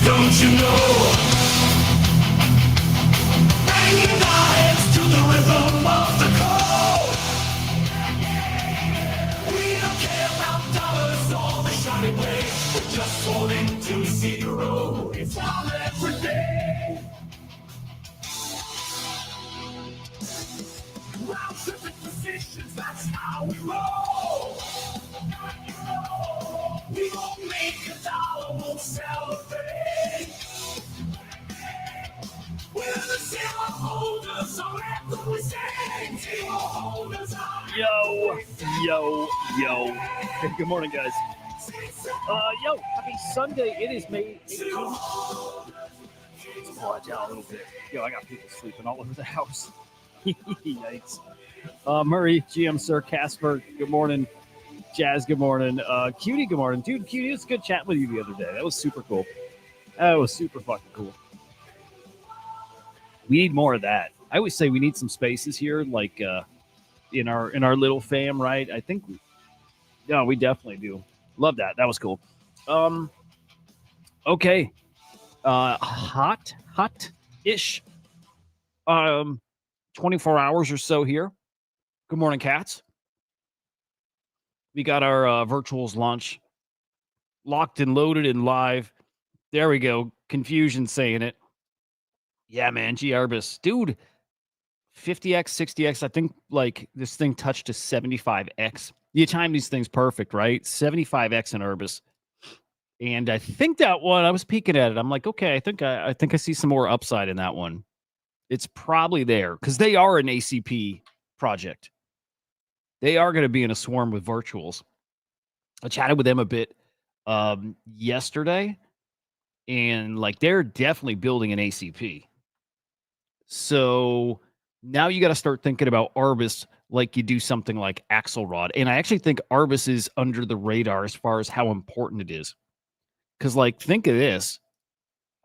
Don't you know? Banging our heads to the rhythm of the call. We don't care about dollars or the shiny way. We're just falling to zero. It's all every day. Round tripping positions, that's how we roll. We won't make a dollar, won't celebrate. We're the zero holders, so let we say zero holders are. Yo. Hey, good morning, guys. Happy Sunday. It is May 18th. Quiet down a little bit. I got people sleeping all over the house. Yikes. Murray, GM Sir, Casper, good morning. Jazz, good morning. Cutie, good morning. Dude, Cutie, it's good chatting with you the other day. That was super cool. That was super fucking cool. We need more of that. I always say we need some spaces here, like in our little fam, right? I think we definitely do. Love that. That was cool. Okay. Hot-ish. 24 hours or so here. Good morning, cats. We got our virtuals launch locked and loaded and live. There we go. Confusion saying it. Yeah, man. ARBUS. Dude, 50x, 60x. I think like this thing touched to 75x. You time these things perfect, right? 75x in ARBUS. And I think that one, I was peeking at it. I'm like, okay, I think I see some more upside in that one. It's probably there because they are an ACP project. They are going to be in a swarm with virtuals. I chatted with them a bit yesterday, and like they're definitely building an ACP. So now you got to start thinking about ARBUS like you do something like Axelrod. And I actually think ARBUS is under the radar as far as how important it is. Because like, think of this.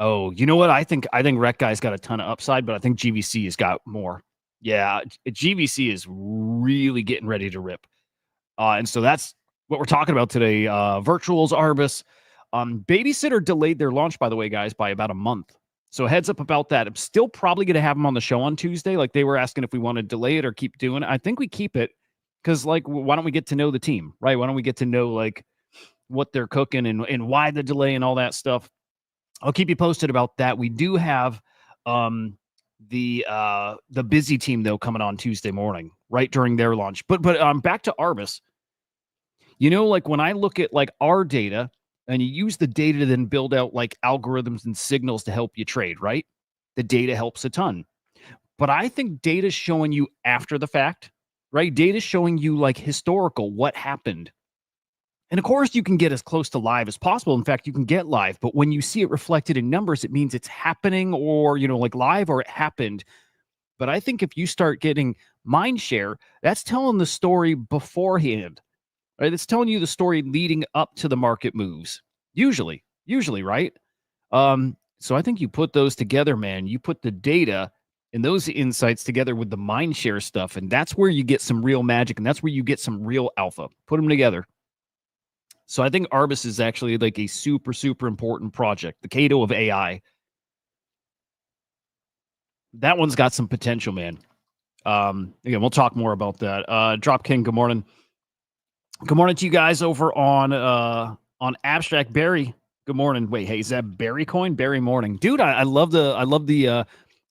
Oh, you know what? I think Rec Guy's got a ton of upside, but I think GVC has got more. Yeah, GVC is really getting ready to rip. And so that's what we're talking about today. Virtuals, ARBUS. Babysitter delayed their launch, by the way, guys, by about a month. So heads up about that. I'm still probably going to have them on the show on Tuesday. Like they were asking if we want to delay it or keep doing it. I think we keep it because like, why don't we get to know the team, right? Why don't we get to know like what they're cooking and why the delay and all that stuff. I'll keep you posted about that. We do have the busy team though coming on Tuesday morning, right during their launch. But back to ARBUS. You know, like when I look at like our data and you use the data to then build out like algorithms and signals to help you trade, right? The data helps a ton. But I think data's showing you after the fact, right? Data's showing you like historical, what happened. And of course, you can get as close to live as possible. In fact, you can get live. But when you see it reflected in numbers, it means it's happening or, you know, like live or it happened. But I think if you start getting mind share, that's telling the story beforehand. Right? It's telling you the story leading up to the market moves. Usually, right? So I think you put those together, man. You put the data and those insights together with the mind share stuff. And that's where you get some real magic. And that's where you get some real alpha. Put them together. So I think ARBUS is actually like a super, super important project. The Cato of AI. That one's got some potential, man. Again, we'll talk more about that. Drop King, good morning. Good morning to you guys over on Abstract. Barry, good morning. Wait, hey, is that Barry coin? Barry morning. Dude, I love the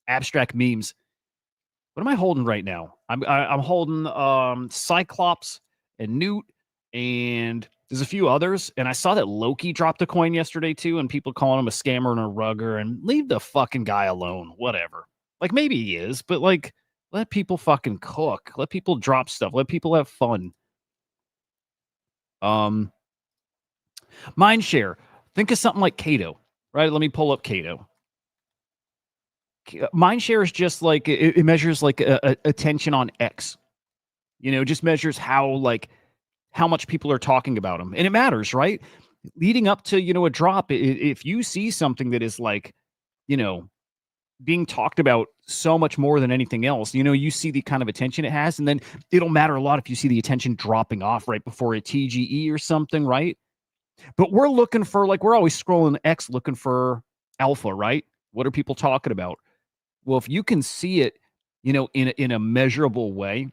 Abstract memes. What am I holding right now? I'm holding Cyclops and Newt, and there's a few others. And I saw that Loki dropped a coin yesterday too, and people calling him a scammer and a rugger, and leave the fucking guy alone. Whatever. Like maybe he is, but like let people fucking cook. Let people drop stuff. Let people have fun. Mindshare. Think of something like Cato, right? Let me pull up Cato. Mindshare is just like it measures like attention on X. You know, just measures how much people are talking about them, and it matters, right? Leading up to a drop, if you see something that is like, being talked about so much more than anything else, you see the kind of attention it has, and then it'll matter a lot if you see the attention dropping off right before a TGE or something, right? But we're looking for we're always scrolling X looking for alpha, right? What are people talking about? Well, if you can see it, in a measurable way,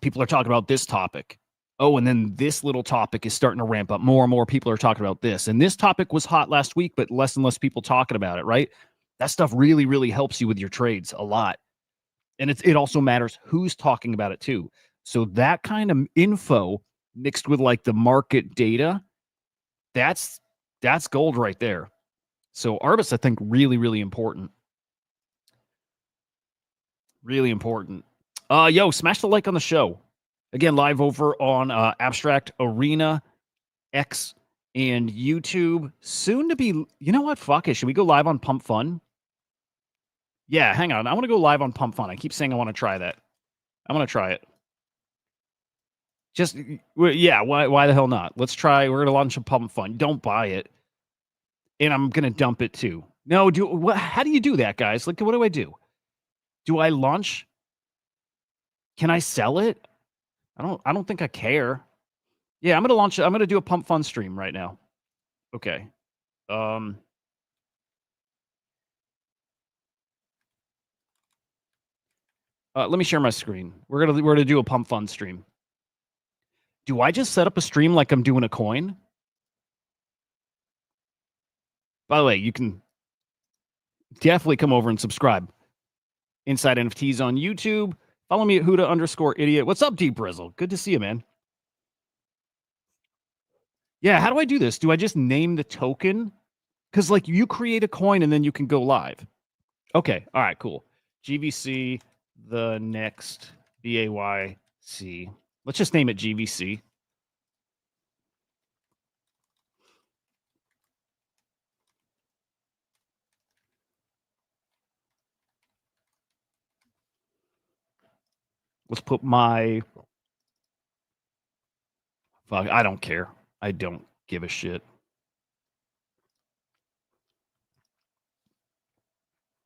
people are talking about this topic. Oh, and then this little topic is starting to ramp up. More and more people are talking about this. And this topic was hot last week, but less and less people talking about it, right? That stuff really, really helps you with your trades a lot. And it also matters who's talking about it too. So that kind of info mixed with like the market data, that's gold right there. So ARBUS, I think, really, really important. Really important. Yo, smash the like on the show. Again, live over on Abstract Arena, X, and YouTube. Soon to be, you know what? Fuck it. Should we go live on Pump Fun? Yeah, hang on. I want to go live on Pump Fun. I keep saying I want to try that. I'm going to try it. Just, yeah, why the hell not? Let's try. We're going to launch a Pump Fun. Don't buy it. And I'm going to dump it too. No, how do you do that, guys? Like, what do I do? Do I launch? Can I sell it? I don't think I care. Yeah, I'm gonna launch it. I'm gonna do a Pump Fun stream right now. Okay. Let me share my screen. We're gonna do a Pump Fun stream. Do I just set up a stream like I'm doing a coin? By the way, you can definitely come over and subscribe. Inside NFTs on YouTube. Follow me at Huda_idiot. What's up, Deep Brizzle? Good to see you, man. Yeah, how do I do this? Do I just name the token? Because like you create a coin and then you can go live. Okay. All right, cool. GVC, the next BAYC. Let's just name it GVC. Let's put my... Fuck, I don't care. I don't give a shit.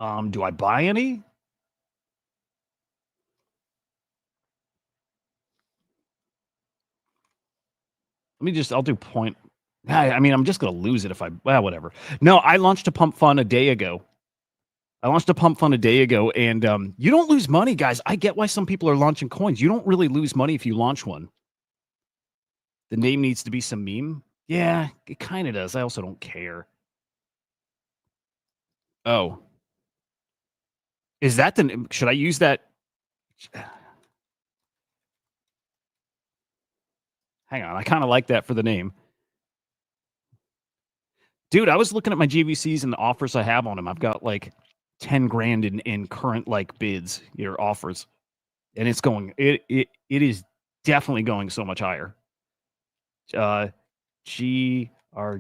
Do I buy any? I'll do point. I mean, I'm just going to lose it if whatever. No, I launched a Pump Fun a day ago. And you don't lose money, guys. I get why some people are launching coins. You don't really lose money if you launch one. The name needs to be some meme. Yeah, it kind of does. I also don't care. Oh. Is that should I use that? Hang on. I kind of like that for the name. Dude, I was looking at my GVCs and the offers I have on them. I've got like 10 grand in current like bids, your offers. And it's going, it is definitely going so much higher. GRG or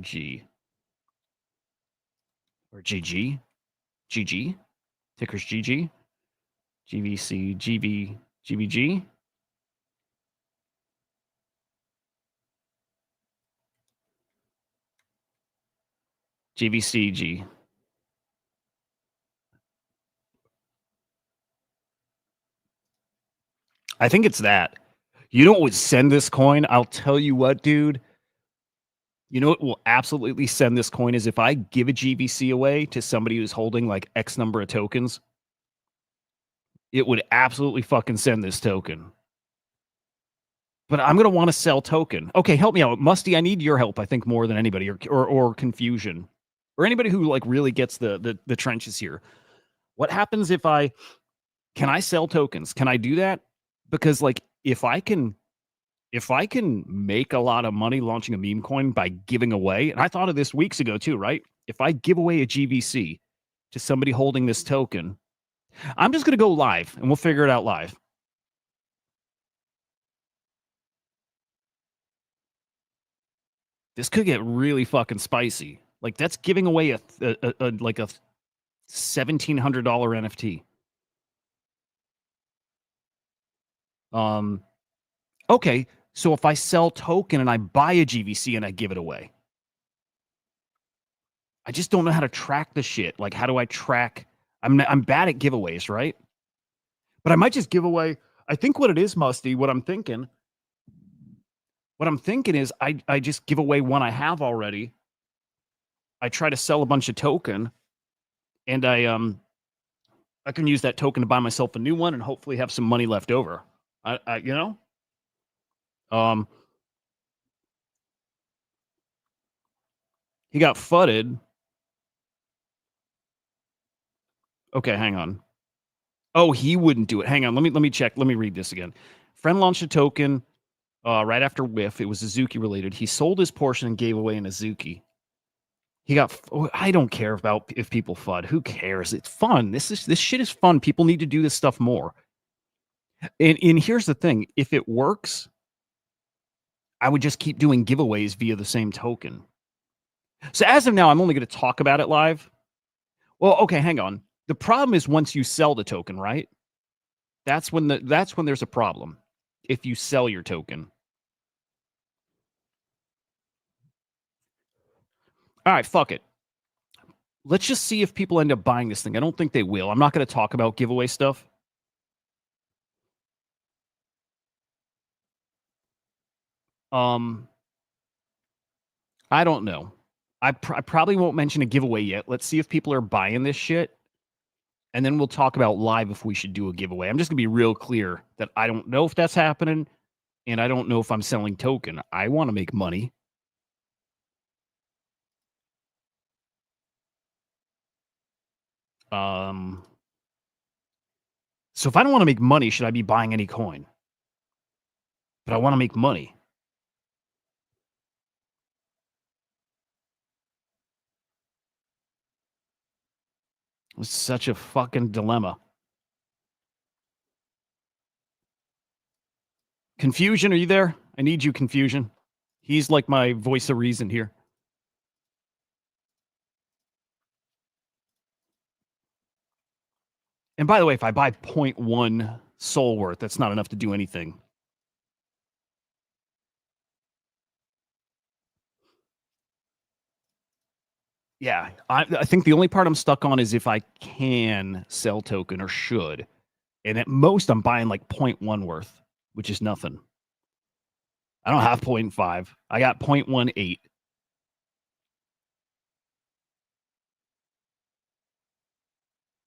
GG, tickers GG, GVC, GVG. GVCG. I think it's that. You know what would send this coin? I'll tell you what, dude. You know what will absolutely send this coin is if I give a GVC away to somebody who's holding like X number of tokens, it would absolutely fucking send this token. But I'm going to want to sell token. Okay, help me out. Musty, I need your help, I think, more than anybody, or Confusion. Or anybody who like really gets the trenches here. What happens if can I sell tokens? Can I do that? Because like if I can make a lot of money launching a meme coin by giving away, and I thought of this weeks ago too, right? If I give away a GVC to somebody holding this token, I'm just going to go live and we'll figure it out live. This could get really fucking spicy. Like that's giving away a $1,700 NFT. Okay, so if I sell token and I buy a GVC and I give it away, I just don't know how to track the shit. Like, how do I track? I'm bad at giveaways, right? But I might just give away. I think what it is, Musty, what I'm thinking is I just give away one I have already. I try to sell a bunch of token and I can use that token to buy myself a new one and hopefully have some money left over. You know, he got fudded. Okay, hang on. Oh, he wouldn't do it. Hang on. Let me check. Let me read this again. Friend launched a token right after Whiff. It was Azuki related. He sold his portion and gave away an Azuki. He got. I don't care about if people FUD. Who cares? It's fun. This shit is fun. People need to do this stuff more. And here's the thing: if it works, I would just keep doing giveaways via the same token. So as of now, I'm only going to talk about it live. Well, okay, hang on. The problem is once you sell the token, right? That's when there's a problem. If you sell your token. All right, fuck it. Let's just see if people end up buying this thing. I don't think they will. I'm not going to talk about giveaway stuff. I don't know. I probably won't mention a giveaway yet. Let's see if people are buying this shit. And then we'll talk about live if we should do a giveaway. I'm just going to be real clear that I don't know if that's happening. And I don't know if I'm selling token. I want to make money. So if I don't want to make money, should I be buying any coin? But I want to make money. It's such a fucking dilemma. Confusion, are you there? I need you, Confusion. He's like my voice of reason here. And by the way, if I buy 0.1 soul worth, that's not enough to do anything. Yeah, I think the only part I'm stuck on is if I can sell token or should. And at most, I'm buying like 0.1 worth, which is nothing. I don't have 0.5. I got 0.18.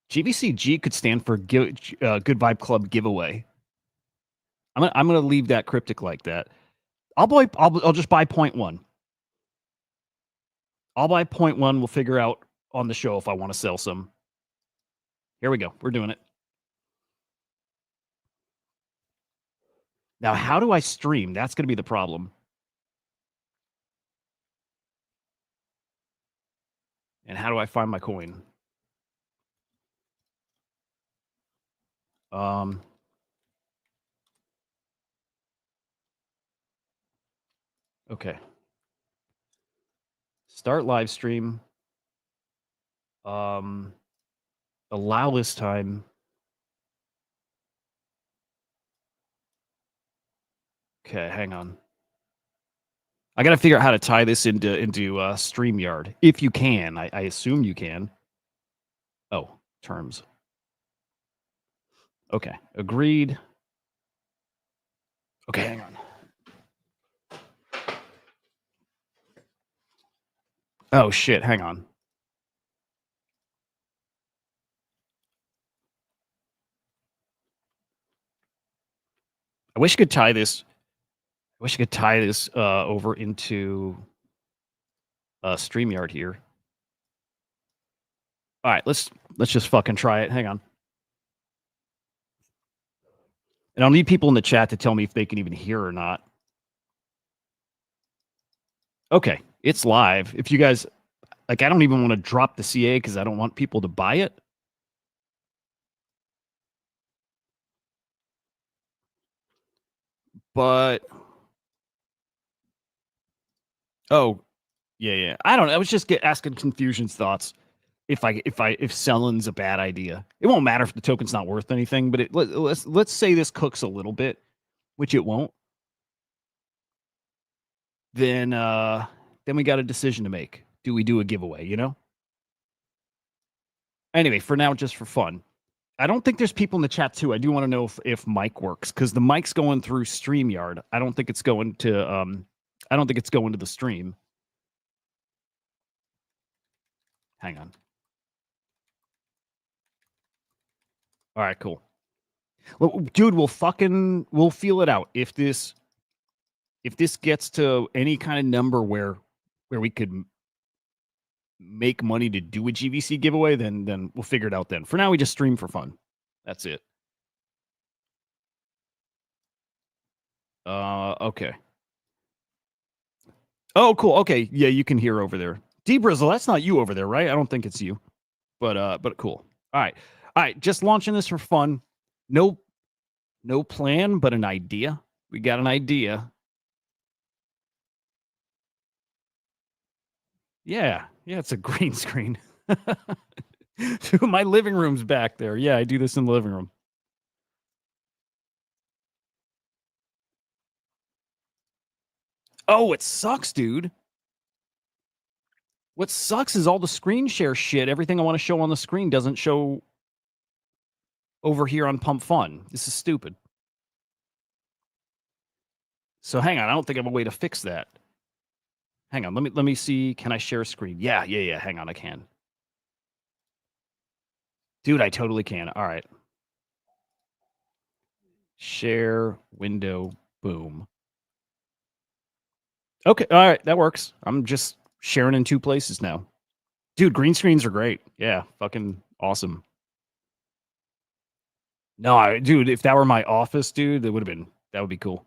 GVCG could stand for Good Vibe Club giveaway. I'm gonna leave that cryptic like that. I'll just buy 0.1. I'll buy 0.1. We'll figure out on the show if I want to sell some. Here we go. We're doing it. Now, how do I stream? That's going to be the problem. And how do I find my coin? Okay. Start live stream. Allow this time. Okay, hang on. I got to figure out how to tie this into StreamYard. If you can, I assume you can. Oh, terms. Okay, agreed. Okay, hang on. Oh shit, hang on. I wish I could tie this. I wish I could tie this over into StreamYard here. All right, let's just fucking try it. Hang on. And I'll need people in the chat to tell me if they can even hear or not. Okay, it's live. If you guys like, I don't even want to drop the CA because I don't want people to buy it. But oh, yeah. I don't know. I was just asking Confusion's thoughts. If selling's a bad idea, it won't matter if the token's not worth anything. But let's say this cooks a little bit, which it won't. Then we got a decision to make. Do we do a giveaway? You know. Anyway, for now, just for fun. I don't think there's people in the chat too. I do want to know if mic works because the mic's going through StreamYard. I don't think it's going to the stream. Hang on. All right, cool. Well, dude, we'll feel it out. If this gets to any kind of number where we could make money to do a GVC giveaway, then we'll figure it out then. For now, we just stream for fun. That's it. Okay. Oh, cool. Okay. Yeah, you can hear over there. D-Brizzle, that's not you over there, right? I don't think it's you. But cool. All right. All right, just launching this for fun. No plan, but an idea. We got an idea. Yeah. Yeah, it's a green screen. My living room's back there. Yeah, I do this in the living room. Oh, it sucks, dude. What sucks is all the screen share shit. Everything I want to show on the screen doesn't show over here on Pump Fun. This is stupid. So hang on, I don't think I have a way to fix that. Hang on, let me see. Can I share screen? Yeah. Hang on, I can. Dude, I totally can. All right. Share window. Boom. Okay. All right. That works. I'm just sharing in two places now. Dude, green screens are great. Yeah. Fucking awesome. No, dude, if that were my office, dude, that would be cool.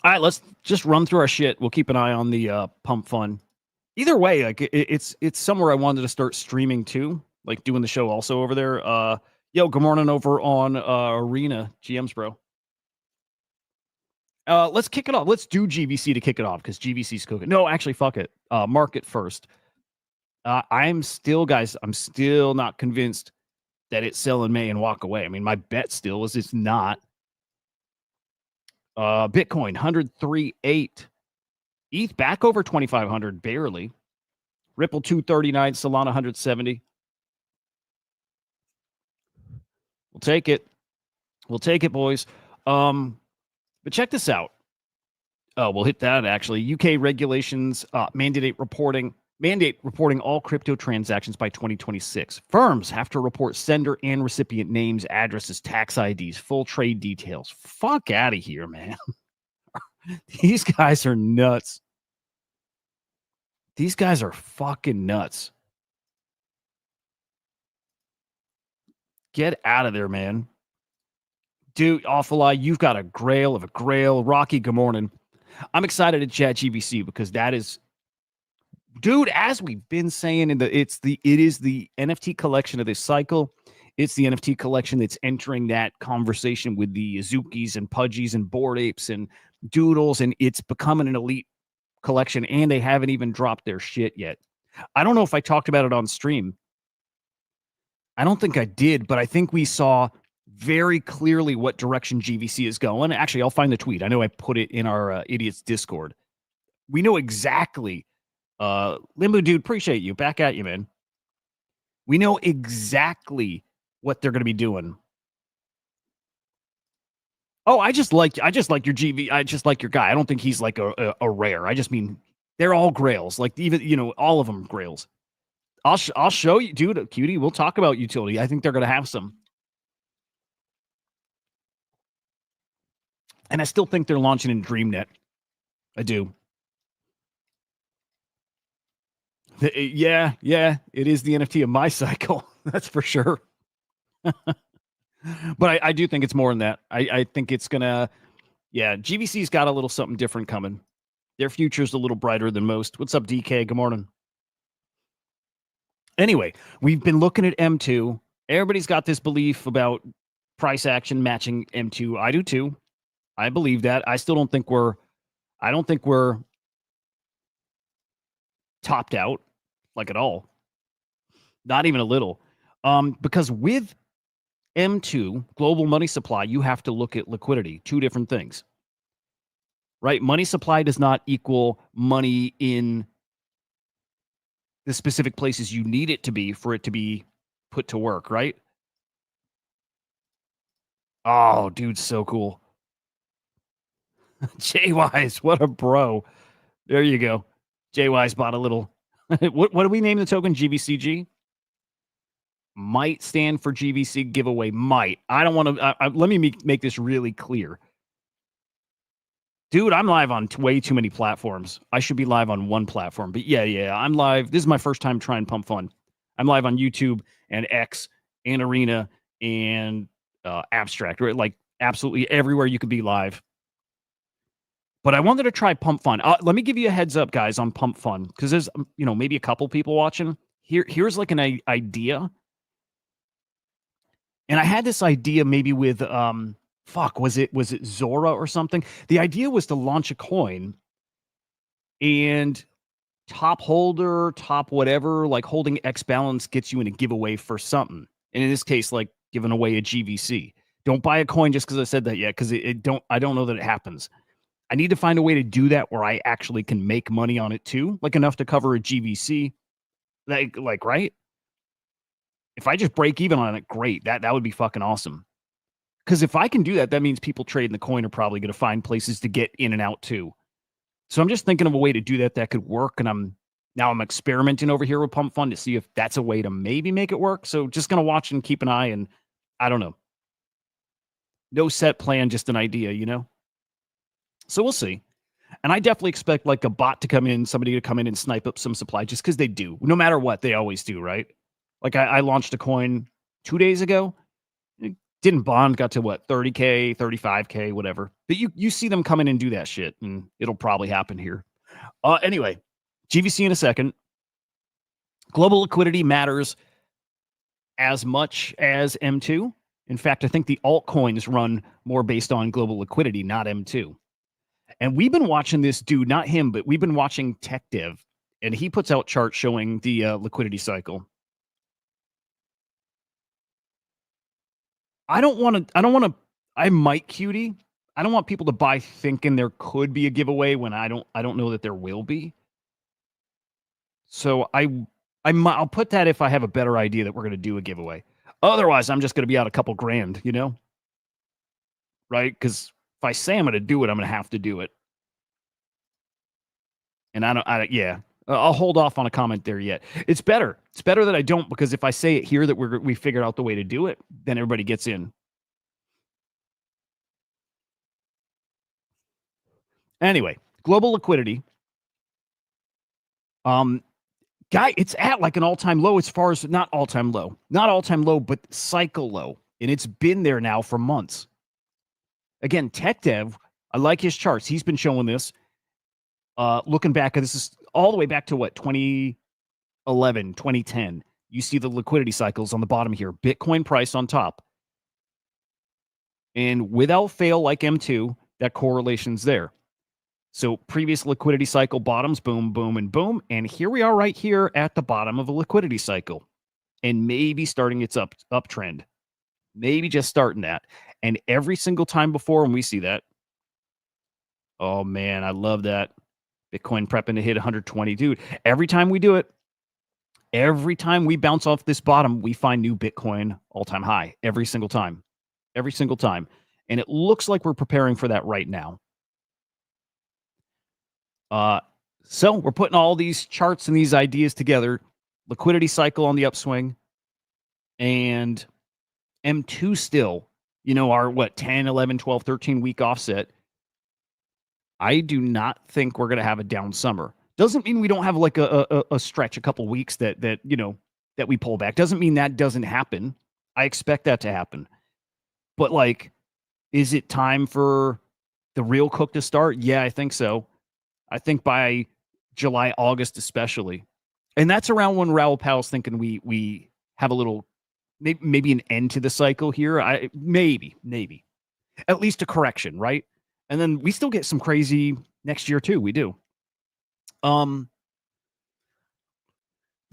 All right. Let's just run through our shit. We'll keep an eye on the Pump Fun. Either way, like it's somewhere I wanted to start streaming too, like doing the show also over there. Yo, good morning over on Arena GMs, bro. Let's kick it off. Let's do GVC to kick it off because GVC's cooking. No, actually, fuck it. Market first. I'm still not convinced that it's sell in May and walk away. I mean, my bet still is it's not. Bitcoin 103.8. ETH back over 2,500 barely. Ripple 239. Solana 170. We'll take it. We'll take it, boys. But check this out. Oh, we'll hit that actually. UK regulations mandate reporting all crypto transactions by 2026. Firms have to report sender and recipient names, addresses, tax IDs, full trade details. Fuck out of here, man. These guys are nuts. These guys are fucking nuts. Get out of there, man. Dude, Awful Eye, you've got a grail of a grail. Rocky, good morning. I'm excited to chat GVC because that is, dude, as we've been saying, it is the NFT collection of this cycle. It's the NFT collection that's entering that conversation with the Azukis and Pudgies and Bored Apes and Doodles, and it's becoming an elite collection, and they haven't even dropped their shit yet. I don't know if I talked about it on stream. I don't think I did, but I think we saw very clearly what direction GVC is going. Actually, I'll find the tweet. I know I put it in our idiots Discord. We know exactly. Limbo dude, appreciate you. Back at you, man. We know exactly what they're going to be doing. Oh, I just like your GV. I just like your guy. I don't think he's like a rare. I just mean they're all grails. Like even all of them grails. I'll show you, dude. Cutie, we'll talk about utility. I think they're going to have some. And I still think they're launching in DreamNet. I do. Yeah, it is the NFT of my cycle. That's for sure. But I do think it's more than that. I think it's gonna. Yeah, GVC's got a little something different coming. Their future's a little brighter than most. What's up, DK? Good morning. Anyway, we've been looking at M2. Everybody's got this belief about price action matching M2. I do too. I believe that. I still don't think we're. I don't think we're topped out, like at all. Not even a little. Because with M2, global money supply, you have to look at liquidity. Two different things. Right? Money supply does not equal money in the specific places you need it to be for it to be put to work, right? Oh, dude, so cool. JWise, what a bro. There you go. JWise bought a little. What do we name the token? GVCG? might stand for GVC giveaway. Might. I don't want to. Let me make this really clear. Dude, I'm live on way too many platforms. I should be live on one platform. But yeah, I'm live. This is my first time trying Pump Fun. I'm live on YouTube and X and Arena and Abstract, right? Like absolutely everywhere you could be live. But I wanted to try Pump Fun. Let me give you a heads up, guys, on Pump Fun, because there's maybe a couple people watching. Here's like an idea. And I had this idea maybe with was it Zora or something? The idea was to launch a coin and top holder, top whatever, like holding X balance gets you in a giveaway for something. And in this case, like giving away a GVC. Don't buy a coin just because I said that yet, because I don't know that it happens. I need to find a way to do that where I actually can make money on it too, like enough to cover a GVC. Like right? If I just break even on it, great. That would be fucking awesome. Because if I can do that, that means people trading the coin are probably going to find places to get in and out too. So I'm just thinking of a way to do that could work. And I'm experimenting over here with Pump Fun to see if that's a way to maybe make it work. So just going to watch and keep an eye. And I don't know. No set plan, just an idea. So we'll see. And I definitely expect like a bot to come in, somebody to come in and snipe up some supply just because they do. No matter what, they always do, right? Like I launched a coin 2 days ago. It didn't bond, got to what, 30K, 35K, whatever. But you see them come in and do that shit, and it'll probably happen here. Anyway, GVC in a second. Global liquidity matters as much as M2. In fact, I think the altcoins run more based on global liquidity, not M2. And we've been watching this dude, not him, but we've been watching Tech Dev, and he puts out charts showing the liquidity cycle. I might cutie. I don't want people to buy thinking there could be a giveaway when I don't know that there will be. So I'll put that if I have a better idea that we're going to do a giveaway. Otherwise, I'm just going to be out a couple grand, right? Because if I say I'm going to do it, I'm going to have to do it. And I'll hold off on a comment there yet. It's better. It's better that I don't, because if I say it here that we figured out the way to do it, then everybody gets in. Anyway, global liquidity. It's at like an all-time low as far as not all-time low, but cycle low. And it's been there now for months. Again, Tech Dev, I like his charts. He's been showing this. Looking back, this is all the way back to what, 2011, 2010. You see the liquidity cycles on the bottom here. Bitcoin price on top. And without fail, like M2, that correlation's there. So previous liquidity cycle bottoms, boom, boom, and boom. And here we are right here at the bottom of a liquidity cycle. And maybe starting its uptrend. Maybe just starting that. And every single time before when we see that, oh man, I love that. Bitcoin prepping to hit 120. Dude, every time we do it, every time we bounce off this bottom, we find new Bitcoin all-time high. Every single time. Every single time. And it looks like we're preparing for that right now. So we're putting all these charts and these ideas together. Liquidity cycle on the upswing. And M2 still, our 10, 11, 12, 13 week offset. I do not think we're going to have a down summer. Doesn't mean we don't have like a stretch, a couple weeks that we pull back. Doesn't mean that doesn't happen. I expect that to happen. But like, is it time for the real cook to start? Yeah, I think so. I think by July, August especially. And that's around when Raoul Pal's thinking we have a little, maybe an end to the cycle here. Maybe. At least a correction, right? And then we still get some crazy next year too. We do. The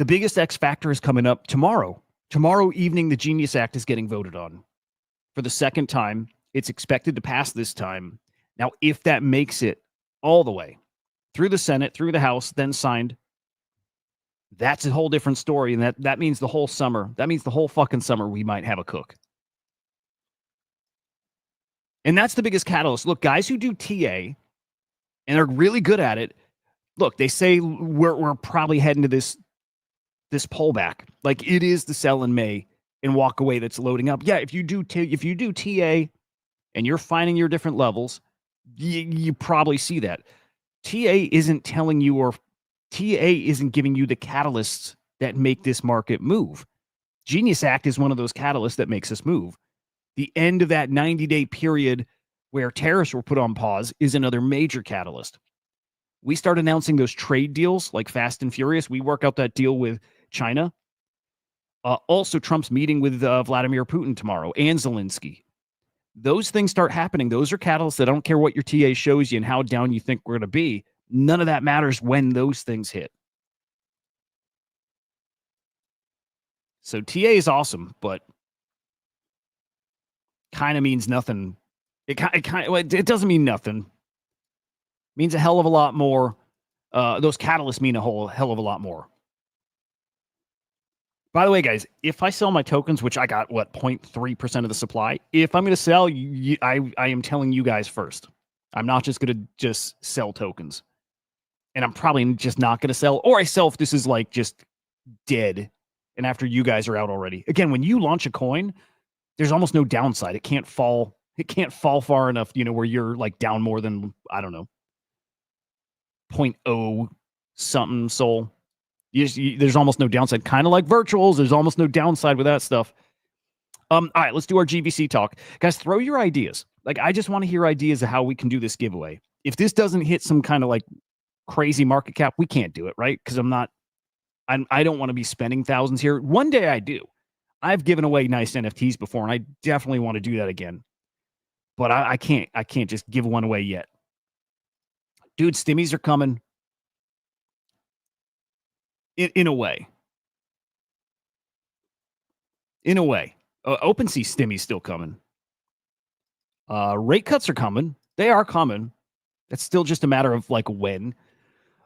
biggest X factor is coming up tomorrow. Tomorrow evening, the Genius Act is getting voted on for the second time. It's expected to pass this time. Now, if that makes it all the way through the Senate, through the House, then signed, that's a whole different story. And that means the whole summer, that means the whole fucking summer, we might have a cook. And that's the biggest catalyst. Look, guys who do TA and are really good at it, look, they say we're probably heading to this pullback. Like it is the sell in May. and walk away that's loading up. Yeah, if you do TA and you're finding your different levels, you probably see that. TA isn't telling you, or TA isn't giving you the catalysts that make this market move. Genius Act is one of those catalysts that makes us move. The end of that 90-day period where tariffs were put on pause is another major catalyst. We start announcing those trade deals like fast and furious. We work out that deal with China. Also, Trump's meeting with Vladimir Putin tomorrow and Zelensky. Those things start happening. Those are catalysts that I don't care what your TA shows you and how down you think we're going to be. None of that matters when those things hit. So TA is awesome, but kind of means nothing. It doesn't mean nothing. It means a hell of a lot more. Those catalysts mean a whole hell of a lot more. By the way, guys, if I sell my tokens, which I got, 0.3% of the supply, if I'm going to sell, I am telling you guys first. I'm not just going to just sell tokens. And I'm probably just not going to sell, or I sell if this is like just dead and after you guys are out already. Again, when you launch a coin, there's almost no downside. It can't fall far enough, where you're like down more than, I don't know, 0.0 something SOL. There's almost no downside. Kind of like virtuals, there's almost no downside with that stuff. All right, let's do our GVC talk. Guys, throw your ideas. Like, I just want to hear ideas of how we can do this giveaway. If this doesn't hit some kind of like crazy market cap, we can't do it, right? Because I don't want to be spending thousands here. One day I do. I've given away nice NFTs before, and I definitely want to do that again. But I can't just give one away yet. Dude, stimmies are coming. In a way. OpenSea stimmy's still coming. Rate cuts are coming. They are coming. It's still just a matter of like when.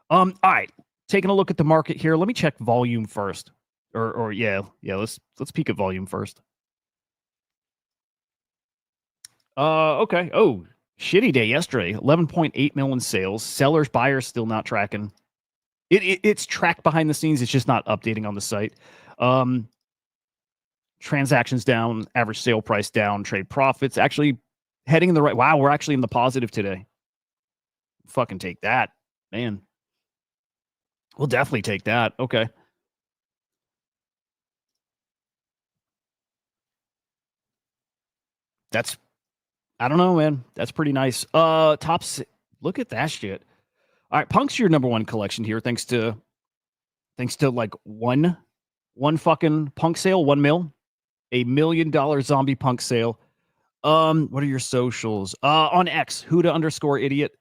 All right. Taking a look at the market here. Let me check volume first. Let's peek at volume first. Okay. Oh, shitty day yesterday. 11.8 million sales. Sellers, buyers still not tracking. It's tracked behind the scenes. It's just not updating on the site. Transactions down, average sale price down, trade profits actually heading in the right. Wow, we're actually in the positive today. Fucking take that, man. We'll definitely take that. Okay. I don't know, man. That's pretty nice. Look at that shit. All right, Punk's your number one collection here, thanks to like one fucking Punk sale, 1 mil, $1 million zombie Punk sale. What are your socials? On X, Huda_idiot.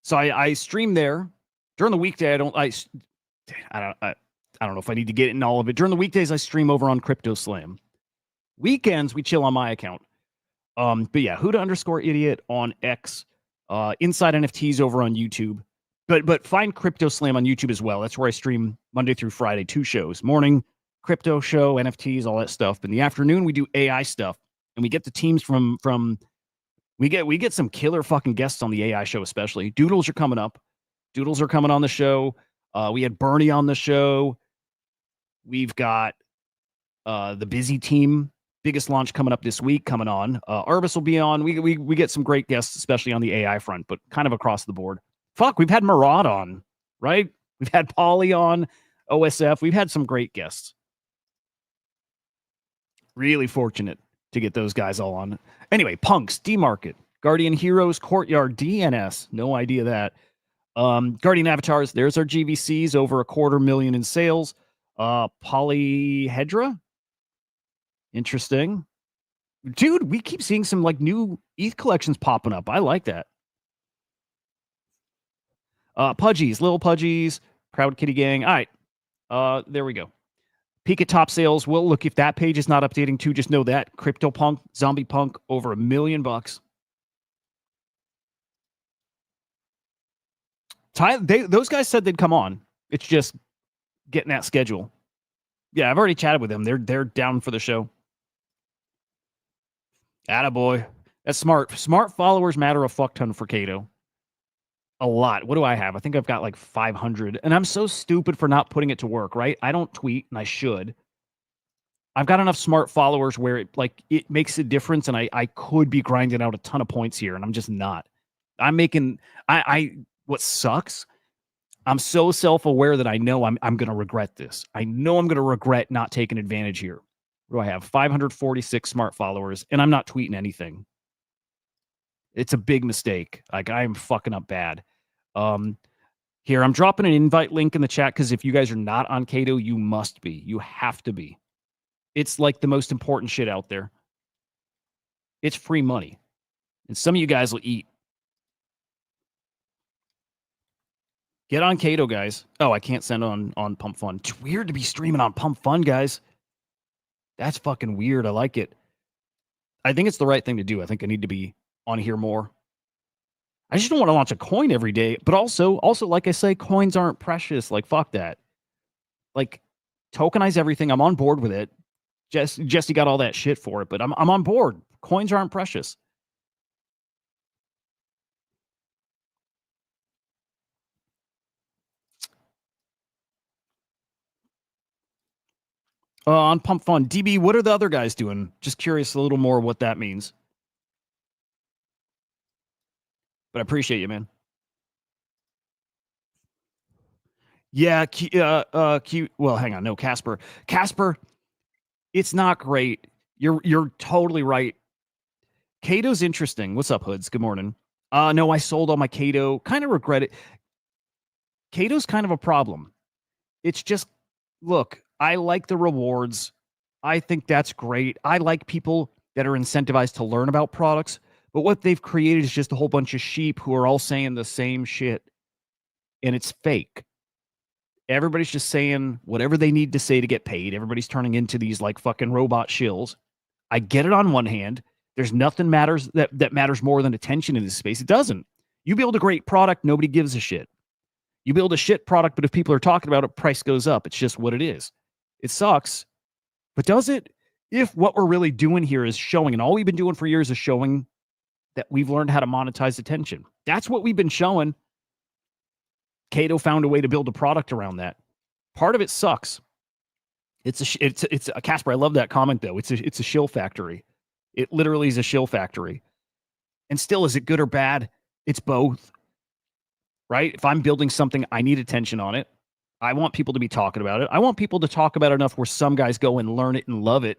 So I stream there during the weekday. I don't know if I need to get in all of it. During the weekdays, I stream over on Crypto Slam. Weekends, we chill on my account. But yeah, Huda_idiot on X. Inside NFTs over on YouTube. But find Crypto Slam on YouTube as well. That's where I stream Monday through Friday, 2 shows. Morning, crypto show, NFTs, all that stuff. In the afternoon, we do AI stuff. And we get the teams from we get some killer fucking guests on the AI show, especially. Doodles are coming up. Doodles are coming on the show. We had Bernie on the show. We've got the Busy team. Biggest launch coming up this week, coming on. ARBUS will be on. We get some great guests, especially on the AI front, but kind of across the board. Fuck, we've had Murad on, right? We've had Polly on, OSF. We've had some great guests. Really fortunate to get those guys all on. Anyway, Punks, D-Market, Guardian Heroes, Courtyard, DNS. No idea that. Guardian Avatars, there's our GVCs, over $250,000 in sales. Polyhedra. Interesting. Dude, we keep seeing some like new ETH collections popping up. I like that. Pudgies, Little Pudgies, Proud Kitty Gang. All right. There we go. Peek at top sales. Well, look, if that page is not updating too, just know that. CryptoPunk, Zombie Punk, over $1 million. Those guys said they'd come on. It's just getting that schedule. Yeah, I've already chatted with them. They're down for the show. Attaboy. That's smart. Smart followers matter a fuck ton for Kato. A lot. What do I have? I think I've got like 500. And I'm so stupid for not putting it to work, right? I don't tweet, and I should. I've got enough smart followers where it makes a difference, and I could be grinding out a ton of points here, and I'm just not. I'm making I what sucks. I'm so self-aware that I know I'm going to regret this. I know I'm going to regret not taking advantage here. What do I have? 546 smart followers, and I'm not tweeting anything. It's a big mistake. Like, I'm fucking up bad. Here, I'm dropping an invite link in the chat because if you guys are not on Cato, you must be. You have to be. It's like the most important shit out there. It's free money. And some of you guys will eat. Get on Cato, guys. Oh, I can't send on Pump Fun. It's weird to be streaming on Pump Fun, guys. That's fucking weird. I like it. I think it's the right thing to do. I think I need to be on here more. I just don't want to launch a coin every day. But also, like I say, coins aren't precious. Like, fuck that. Like, tokenize everything. I'm on board with it. Jesse got all that shit for it, but I'm on board. Coins aren't precious. On Pump Fun, DB, what are the other guys doing? Just curious a little more what that means. But I appreciate you, man. Yeah, cute. Well, hang on. No, Casper. Casper, it's not great. You're totally right. Cato's interesting. What's up, Hoods? Good morning. No, I sold all my Cato. Kind of regret it. Cato's kind of a problem. It's just, look, I like the rewards. I think that's great. I like people that are incentivized to learn about products. But what they've created is just a whole bunch of sheep who are all saying the same shit. And it's fake. Everybody's just saying whatever they need to say to get paid. Everybody's turning into these like fucking robot shills. I get it on one hand. There's nothing matters that matters more than attention in this space. It doesn't. You build a great product, nobody gives a shit. You build a shit product, but if people are talking about it, price goes up. It's just what it is. It sucks. But does it? If what we're really doing here is showing, and all we've been doing for years is showing that we've learned how to monetize attention. That's what we've been showing. Cato found a way to build a product around that. Part of it sucks. It's a Casper. I love that comment though. It's a shill factory. It literally is a shill factory. And still, is it good or bad? It's both. Right? If I'm building something, I need attention on it. I want people to be talking about it. I want people to talk about it enough where some guys go and learn it and love it.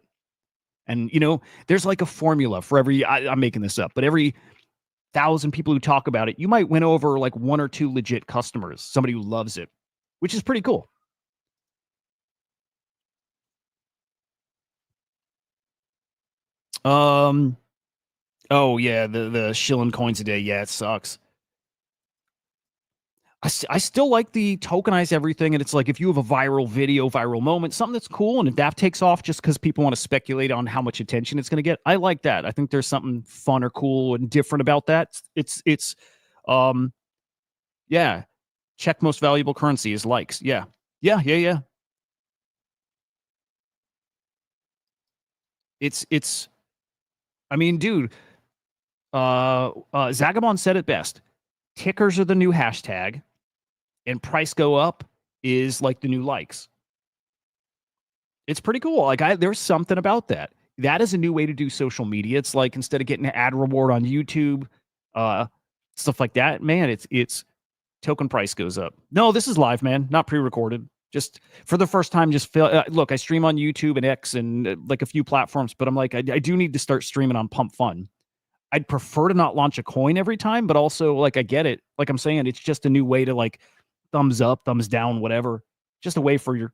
And, you know, there's like a formula for every, I'm making this up, but every 1,000 people who talk about it, you might win over like 1 or 2 legit customers, somebody who loves it, which is pretty cool. Oh yeah, the shilling coins a day. Yeah, it sucks. I still like the tokenize everything, and it's like if you have a viral video, viral moment, something that's cool, and if that takes off just because people want to speculate on how much attention it's going to get, I like that. I think there's something fun or cool and different about that. It's yeah. Check most valuable currency is likes. Yeah. It's. I mean, dude. Zagabon said it best. Tickers are the new hashtag. And price go up is like the new likes. It's pretty cool. Like there's something about that. That is a new way to do social media. It's like instead of getting an ad reward on YouTube, stuff like that, man, it's token price goes up. No, this is live, man, not pre-recorded. Just for the first time, just look, I stream on YouTube and X and like a few platforms, but I'm like, I do need to start streaming on Pump Fun. I'd prefer to not launch a coin every time, but also like I get it. Like I'm saying, it's just a new way to like thumbs up, thumbs down, whatever. Just a way for your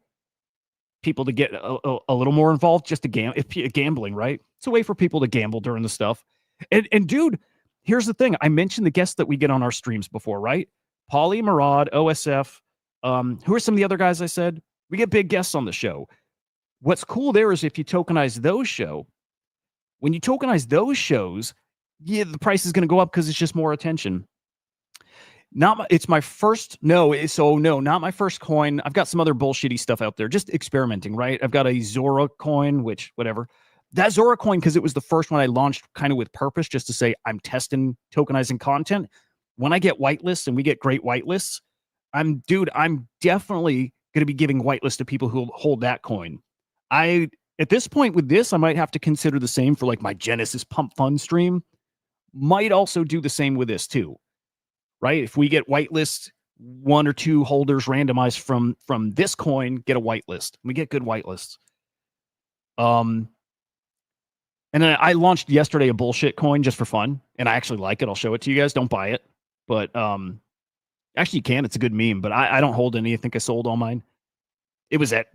people to get a little more involved, just to gambling, right? It's a way for people to gamble during the stuff. And dude, here's the thing. I mentioned the guests that we get on our streams before, right? Pauly, Murad, OSF. Who are some of the other guys I said? We get big guests on the show. What's cool there is if you tokenize when you tokenize those shows, yeah, the price is going to go up because it's just more attention. It's my first. No, not my first coin. I've got some other bullshitty stuff out there, just experimenting, right? I've got a Zora coin, which whatever. That Zora coin, because it was the first one I launched kind of with purpose, just to say I'm testing tokenizing content. When I get whitelists and we get great whitelists, I'm definitely going to be giving whitelists to people who hold that coin. At this point with this, I might have to consider the same for like my Genesis Pump Fun stream. Might also do the same with this too, right? If we get whitelist, 1 or 2 holders randomized from this coin, get a whitelist. We get good whitelists. And then I launched yesterday a bullshit coin just for fun, and I actually like it. I'll show it to you guys. Don't buy it, but actually you can. It's a good meme, but I don't hold any. I think I sold all mine. It was at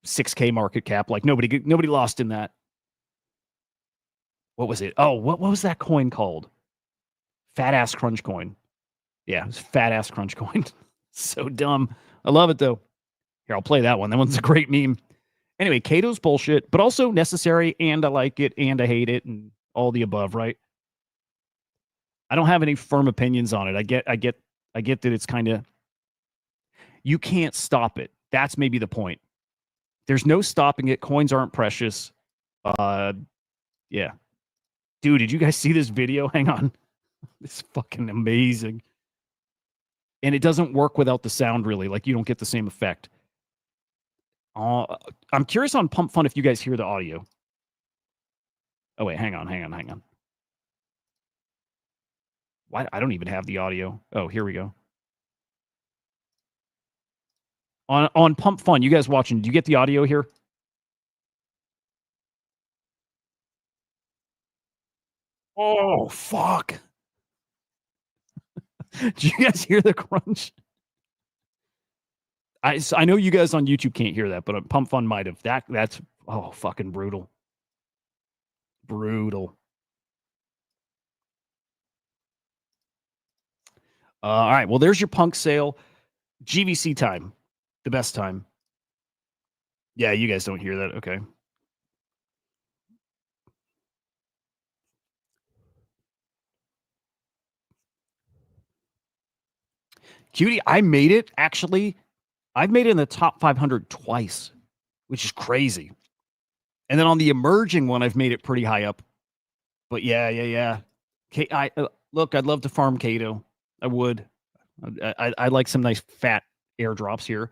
6K market cap. Like nobody lost in that. What was it? Oh, what was that coin called? Fat ass crunch coin. Yeah, it was fat ass crunch coin. So dumb. I love it though. Here, I'll play that one. That one's a great meme. Anyway, Cato's bullshit, but also necessary, and I like it, and I hate it, and all the above, right? I don't have any firm opinions on it. I get that it's kind of, you can't stop it. That's maybe the point. There's no stopping it. Coins aren't precious. Yeah. Dude, did you guys see this video? Hang on. It's fucking amazing. And it doesn't work without the sound, really. Like, you don't get the same effect. I'm curious on Pump Fun if you guys hear the audio. Oh, wait, hang on. Why? I don't even have the audio. Oh, here we go. On Pump Fun, you guys watching, do you get the audio here? Oh, fuck. Do you guys hear the crunch? I know you guys on YouTube can't hear that, but Pump Fun might have. That's fucking brutal. Brutal. All right. Well, there's your punk sale. GVC time. The best time. Yeah, you guys don't hear that. Okay. Cutie, I made it. Actually, I've made it in the top 500 twice, which is crazy. And then on the emerging one, I've made it pretty high up. But yeah. Look, I'd love to farm Cato. I would. I like some nice fat airdrops here.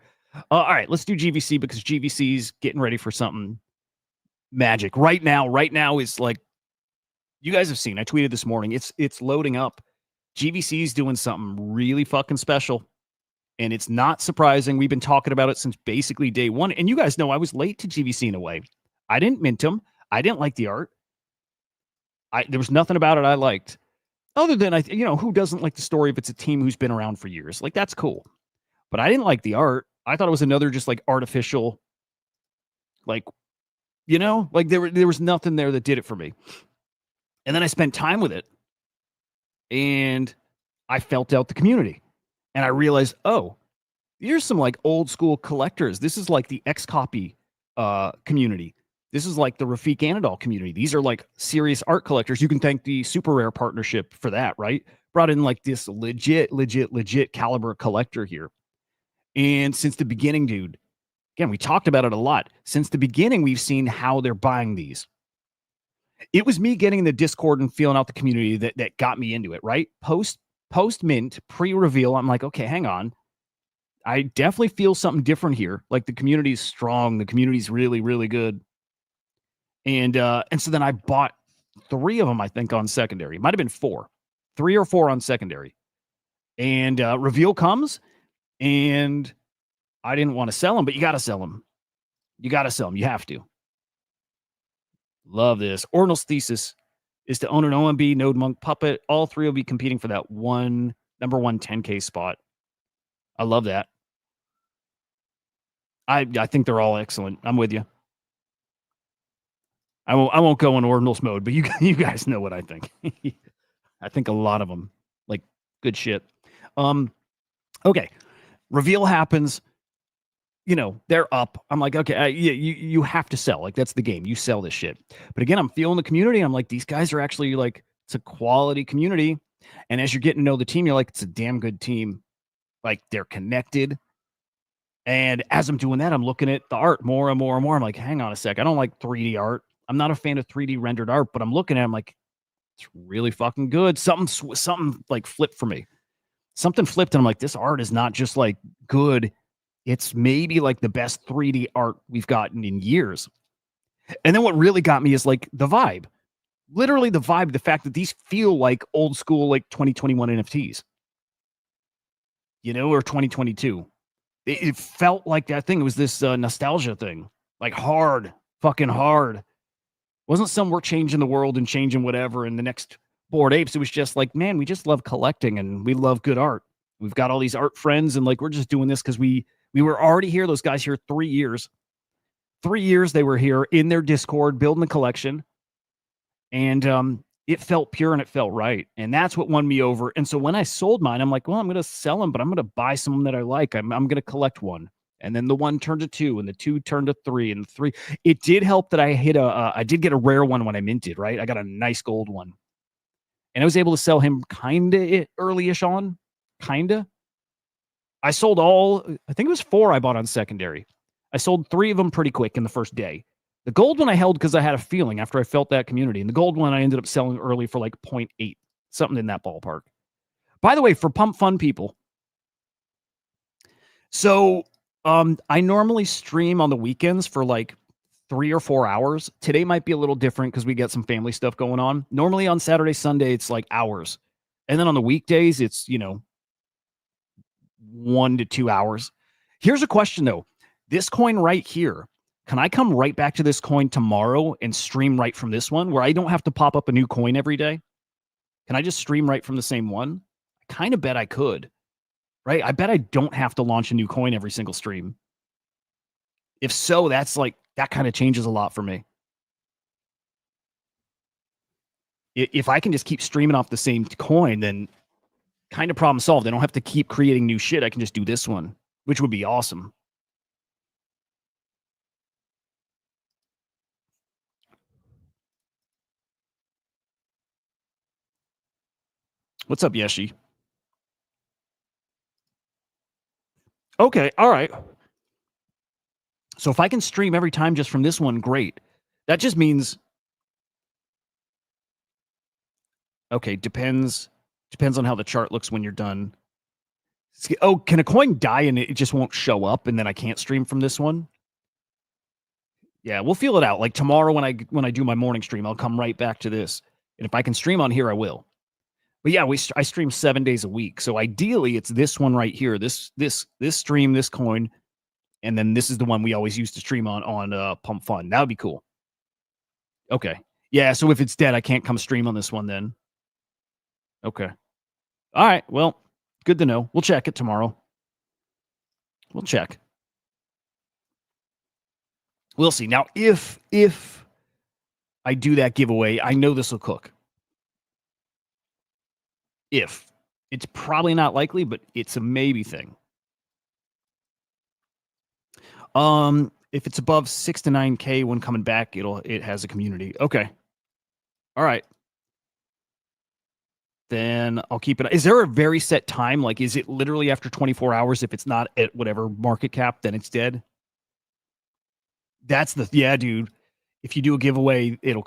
All right, let's do GVC because GVC's getting ready for something magic. Right now is like, you guys have seen. I tweeted this morning. It's loading up. GVC's doing something really fucking special. And it's not surprising. We've been talking about it since basically day one. And you guys know I was late to GVC in a way. I didn't mint them. I didn't like the art. There was nothing about it I liked. Other than, who doesn't like the story if it's a team who's been around for years? Like, that's cool. But I didn't like the art. I thought it was another just like artificial, like, like there was nothing there that did it for me. And then I spent time with it. And I felt out the community. And I realized, here's some like old school collectors. This is like the X-Copy community. This is like the Rafiq Anadol community. These are like serious art collectors. You can thank the Super Rare partnership for that, right? Brought in like this legit caliber collector here. And since the beginning, dude, again, we talked about it a lot. Since the beginning, we've seen how they're buying these. It was me getting in the Discord and feeling out the community that got me into it, right? Post mint, pre-reveal, I'm like, okay, hang on. I definitely feel something different here. Like the community is strong. The community is really, really good. And so then I bought 3 of them, I think, on secondary. It might have been 4. 3 or 4 on secondary. And reveal comes, and I didn't want to sell them, but you got to sell them. You have to. Love this. Ordinal's thesis is to own an OMB, Node Monk, Puppet. All 3 will be competing for that number one 10K spot. I love that. I think they're all excellent. I'm with you. I won't go in Ordinals mode, but you guys know what I think. I think a lot of them, like, good shit. Okay. Reveal happens. They're up. I'm like, okay, you have to sell. Like, that's the game. You sell this shit. But again, I'm feeling the community. I'm like, these guys are actually like, it's a quality community. And as you're getting to know the team, you're like, it's a damn good team. Like, they're connected. And as I'm doing that, I'm looking at the art more and more and more. I'm like, hang on a sec. I don't like 3D art. I'm not a fan of 3D rendered art, but I'm looking at it. I'm like, it's really fucking good. Something like flipped for me. Something flipped. And I'm like, this art is not just like good. It's maybe like the best 3D art we've gotten in years. And then what really got me is like the vibe. Literally the vibe, the fact that these feel like old school, like 2021 NFTs, or 2022. It felt like that thing. It was this nostalgia thing, like hard, fucking hard. Wasn't some we're changing the world and changing whatever in the next Bored Apes. It was just like, man, we just love collecting and we love good art. We've got all these art friends and like we're just doing this because we were already here. Those guys here 3 years. 3 years they were here in their Discord building the collection. And it felt pure and it felt right. And that's what won me over. And so when I sold mine, I'm like, well, I'm going to sell them, but I'm going to buy some that I like. I'm going to collect one. And then the one turned to two, and the two turned to three, and three. It did help that I hit I did get a rare one when I minted, right? I got a nice gold one. And I was able to sell him kind of early-ish on. Kind of. I sold I think it was 4 I bought on secondary. I sold 3 of them pretty quick in the first day. The gold one I held because I had a feeling after I felt that community. And the gold one I ended up selling early for like 0.8, something in that ballpark. By the way, for Pump Fun people, so I normally stream on the weekends for like 3 or 4 hours. Today might be a little different because we get some family stuff going on. Normally on Saturday, Sunday, it's like hours. And then on the weekdays, it's, 1 to 2 hours. Here's a question though. This coin right here, can I come right back to this coin tomorrow and stream right from this one where I don't have to pop up a new coin every day? Can I just stream right from the same one? I kind of bet I could, right? I bet I don't have to launch a new coin every single stream. If so, that's like, that kind of changes a lot for me. If I can just keep streaming off the same coin, then kind of problem solved. I don't have to keep creating new shit. I can just do this one, which would be awesome. What's up, Yeshi? Okay, all right. So if I can stream every time just from this one, great. That just means okay, depends on how the chart looks when you're done. Oh, can a coin die and it just won't show up and then I can't stream from this one? Yeah, we'll feel it out. Like tomorrow when I do my morning stream, I'll come right back to this. And if I can stream on here, I will. But yeah, I stream 7 days a week. So ideally it's this one right here. This stream, this coin, and then this is the one we always used to stream on Pump Fun. That would be cool. Okay. Yeah, so if it's dead, I can't come stream on this one then. Okay. All right. Well, good to know. We'll check it tomorrow. We'll check. We'll see. Now, if I do that giveaway, I know this will cook. If. It's probably not likely, but it's a maybe thing. If it's above 6 to 9K when coming back, it has a community. Okay. All right. Then I'll keep it. Is there a very set time? Like, is it literally after 24 hours? If it's not at whatever market cap, then it's dead. That's yeah, dude. If you do a giveaway, it'll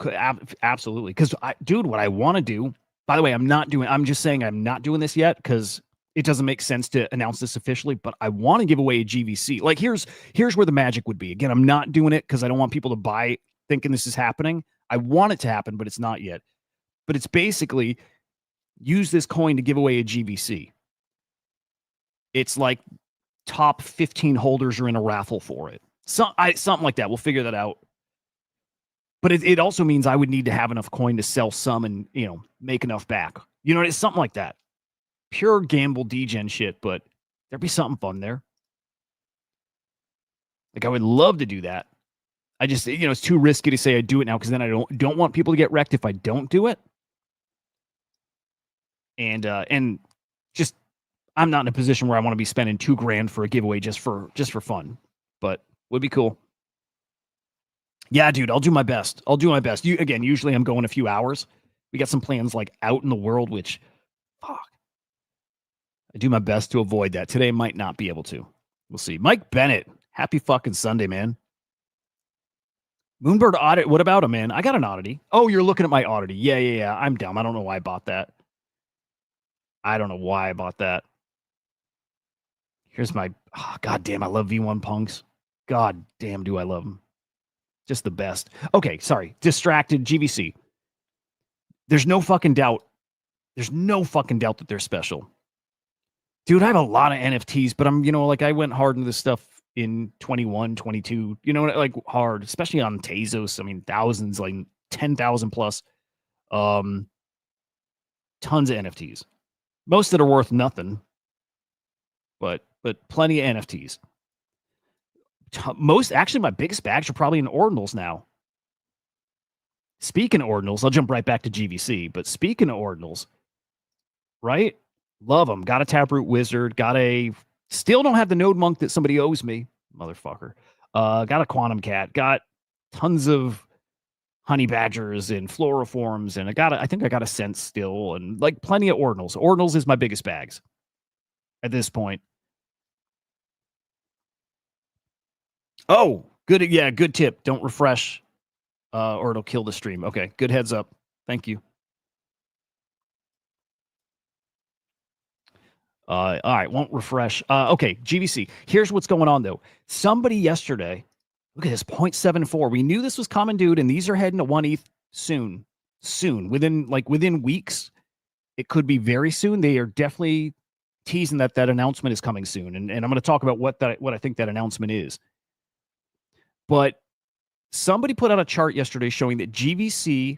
absolutely. Because dude, what I want to do. By the way, I'm just saying I'm not doing this yet because it doesn't make sense to announce this officially. But I want to give away a GVC. Like here's where the magic would be. Again, I'm not doing it because I don't want people to buy thinking this is happening. I want it to happen, but it's not yet. But it's basically use this coin to give away a GVC. It's like top 15 holders are in a raffle for it. Something like that. We'll figure that out. But it also means I would need to have enough coin to sell some and, make enough back. It's something like that. Pure gamble degen shit, but there'd be something fun there. Like I would love to do that. I just, it's too risky to say I do it now because then I don't want people to get wrecked if I don't do it. And just I'm not in a position where I want to be spending $2,000 for a giveaway just for fun, but would be cool. Yeah, dude, I'll do my best. Usually I'm going a few hours. We got some plans like out in the world, which fuck. I do my best to avoid that. Today might not be able to. We'll see. Mike Bennett, happy fucking Sunday, man. Moonbird audit. What about him, man? I got an oddity. Oh, you're looking at my oddity. Yeah. I'm dumb. I don't know why I bought that. Here's my God damn, I love V1 punks. God damn, do I love them. Just the best. Okay, sorry. Distracted GVC. There's no fucking doubt. There's no fucking doubt that they're special. Dude, I have a lot of NFTs, but I'm, like I went hard into this stuff in 21, 22, like hard, especially on Tezos. I mean, thousands, like 10,000 plus. Tons of NFTs. Most that are worth nothing, but plenty of NFTs. Actually, my biggest bags are probably in ordinals now. Speaking of ordinals, I'll jump right back to GVC, but speaking of ordinals, right? Love them. Got a Taproot Wizard. Still don't have the Node Monk that somebody owes me, motherfucker. Got a Quantum Cat. Got tons of Honey Badgers and Floriforms, and I think I got a Sense still, and like plenty of ordinals. Ordinals is my biggest bags at this point. Oh, good. Yeah, good tip. Don't refresh, or it'll kill the stream. Okay, good heads up. Thank you. All right, won't refresh. Okay, GVC. Here's what's going on though. Somebody yesterday, look at this 0.74. We knew this was coming, dude, and these are heading to 1 ETH soon. Soon, within weeks. It could be very soon. They are definitely teasing that announcement is coming soon, and I'm going to talk about what I think that announcement is. But somebody put out a chart yesterday showing that GVC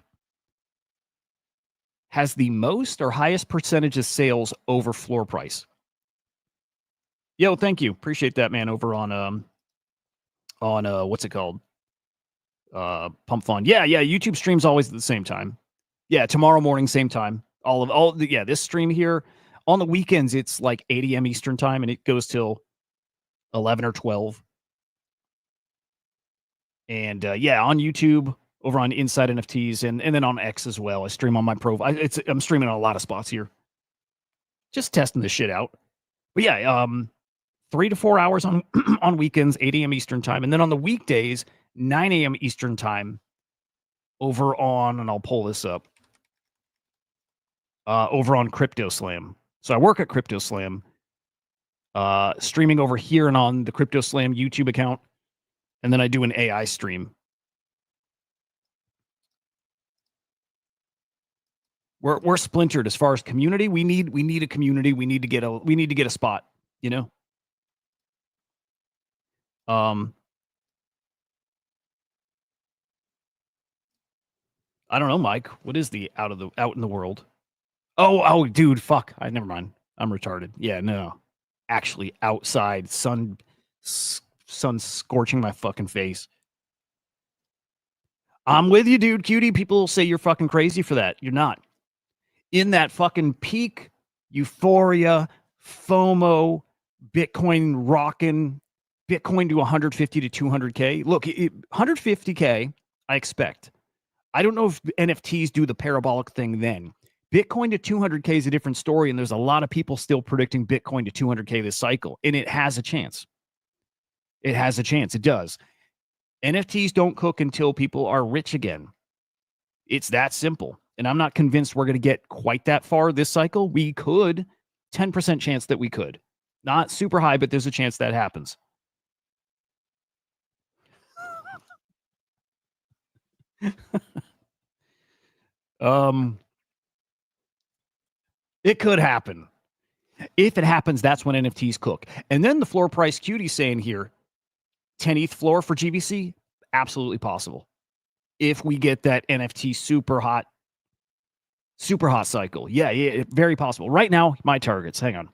has the most or highest percentage of sales over floor price. Yo, thank you. Appreciate that, man, over on what's it called? Pump Fund. Yeah, YouTube streams always at the same time. Yeah, tomorrow morning, same time. This stream here on the weekends, it's like 8 a.m. Eastern time, and it goes till 11 or 12. And on YouTube, over on Inside NFTs, and then on X as well. I stream on my profile. I'm streaming on a lot of spots here. Just testing this shit out. But yeah, 3 to 4 hours on on weekends, 8 a.m. Eastern time. And then on the weekdays, 9 a.m. Eastern time over on, and I'll pull this up, over on Crypto Slam. So I work at Crypto Slam, streaming over here and on the Crypto Slam YouTube account. And then I do an AI stream. We're splintered as far as community. We need a community. We need to get a spot, I don't know, Mike. What is the out in the world? Oh, dude, fuck. Never mind. I'm retarded. Yeah, no. Actually outside, sun scorching my fucking face. I'm with you, dude. Cutie, people say you're fucking crazy for that. You're not. In that fucking peak euphoria, FOMO, Bitcoin rocking, Bitcoin to 150 to 200K. Look, 150K, I expect. I don't know if NFTs do the parabolic thing then. Bitcoin to 200K is a different story, and there's a lot of people still predicting Bitcoin to 200K this cycle, and it has a chance. It has a chance. It does. NFTs don't cook until people are rich again. It's that simple. And I'm not convinced we're going to get quite that far this cycle. We could, 10% chance that we could. Not super high, but there's a chance that happens. It could happen. If it happens, that's when NFTs cook. And then the floor price cutie saying here, 10 ETH floor for GVC, absolutely possible. If we get that NFT super hot cycle. Yeah, very possible. Right now, my targets, hang on.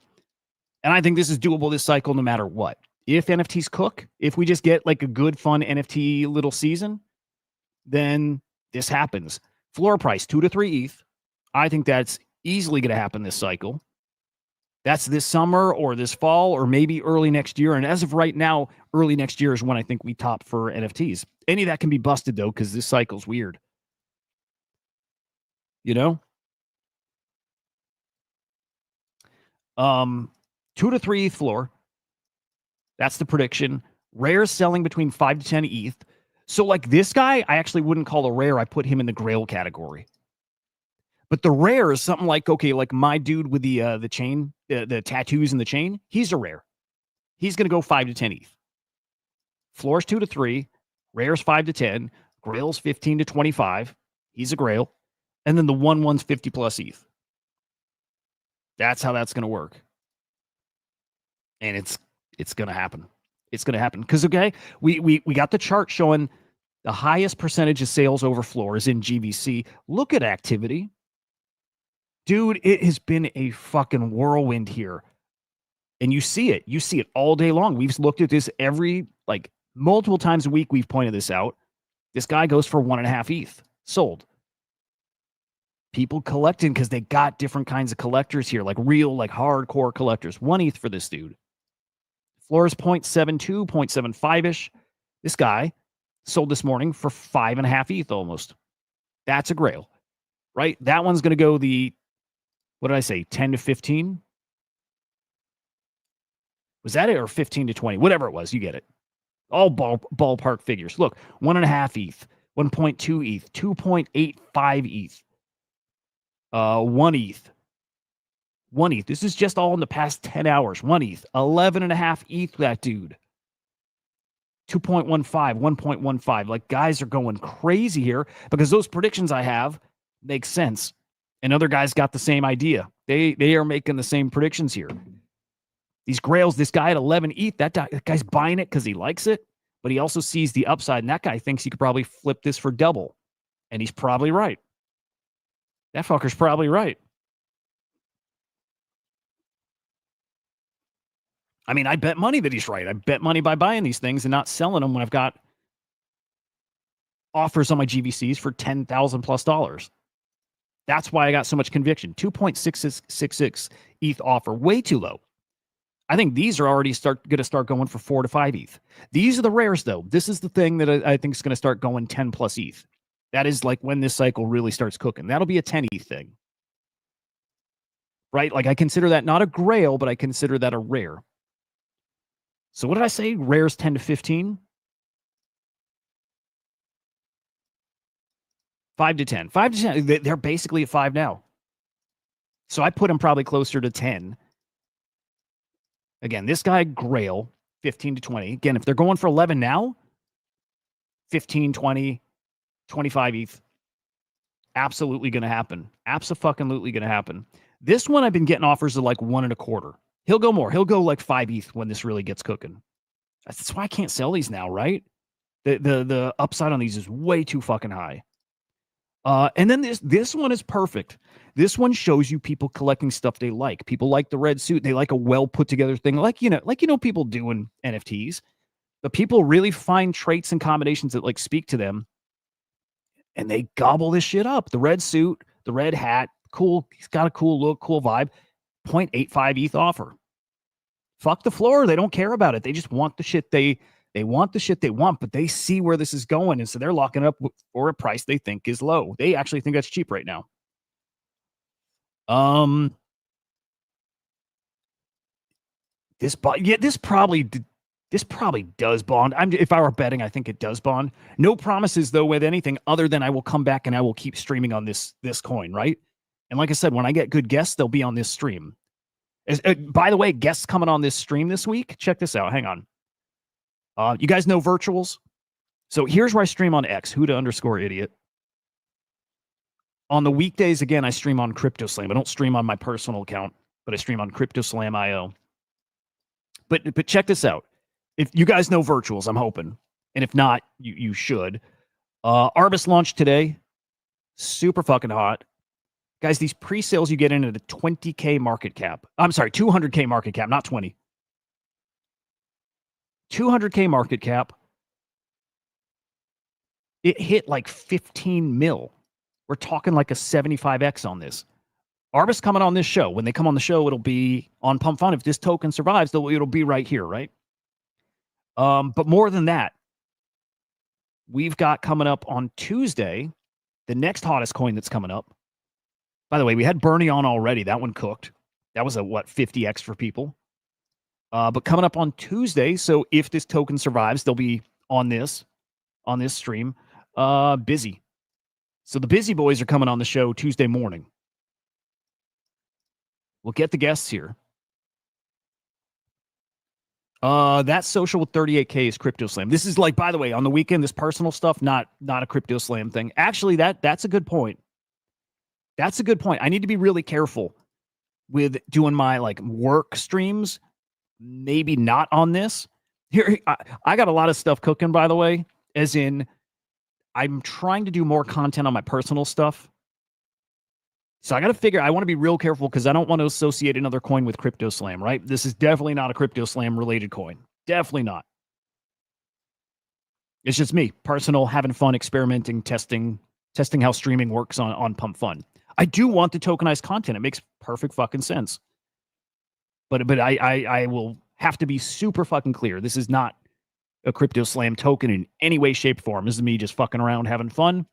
And I think this is doable this cycle no matter what. If NFTs cook, if we just get like a good, fun NFT little season, then this happens. Floor price, 2 to 3 ETH. I think that's easily going to happen this cycle. That's this summer or this fall or maybe early next year. And as of right now, early next year is when I think we top for NFTs. Any of that can be busted, though, because this cycle's weird. 2 to 3 ETH floor. That's the prediction. Rare selling between 5 to 10 ETH. So like this guy, I actually wouldn't call a rare. I put him in the grail category. But the rare is something like, okay, like my dude with the chain, the tattoos in the chain, he's a rare. He's going to go 5 to 10 ETH. Floor's 2 to 3. Rare's 5 to 10. Grail's 15 to 25. He's a Grail. And then the 1-1's 50 plus ETH. That's how that's going to work. And it's going to happen. It's going to happen. Because, okay, we got the chart showing the highest percentage of sales over floor is in GVC. Look at activity. Dude, it has been a fucking whirlwind here. And you see it. You see it all day long. We've looked at this multiple times a week. We've pointed this out. This guy goes for 1.5 ETH. Sold. People collecting because they got different kinds of collectors here, like real, like hardcore collectors. 1 ETH for this dude. Floor is 0.72, 0.75-ish. This guy sold this morning for 5.5 ETH almost. That's a Grail, right? That one's going to go what did I say, 10 to 15? Was that it, or 15 to 20? Whatever it was, you get it. All ballpark figures. Look, 1.5 ETH, 1.2 ETH, 2.85 ETH, 1 ETH. 1 ETH. This is just all in the past 10 hours. 1 ETH. 11.5 ETH, that dude. 2.15, 1.15. Like, guys are going crazy here because those predictions I have make sense. And other guys got the same idea. They are making the same predictions here. These Grails, this guy at 11 ETH, that guy's buying it because he likes it, but he also sees the upside, and that guy thinks he could probably flip this for double. And he's probably right. That fucker's probably right. I mean, I bet money that he's right. I bet money by buying these things and not selling them when I've got offers on my GVCs for $10,000 plus. That's why I got so much conviction. 2.666 ETH offer, way too low. I think these are already going to start going for 4 to 5 ETH. These are the rares, though. This is the thing that I think is going to start going 10 plus ETH. That is like when this cycle really starts cooking. That'll be a 10 ETH thing. Right? Like, I consider that not a Grail, but I consider that a rare. So what did I say? Rares 10 to 15? 5 to 10. 5 to 10. They're basically at 5 now. So I put them probably closer to 10. Again, this guy, Grail, 15 to 20. Again, if they're going for 11 now, 15, 20, 25 ETH, absolutely going to happen. Abso-fucking-lutely going to happen. This one, I've been getting offers of like 1.25. He'll go more. He'll go like 5 ETH when this really gets cooking. That's why I can't sell these now, right? The upside on these is way too fucking high. And then this one is perfect. This one shows you people collecting stuff they like. People like the red suit. They like a well put together thing, like people do in NFTs. But people really find traits and combinations that like speak to them, and they gobble this shit up. The red suit, the red hat, cool. He's got a cool look, cool vibe. 0.85 ETH offer. Fuck the floor. They don't care about it. They just want the shit they want the shit they want, but they see where this is going, and so they're locking up for a price they think is low. They actually think that's cheap right now. This probably does bond. If I were betting, I think it does bond. No promises though with anything other than I will come back and I will keep streaming on this coin, right? And like I said, when I get good guests, they'll be on this stream. By the way, guests coming on this stream this week. Check this out. Hang on. You guys know virtuals? So here's where I stream on X, Huda_idiot. On the weekdays, again, I stream on CryptoSlam. I don't stream on my personal account, but I stream on CryptoSlam.io. But check this out. If you guys know virtuals, I'm hoping. And if not, you should. ARBUS launched today. Super fucking hot. Guys, these pre-sales you get in at a 20K market cap. I'm sorry, 200K market cap, not 20. 200K market cap. It hit like 15 mil. We're talking like a 75x on this. ARBUS coming on this show. When they come on the show, it'll be on Pump Fun. If this token survives, it'll be right here, right? But more than that, we've got coming up on Tuesday, the next hottest coin that's coming up. By the way, we had Bernie on already. That one cooked. That was a 50x for people. But coming up on Tuesday, so if this token survives, they'll be on this stream. Busy. So the busy boys are coming on the show Tuesday morning. We'll get the guests here. That social with 38K is Crypto Slam. This is like, by the way, on the weekend, this personal stuff, not a Crypto Slam thing. Actually, that's a good point. That's a good point. I need to be really careful with doing my like work streams. Maybe not on this. Here, I got a lot of stuff cooking, by the way, as in I'm trying to do more content on my personal stuff. So I got to figure, I want to be real careful because I don't want to associate another coin with Crypto Slam, right? This is definitely not a Crypto Slam related coin. Definitely not. It's just me, personal, having fun, experimenting, testing how streaming works on Pump Fun. I do want the tokenized content. It makes perfect fucking sense. But I will have to be super fucking clear. This is not a Crypto Slam token in any way, shape, or form. This is me just fucking around, having fun,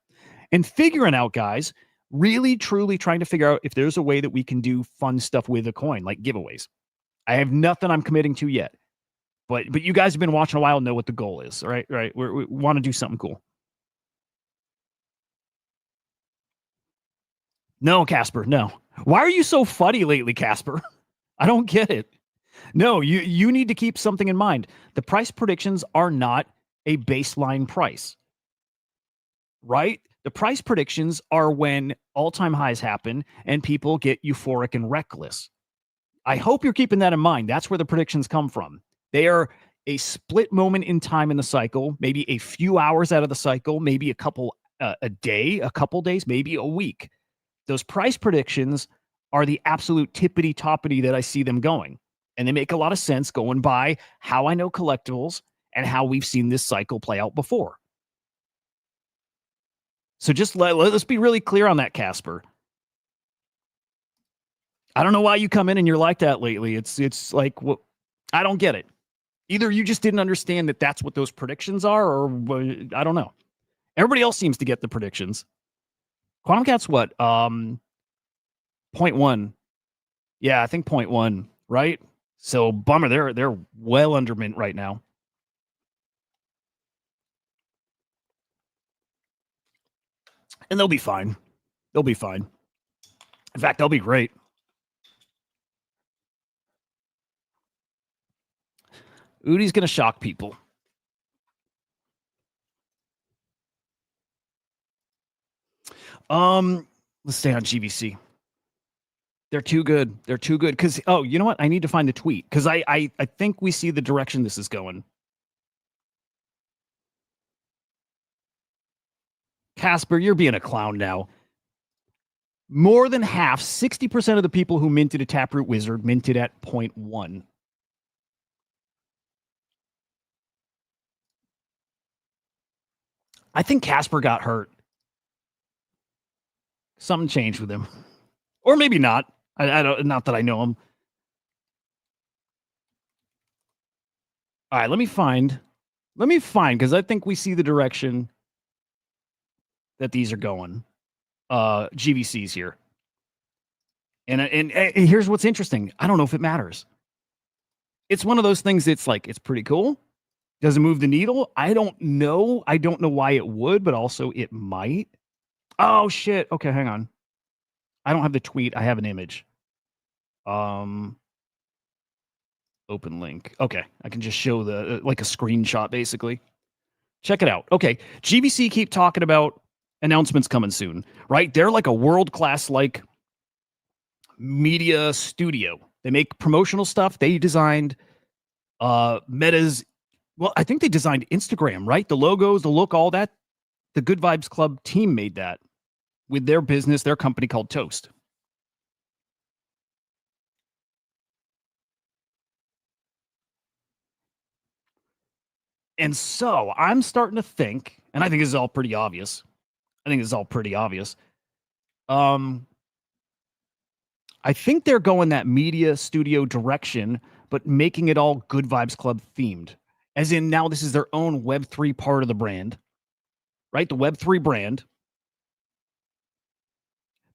and figuring out, guys, really, truly trying to figure out if there's a way that we can do fun stuff with a coin, like giveaways. I have nothing I'm committing to yet. But you guys have been watching a while, know what the goal is, right? Right. We want to do something cool. No, Casper, no. Why are you so funny lately, Casper? I don't get it. No, you need to keep something in mind. The price predictions are not a baseline price, right? The price predictions are when all-time highs happen and people get euphoric and reckless. I hope you're keeping that in mind. That's where the predictions come from. They are a split moment in time in the cycle, maybe a few hours out of the cycle, maybe a day, a couple days, maybe a week. Those price predictions are the absolute tippity-toppity that I see them going. And they make a lot of sense going by how I know collectibles and how we've seen this cycle play out before. So just let's be really clear on that, Casper. I don't know why you come in and you're like that lately. It's like, what? I don't get it. Either you just didn't understand that that's what those predictions are, or I don't know. Everybody else seems to get the predictions. Quantum Cat's what? 0.1. Yeah, I think 0.1, right? So bummer, they're well under mint right now. And they'll be fine. They'll be fine. In fact, they'll be great. Udi's going to shock people. Let's stay on GVC. They're too good. They're too good. Because, oh, you know what? I need to find the tweet. Because I think we see the direction this is going. Casper, you're being a clown now. More than half, 60% of the people who minted a Taproot Wizard minted at 0.1. I think Casper got hurt. Something changed with him. Or maybe not. I don't, not that I know him. All right, let me find, because I think we see the direction that these are going. GVCs here. And here's what's interesting. I don't know if it matters. It's one of those things that's like, it's pretty cool. Does it move the needle? I don't know. I don't know why it would, but also it might. Oh, shit. Okay, hang on. I don't have the tweet. I have an image. Open link. Okay, I can just show the like a screenshot, basically. Check it out. Okay, GVC keep talking about announcements coming soon, right? They're like a world-class like media studio. They make promotional stuff. They designed Meta's, well, I think they designed Instagram, right? The logos, the look, all that. The Good Vibes Club team made that with their business, their company called Toast. And so I'm starting to think, and I think this is all pretty obvious. I think they're going that media studio direction, but making it all Good Vibes Club themed. As in now this is their own Web3 part of the brand, right? The Web3 brand.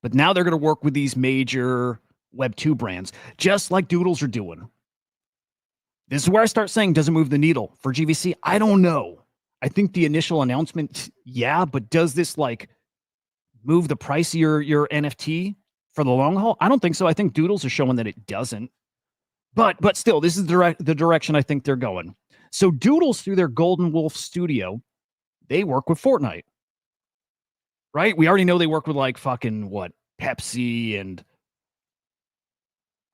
But now they're going to work with these major Web2 brands, just like Doodles are doing. This is where I start saying, does it move the needle for GVC? I don't know. I think the initial announcement, yeah, but does this like move the price of your NFT for the long haul? I don't think so. I think Doodles are showing that it doesn't. But still, this is the direction I think they're going. So Doodles, through their Golden Wolf studio, they work with Fortnite, right? We already know they work with like fucking what, Pepsi and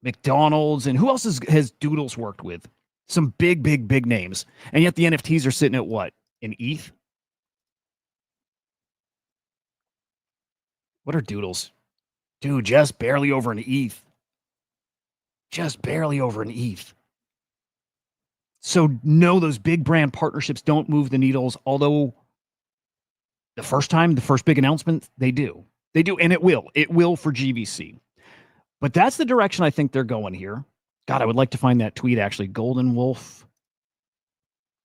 McDonald's, and who else has Doodles worked with? Some big names, and yet the NFTs are sitting at what, an ETH? What are Doodles? Dude, just barely over an ETH. Just barely over an ETH. So no, those big brand partnerships don't move the needles, although the first big announcement, they do. They do, and it will. It will for GVC. But that's the direction I think they're going here. God, I would like to find that tweet, actually. Golden Wolf.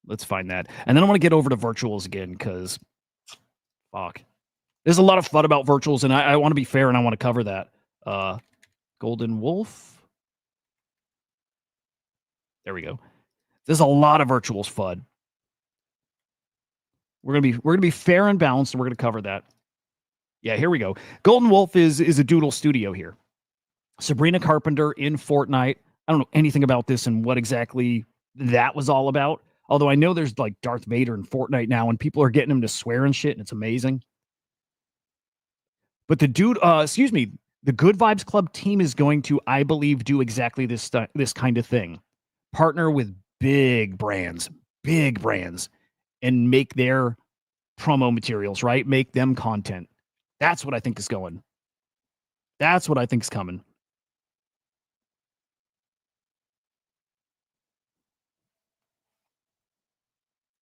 Let's find that. And then I want to get over to virtuals again, because fuck. There's a lot of fun about virtuals, and I want to be fair, and I want to cover that. Golden Wolf. There we go. There's a lot of virtuals FUD. We're gonna be fair and balanced, and we're gonna cover that. Yeah, here we go. Golden Wolf is a doodle studio here. Sabrina Carpenter in Fortnite. I don't know anything about this and what exactly that was all about. Although I know there's like Darth Vader in Fortnite now, and people are getting him to swear and shit, and it's amazing. But the the Good Vibes Club team is going to, I believe, do exactly this kind of thing. Partner with big brands, and make their promo materials, right? Make them content. That's what I think is going. That's what I think is coming.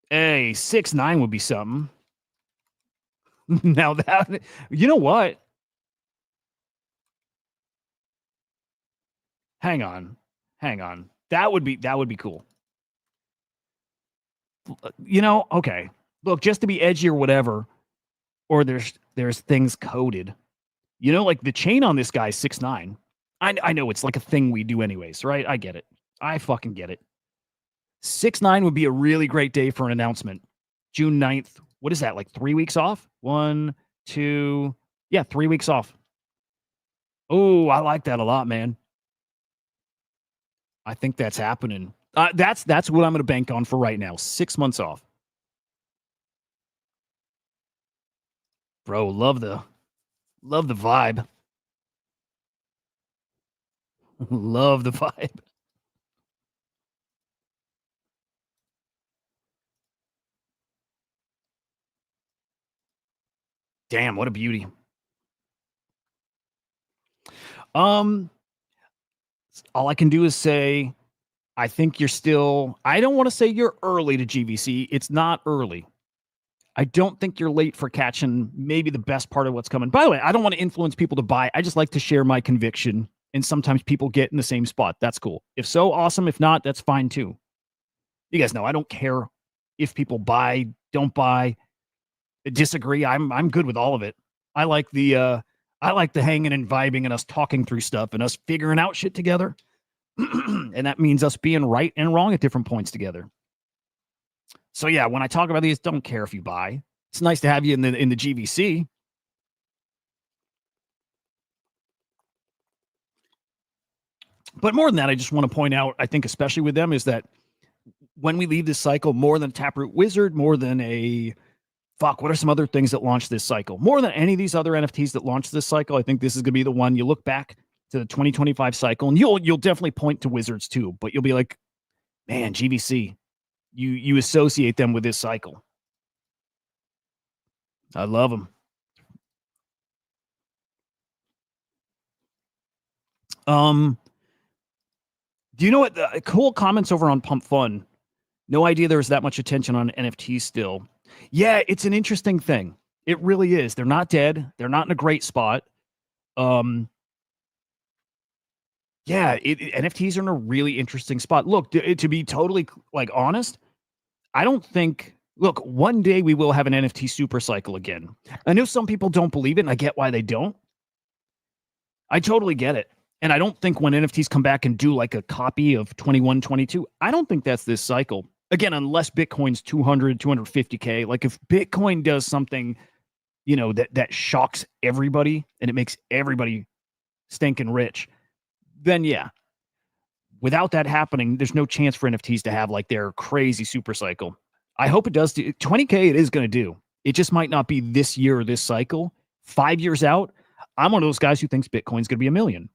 Hey, 6ix9ine would be something. Now that, you know what? Hang on. That would be cool. You know, okay. Look, just to be edgy or whatever, or there's things coded. You know, like the chain on this guy 6ix9ine. I know it's like a thing we do anyways, right? I get it. I fucking get it. 6ix9ine would be a really great day for an announcement. June 9th. What is that? Like 3 weeks off? 1, 2. Yeah, 3 weeks off. Oh, I like that a lot, man. I think that's happening. That's what I'm going to bank on for right now. 6 months off. Bro, love the vibe. Love the vibe. Damn, what a beauty. All I can do is say, I think you're still, I don't want to say you're early to GVC. It's not early. I don't think you're late for catching maybe the best part of what's coming. By the way, I don't want to influence people to buy. I just like to share my conviction. And sometimes people get in the same spot. That's cool. If so, awesome. If not, that's fine too. You guys know I don't care if people buy, don't buy, disagree. I'm good with all of it. I like the hanging and vibing and us talking through stuff and us figuring out shit together. And that means us being right and wrong at different points together. So yeah, when I talk about these, don't care if you buy. It's nice to have you in the GVC. But more than that, I just want to point out, I think especially with them, is that when we leave this cycle, more than Taproot Wizard, more than a what are some other things that launched this cycle? More than any of these other NFTs that launched this cycle, I think this is going to be the one you look back to the 2025 cycle, and you'll definitely point to Wizards too, but you'll be like, man, GVC, you associate them with this cycle. I love them. Do you know what? Cool comments over on Pump Fun. No idea there was that much attention on NFTs still. Yeah, it's an interesting thing. It really is. They're not dead. They're not in a great spot. Yeah, NFTs are in a really interesting spot. Look, to be totally like honest, I don't think. Look, one day we will have an NFT super cycle again. I know some people don't believe it, and I get why they don't. I totally get it. And I don't think when NFTs come back and do like a copy of 21, 22, I don't think that's this cycle. Again, unless Bitcoin's 200, 250K. Like if Bitcoin does something, you know, that shocks everybody and it makes everybody stinking rich, then yeah. Without that happening, there's no chance for NFTs to have like their crazy super cycle. I hope it does. 20K it is going to do. It just might not be this year or this cycle. 5 years out, I'm one of those guys who thinks Bitcoin's going to be $1 million.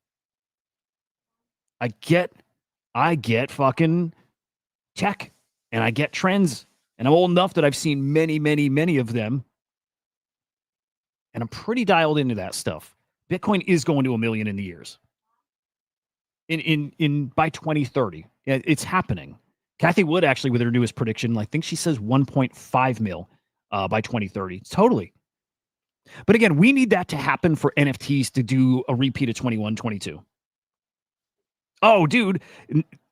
I get fucking tech and I get trends, and I'm old enough that I've seen many, many, many of them. And I'm pretty dialed into that stuff. Bitcoin is going to $1 million in the years. In by 2030. It's happening. Kathy Wood actually with her newest prediction, I think she says 1.5 mil by 2030. Totally. But again, we need that to happen for NFTs to do a repeat of 21, 22. Oh, dude,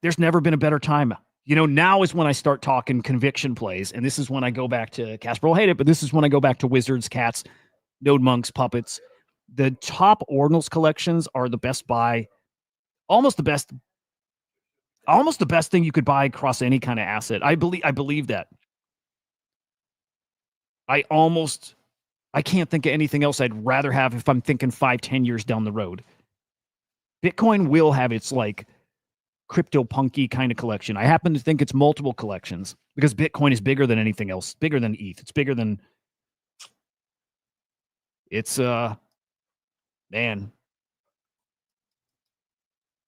there's never been a better time. Now is when I start talking conviction plays. And this is when I go back to Casper will hate it, but this is when I go back to wizards, cats, node monks, puppets. The top ordinals collections are the best buy, almost the best thing you could buy across any kind of asset. I believe that. I can't think of anything else I'd rather have if I'm thinking 5-10 years down the road. Bitcoin will have its like crypto punky kind of collection. I happen to think it's multiple collections because Bitcoin is bigger than anything else, bigger than ETH. It's bigger than man.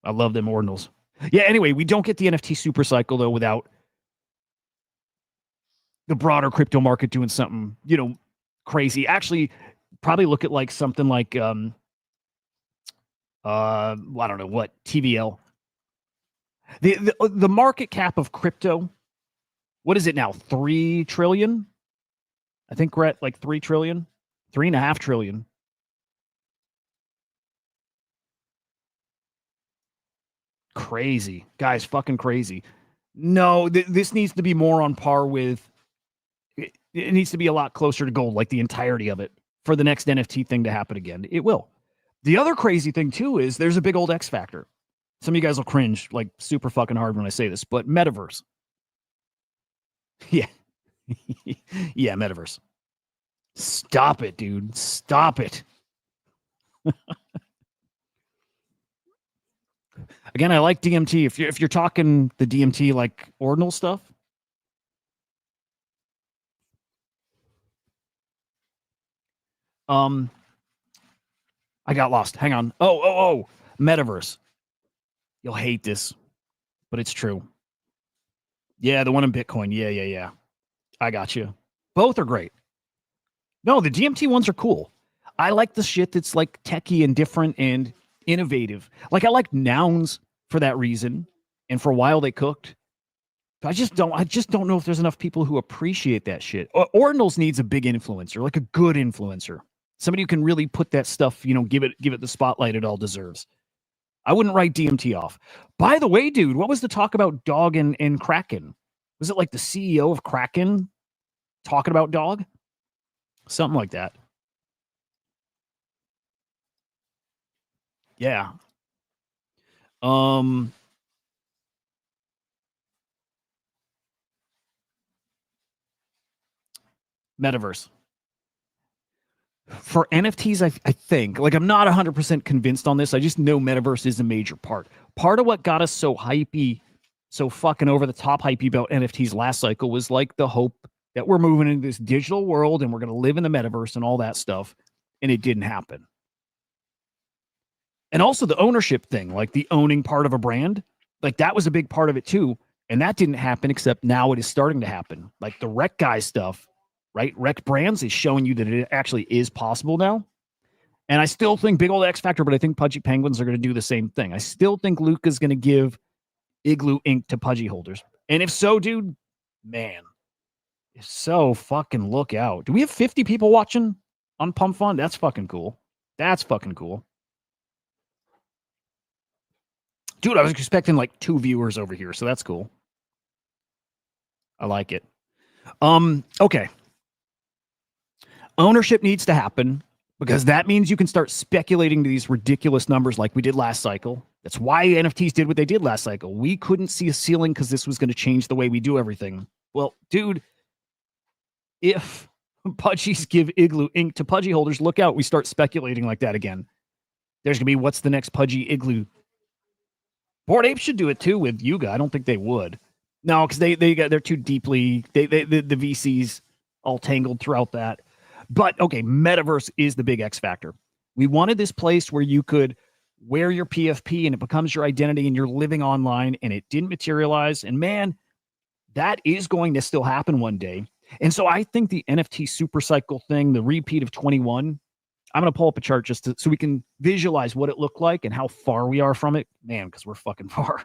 I love them ordinals. Yeah, anyway, we don't get the NFT super cycle though without the broader crypto market doing something, crazy. Actually, probably look at like something like I don't know what, TVL. The market cap of crypto, what is it now? 3 trillion? I think we're at like 3 trillion, 3.5 trillion. Crazy. Guys, fucking crazy. No, this needs to be more on par with, it needs to be a lot closer to gold, like the entirety of it, for the next NFT thing to happen again. It will. The other crazy thing, too, is there's a big old X factor. Some of you guys will cringe like super fucking hard when I say this, but metaverse. Yeah. Yeah, metaverse. Stop it, dude. Stop it. Again, I like DMT. If you're talking the DMT like ordinal stuff, I got lost. Hang on. Oh, metaverse. You'll hate this, but it's true. Yeah, the one in Bitcoin. Yeah. I got you. Both are great. No, the DMT ones are cool. I like the shit that's like techie and different and innovative. Like I like nouns for that reason. And for a while they cooked. I just don't know if there's enough people who appreciate that shit. Ordinals needs a big influencer, like a good influencer. Somebody who can really put that stuff, give it the spotlight it all deserves. I wouldn't write DMT off. By the way, dude, what was the talk about dog and Kraken? Was it like the CEO of Kraken talking about dog? Something like that. Yeah. Metaverse. For NFTs, I think, like I'm not 100% convinced on this. I just know metaverse is a major part. Part of what got us so hypey, so fucking over the top hypey about NFTs last cycle was like the hope that we're moving into this digital world and we're going to live in the metaverse and all that stuff. And it didn't happen. And also the ownership thing, like the owning part of a brand, like that was a big part of it too. And that didn't happen, except now it is starting to happen. Like the Rec Guy stuff, right? Rec Brands is showing you that it actually is possible now. And I still think big old X Factor, but I think Pudgy Penguins are going to do the same thing. I still think Luca's going to give Igloo ink to Pudgy holders. And if so, dude, man, if so, fucking look out. Do we have 50 people watching on Pump Fund? That's fucking cool. That's fucking cool. Dude, I was expecting like 2 viewers over here, so that's cool. I like it. Okay. Ownership needs to happen because that means you can start speculating to these ridiculous numbers like we did last cycle. That's why NFTs did what they did last cycle. We couldn't see a ceiling because this was going to change the way we do everything. Well, dude, if Pudgies give Igloo ink to Pudgy holders, look out. We start speculating like that again. There's going to be what's the next Pudgy Igloo Bored Apes should do it too with Yuga. I don't think they would. No, because they're too deeply the VCs all tangled throughout that. But okay, metaverse is the big X factor. We wanted this place where you could wear your PFP and it becomes your identity and you're living online, and it didn't materialize. And man, that is going to still happen one day. And so I think the NFT super cycle thing, the repeat of 21, I'm going to pull up a chart so we can visualize what it looked like and how far we are from it. Man, because we're fucking far.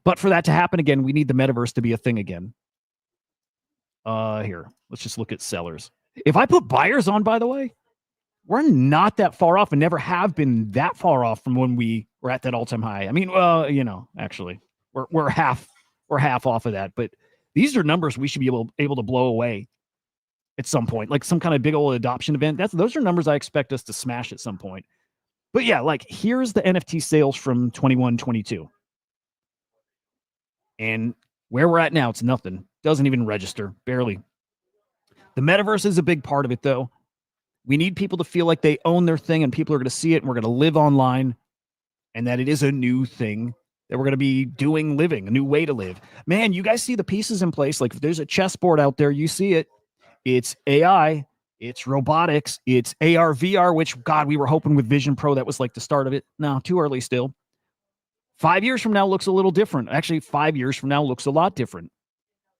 But for that to happen again, we need the metaverse to be a thing again. Here, let's just look at sellers. If I put buyers on, by the way, we're not that far off and never have been that far off from when we were at that all-time high. I mean, well, actually, we're half off of that. But these are numbers we should be able to blow away at some point, like some kind of big old adoption event. Those are numbers I expect us to smash at some point. But yeah, like here's the NFT sales from 21, 22. And where we're at now, it's nothing. Doesn't even register, barely. The metaverse is a big part of it, though. We need people to feel like they own their thing and people are going to see it and we're going to live online and that it is a new thing that we're going to be living, a new way to live. Man, you guys see the pieces in place. Like if there's a chessboard out there, you see it. It's AI, it's robotics, it's AR, VR, which, God, we were hoping with Vision Pro, that was like the start of it. No, too early still. 5 years from now looks a little different. Actually, 5 years from now looks a lot different.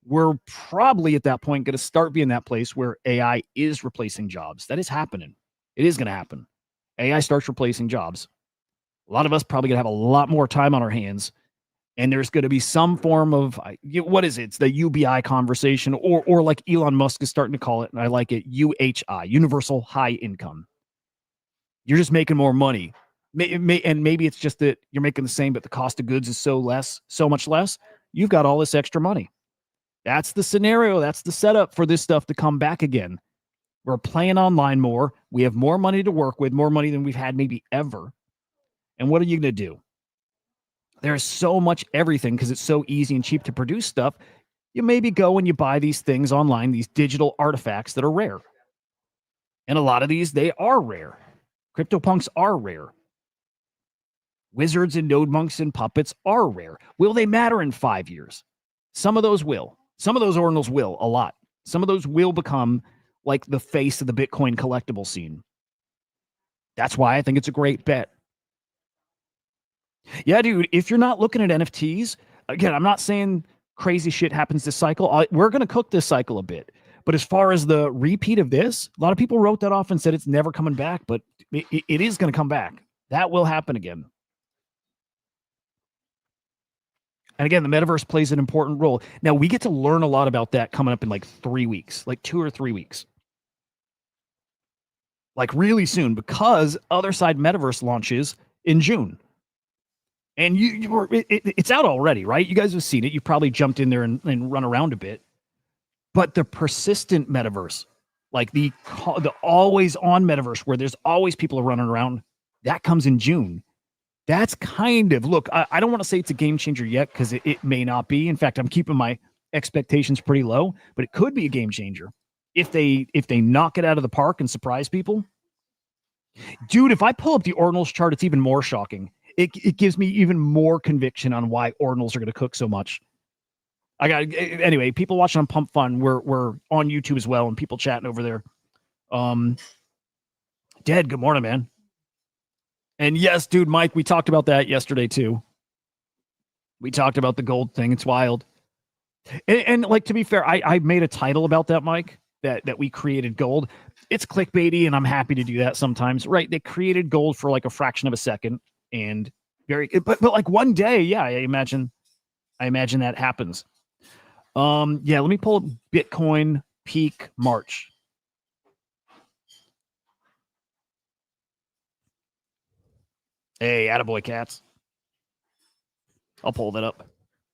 We're probably at that point going to start being that place where AI is replacing jobs. That is happening. It is going to happen. AI starts replacing jobs. A lot of us probably going to have a lot more time on our hands. And there's going to be some form of, what is it? It's the UBI conversation, or like Elon Musk is starting to call it, and I like it, UHI, Universal High Income. You're just making more money. And maybe it's just that you're making the same, but the cost of goods is so much less. You've got all this extra money. That's the scenario. That's the setup for this stuff to come back again. We're playing online more. We have more money to work with, more money than we've had maybe ever. And what are you going to do? There's so much everything because it's so easy and cheap to produce stuff. You maybe go and you buy these things online, these digital artifacts that are rare. And a lot of these, they are rare. CryptoPunks are rare. Wizards and node monks and puppets are rare. Will they matter in 5 years? Some of those will. Some of those ordinals will, a lot. Some of those will become like the face of the Bitcoin collectible scene. That's why I think it's a great bet. Yeah, dude, if you're not looking at NFTs, again, I'm not saying crazy shit happens this cycle. We're going to cook this cycle a bit. But as far as the repeat of this, a lot of people wrote that off and said it's never coming back, but it is going to come back. That will happen again. And again, the metaverse plays an important role. Now, we get to learn a lot about that coming up in like 3 weeks, like 2 or 3 weeks. Like really soon, because Other Side Metaverse launches in June. And it's out already, right? You guys have seen it. You've probably jumped in there and run around a bit. But the persistent metaverse, like the always on metaverse where there's always people running around, that comes in June. That's kind of, look, I don't want to say it's a game changer yet because it may not be. In fact, I'm keeping my expectations pretty low, but it could be a game changer if they knock it out of the park and surprise people. Dude, if I pull up the ordinals chart, it's even more shocking. It gives me even more conviction on why ordinals are going to cook so much. Anyway, people watching on Pump Fun, we're on YouTube as well, and people chatting over there. Dead, good morning, man. And yes, dude, Mike, we talked about that yesterday too. We talked about the gold thing. It's wild. And like, to be fair, I made a title about that, Mike, that we created gold. It's clickbaity, and I'm happy to do that sometimes, right? They created gold for like a fraction of a second, and but like one day, yeah, I imagine that happens. Yeah, let me pull up Bitcoin peak March. Hey, attaboy, cats. I'll pull that up.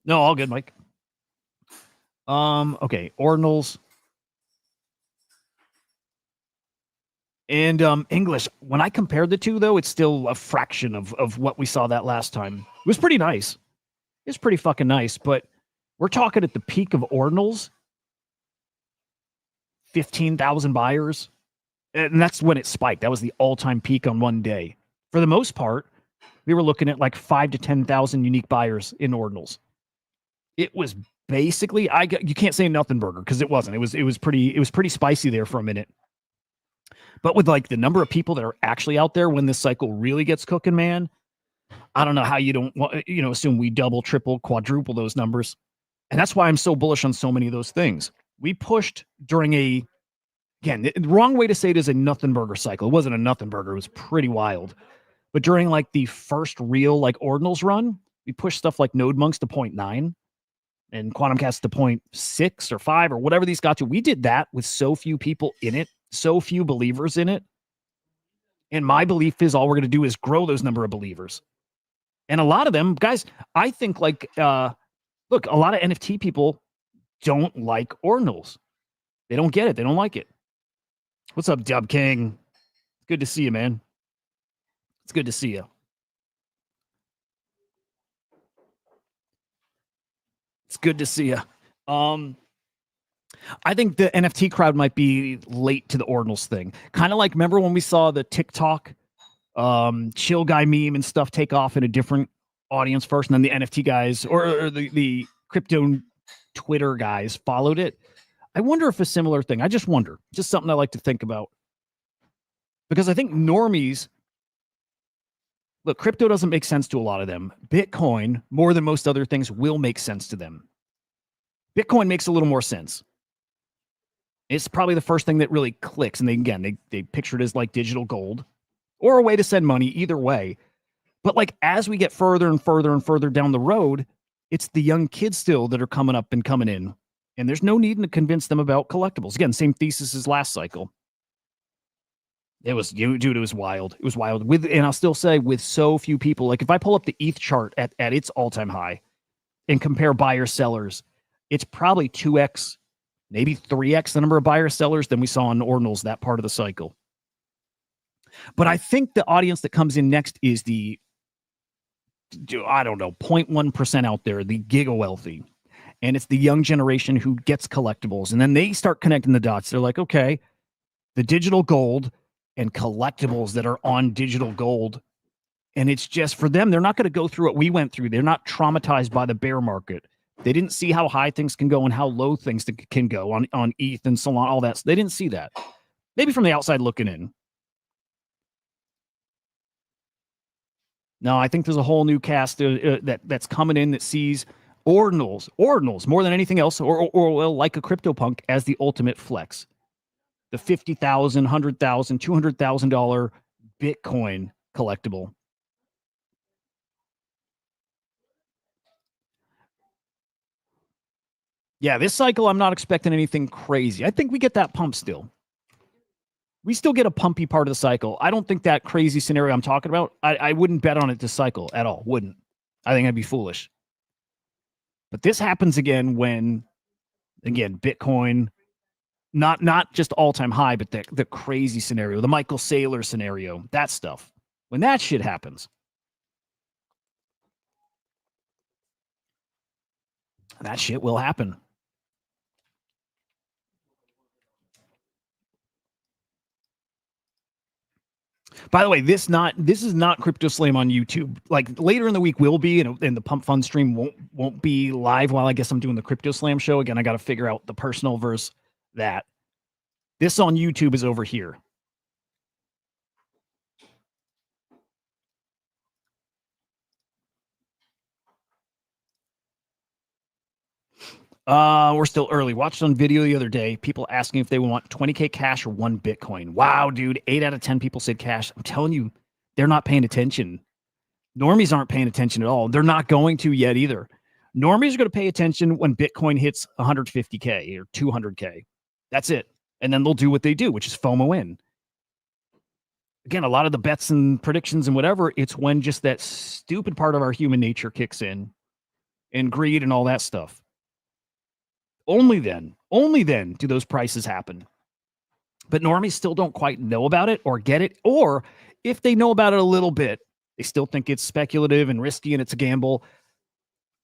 No, all good, Mike. Okay, ordinals. And English. When I compared the two, though, it's still a fraction of what we saw that last time. It was pretty nice. It's pretty fucking nice, but we're talking at the peak of ordinals. 15,000 buyers. And that's when it spiked. That was the all-time peak on one day. For the most part, we were looking at like 5 to 10,000 unique buyers in ordinals. It was basically you can't say nothing burger because it wasn't. It was pretty spicy there for a minute. But with like the number of people that are actually out there when this cycle really gets cooking, man, I don't know how you don't assume we double, triple, quadruple those numbers. And that's why I'm so bullish on so many of those things. We pushed during again, the wrong way to say it is a nothing burger cycle. It wasn't a nothing burger. It was pretty wild. But during like the first real like ordinals run, we pushed stuff like Node Monks to 0.9 and Quantum Cast to 0.6 or 5 or whatever these got to. We did that with so few people in it, so few believers in it. And my belief is all we're going to do is grow those number of believers. And a lot of them, guys, I think like, look, a lot of NFT people don't like ordinals. They don't get it. They don't like it. What's up, Dub King? Good to see you, man. It's good to see you. It's good to see you. I think the NFT crowd might be late to the ordinals thing. Kind of like, remember when we saw the TikTok chill guy meme and stuff take off in a different audience first, and then the NFT guys or the crypto Twitter guys followed it. I wonder if a similar thing, I just wonder, just something I like to think about. Because I think normies, look, crypto doesn't make sense to a lot of them. Bitcoin, more than most other things, will make sense to them. Bitcoin makes a little more sense. It's probably the first thing that really clicks. And they picture it as like digital gold or a way to send money, either way. But like as we get further and further and further down the road, it's the young kids still that are coming up and coming in. And there's no need to convince them about collectibles. Again, same thesis as last cycle. It was, dude, it was wild. It was wild. And I'll still say with so few people, like if I pull up the ETH chart at its all-time high and compare buyers, sellers, it's probably 2x, maybe 3x the number of buyers, sellers than we saw in ordinals, that part of the cycle. But I think the audience that comes in next is the, I don't know, 0.1% out there, the giga wealthy. And it's the young generation who gets collectibles. And then they start connecting the dots. They're like, okay, the digital gold and collectibles that are on digital gold. And it's just for them, they're not going to go through what we went through. They're not traumatized by the bear market. They didn't see how high things can go and how low things can go on ETH and Solana, all that. They didn't see that. Maybe from the outside looking in. No, I think there's a whole new cast that's coming in that sees ordinals more than anything else, or like a CryptoPunk as the ultimate flex. The $50,000, $100,000, $200,000 Bitcoin collectible. Yeah, this cycle, I'm not expecting anything crazy. I think we get that pump still. We still get a pumpy part of the cycle. I don't think that crazy scenario I'm talking about, I wouldn't bet on it this cycle at all. Wouldn't. I think I'd be foolish. But this happens again when, again, Bitcoin, not just all-time high, but the crazy scenario, the Michael Saylor scenario, that stuff. When that shit happens, that shit will happen. By the way, this is not Crypto Slam on YouTube. Like later in the week will be, and the Pump Fund stream won't be live while I guess I'm doing the Crypto Slam show. Again, I got to figure out the personal versus that. This on YouTube is over here. We're still early. Watched on video the other day, people asking if they want 20K cash or 1 Bitcoin. Wow, dude. 8 out of 10 people said cash. I'm telling you, they're not paying attention. Normies aren't paying attention at all. They're not going to yet either. Normies are going to pay attention when Bitcoin hits 150K or 200K. That's it. And then they'll do what they do, which is FOMO in. Again, a lot of the bets and predictions and whatever, it's when just that stupid part of our human nature kicks in and greed and all that stuff. Only then do those prices happen. But normies still don't quite know about it or get it. Or if they know about it a little bit, they still think it's speculative and risky and it's a gamble.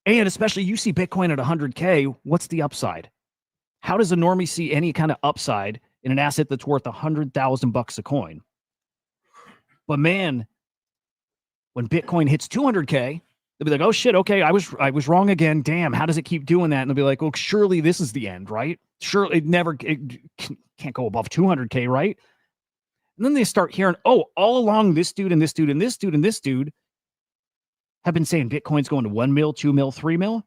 And especially you see Bitcoin at 100K, what's the upside? How does a normie see any kind of upside in an asset that's worth $100,000 a coin? But man, When Bitcoin hits 200K, they'll be like, oh shit, okay, I was wrong again. Damn, how does it keep doing that? And they'll be like, well, surely this is the end, right? Surely it can't go above 200K, right? And then they start hearing, oh, all along this dude and this dude and this dude and this dude have been saying Bitcoin's going to 1 mil, 2 mil, 3 mil.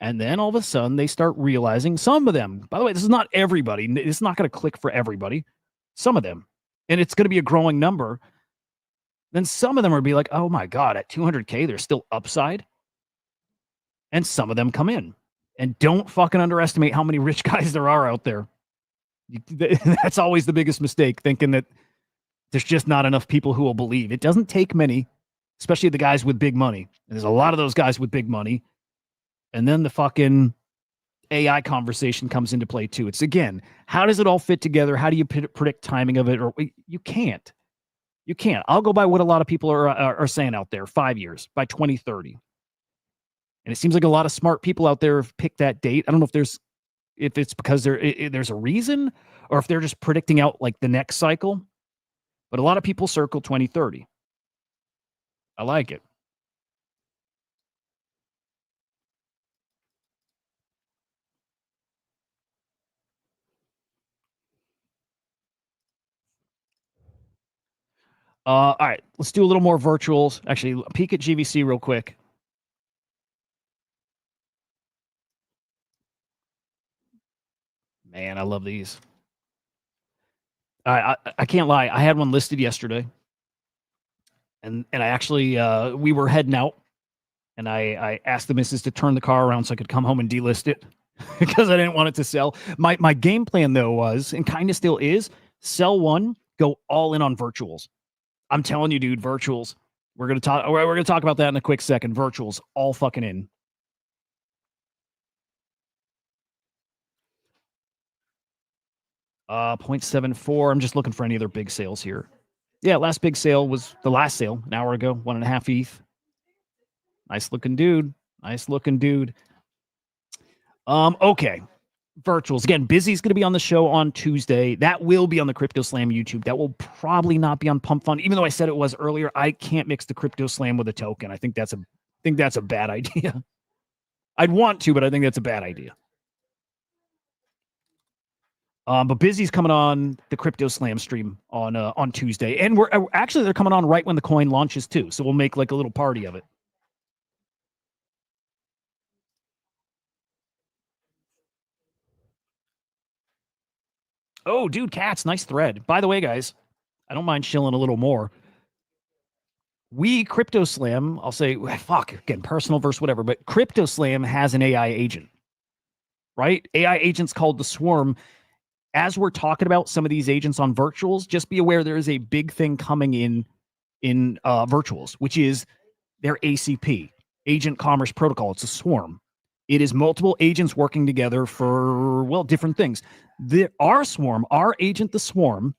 And then all of a sudden they start realizing, some of them, by the way, this is not everybody. It's not going to click for everybody. Some of them. And it's going to be a growing number. Then some of them will be like, oh my God, at 200K, there's still upside. And some of them come in. And don't fucking underestimate how many rich guys there are out there. That's always the biggest mistake, thinking that there's just not enough people who will believe. It doesn't take many, especially the guys with big money. And there's a lot of those guys with big money. And then the fucking AI conversation comes into play too. It's, again, how does it all fit together? How do you predict timing of it? Or you can't. You can't. I'll go by what a lot of people are saying out there, 5 years, by 2030. And it seems like a lot of smart people out there have picked that date. I don't know if it's because there's a reason, or if they're just predicting out like the next cycle. But a lot of people circle 2030. I like it. All right, let's do a little more virtuals. Actually, peek at GVC real quick. Man, I love these. I can't lie. I had one listed yesterday, and I actually we were heading out, and I asked the missus to turn the car around so I could come home and delist it because I didn't want it to sell. My game plan though was, and kind of still is, sell one, go all in on virtuals. I'm telling you, dude, virtuals. We're gonna talk about that in a quick second. Virtuals, all fucking in. 0.74. I'm just looking for any other big sales here. Yeah, last big sale was the last sale an hour ago, 1.5 ETH. Nice looking dude. Nice looking dude. Okay. Virtuals. Again, Busy's going to be on the show on Tuesday. That will be on the Crypto Slam YouTube. That will probably not be on Pump Fund. Even though I said it was earlier, I can't mix the Crypto Slam with a token. I think that's a bad idea. I'd want to, but I think that's a bad idea. But Busy's coming on the Crypto Slam stream on Tuesday, and they're coming on right when the coin launches too. So we'll make like a little party of it. Oh, dude, Cats, nice thread. By the way, guys, I don't mind shilling a little more. We Crypto Slam, I'll say, fuck, again, personal versus whatever, but Crypto Slam has an AI agent, right? AI agent's called the Swarm. As we're talking about some of these agents on virtuals, just be aware there is a big thing coming in virtuals, which is their ACP, Agent Commerce Protocol. It's a swarm. It is multiple agents working together for, well, different things. Our agent, the Swarm,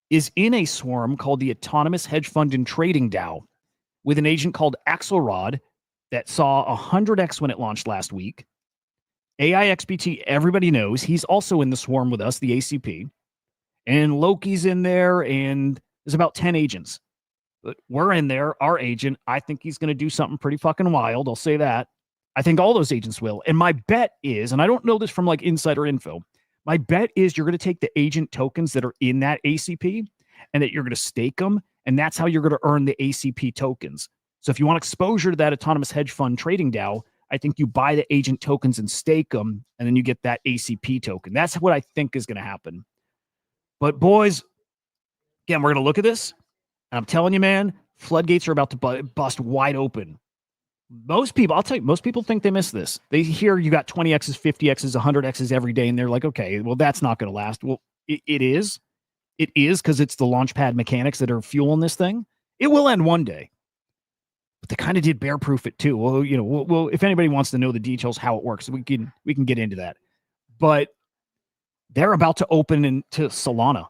is in a swarm called the Autonomous Hedge Fund and Trading DAO with an agent called Axelrod that saw 100x when it launched last week. AIXBT, everybody knows. He's also in the swarm with us, the ACP. And Loki's in there, and there's about 10 agents. But we're in there, our agent. I think he's going to do something pretty fucking wild. I'll say that. I think all those agents will. And my bet is, and I don't know this from like insider info, my bet is you're going to take the agent tokens that are in that ACP and that you're going to stake them. And that's how you're going to earn the ACP tokens. So if you want exposure to that Autonomous Hedge Fund Trading DAO, I think you buy the agent tokens and stake them, and then you get that ACP token. That's what I think is going to happen. But boys, again, we're going to look at this, and I'm telling you, man, floodgates are about to bust wide open. Most people, I'll tell you, most people think they miss this. They hear you got 20x's, 50x's, 100x's every day, and they're like, okay, well, that's not going to last. Well, it is. It is, because it's the launchpad mechanics that are fueling this thing. It will end one day. But they kind of did bear proof it too. Well, you know, well, if anybody wants to know the details, how it works, we can get into that. But they're about to open into Solana.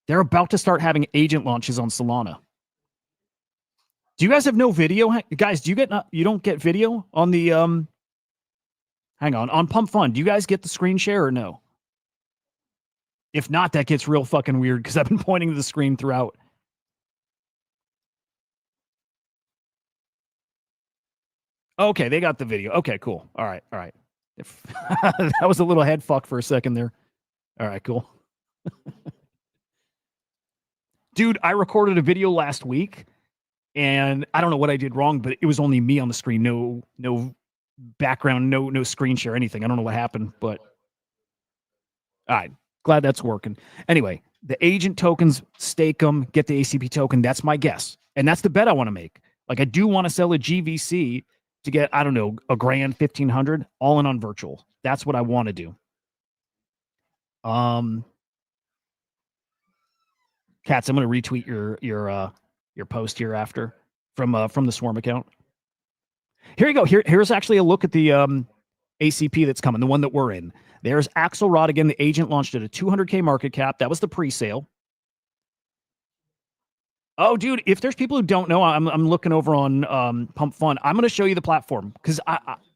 They're about to start having agent launches on Solana. Do you guys have no video? Guys, you don't get video on the hang on Pump Fund? Do you guys get the screen share or no? If not, that gets real fucking weird because I've been pointing to the screen throughout. Okay, they got the video. Okay, cool. All right, all right. That was a little head fuck for a second there. All right, cool. Dude, I recorded a video last week and I don't know what I did wrong, but it was only me on the screen. No background, no screen share, anything. I don't know what happened, but all right. Glad that's working. Anyway, the agent tokens, stake them, get the ACP token. That's my guess. And that's the bet I want to make. Like I do want to sell a GVC to get, I don't know, a grand, 1,500 all in on virtual. That's what I want to do. Katz, I'm going to retweet your post here after from the Swarm account. Here you go. Here's actually a look at the ACP that's coming, the one that we're in. There's Axelrod again. The agent launched at a 200K market cap. That was the pre-sale. Oh, dude, if there's people who don't know, I'm looking over on Pump Fun. I'm going to show you the platform because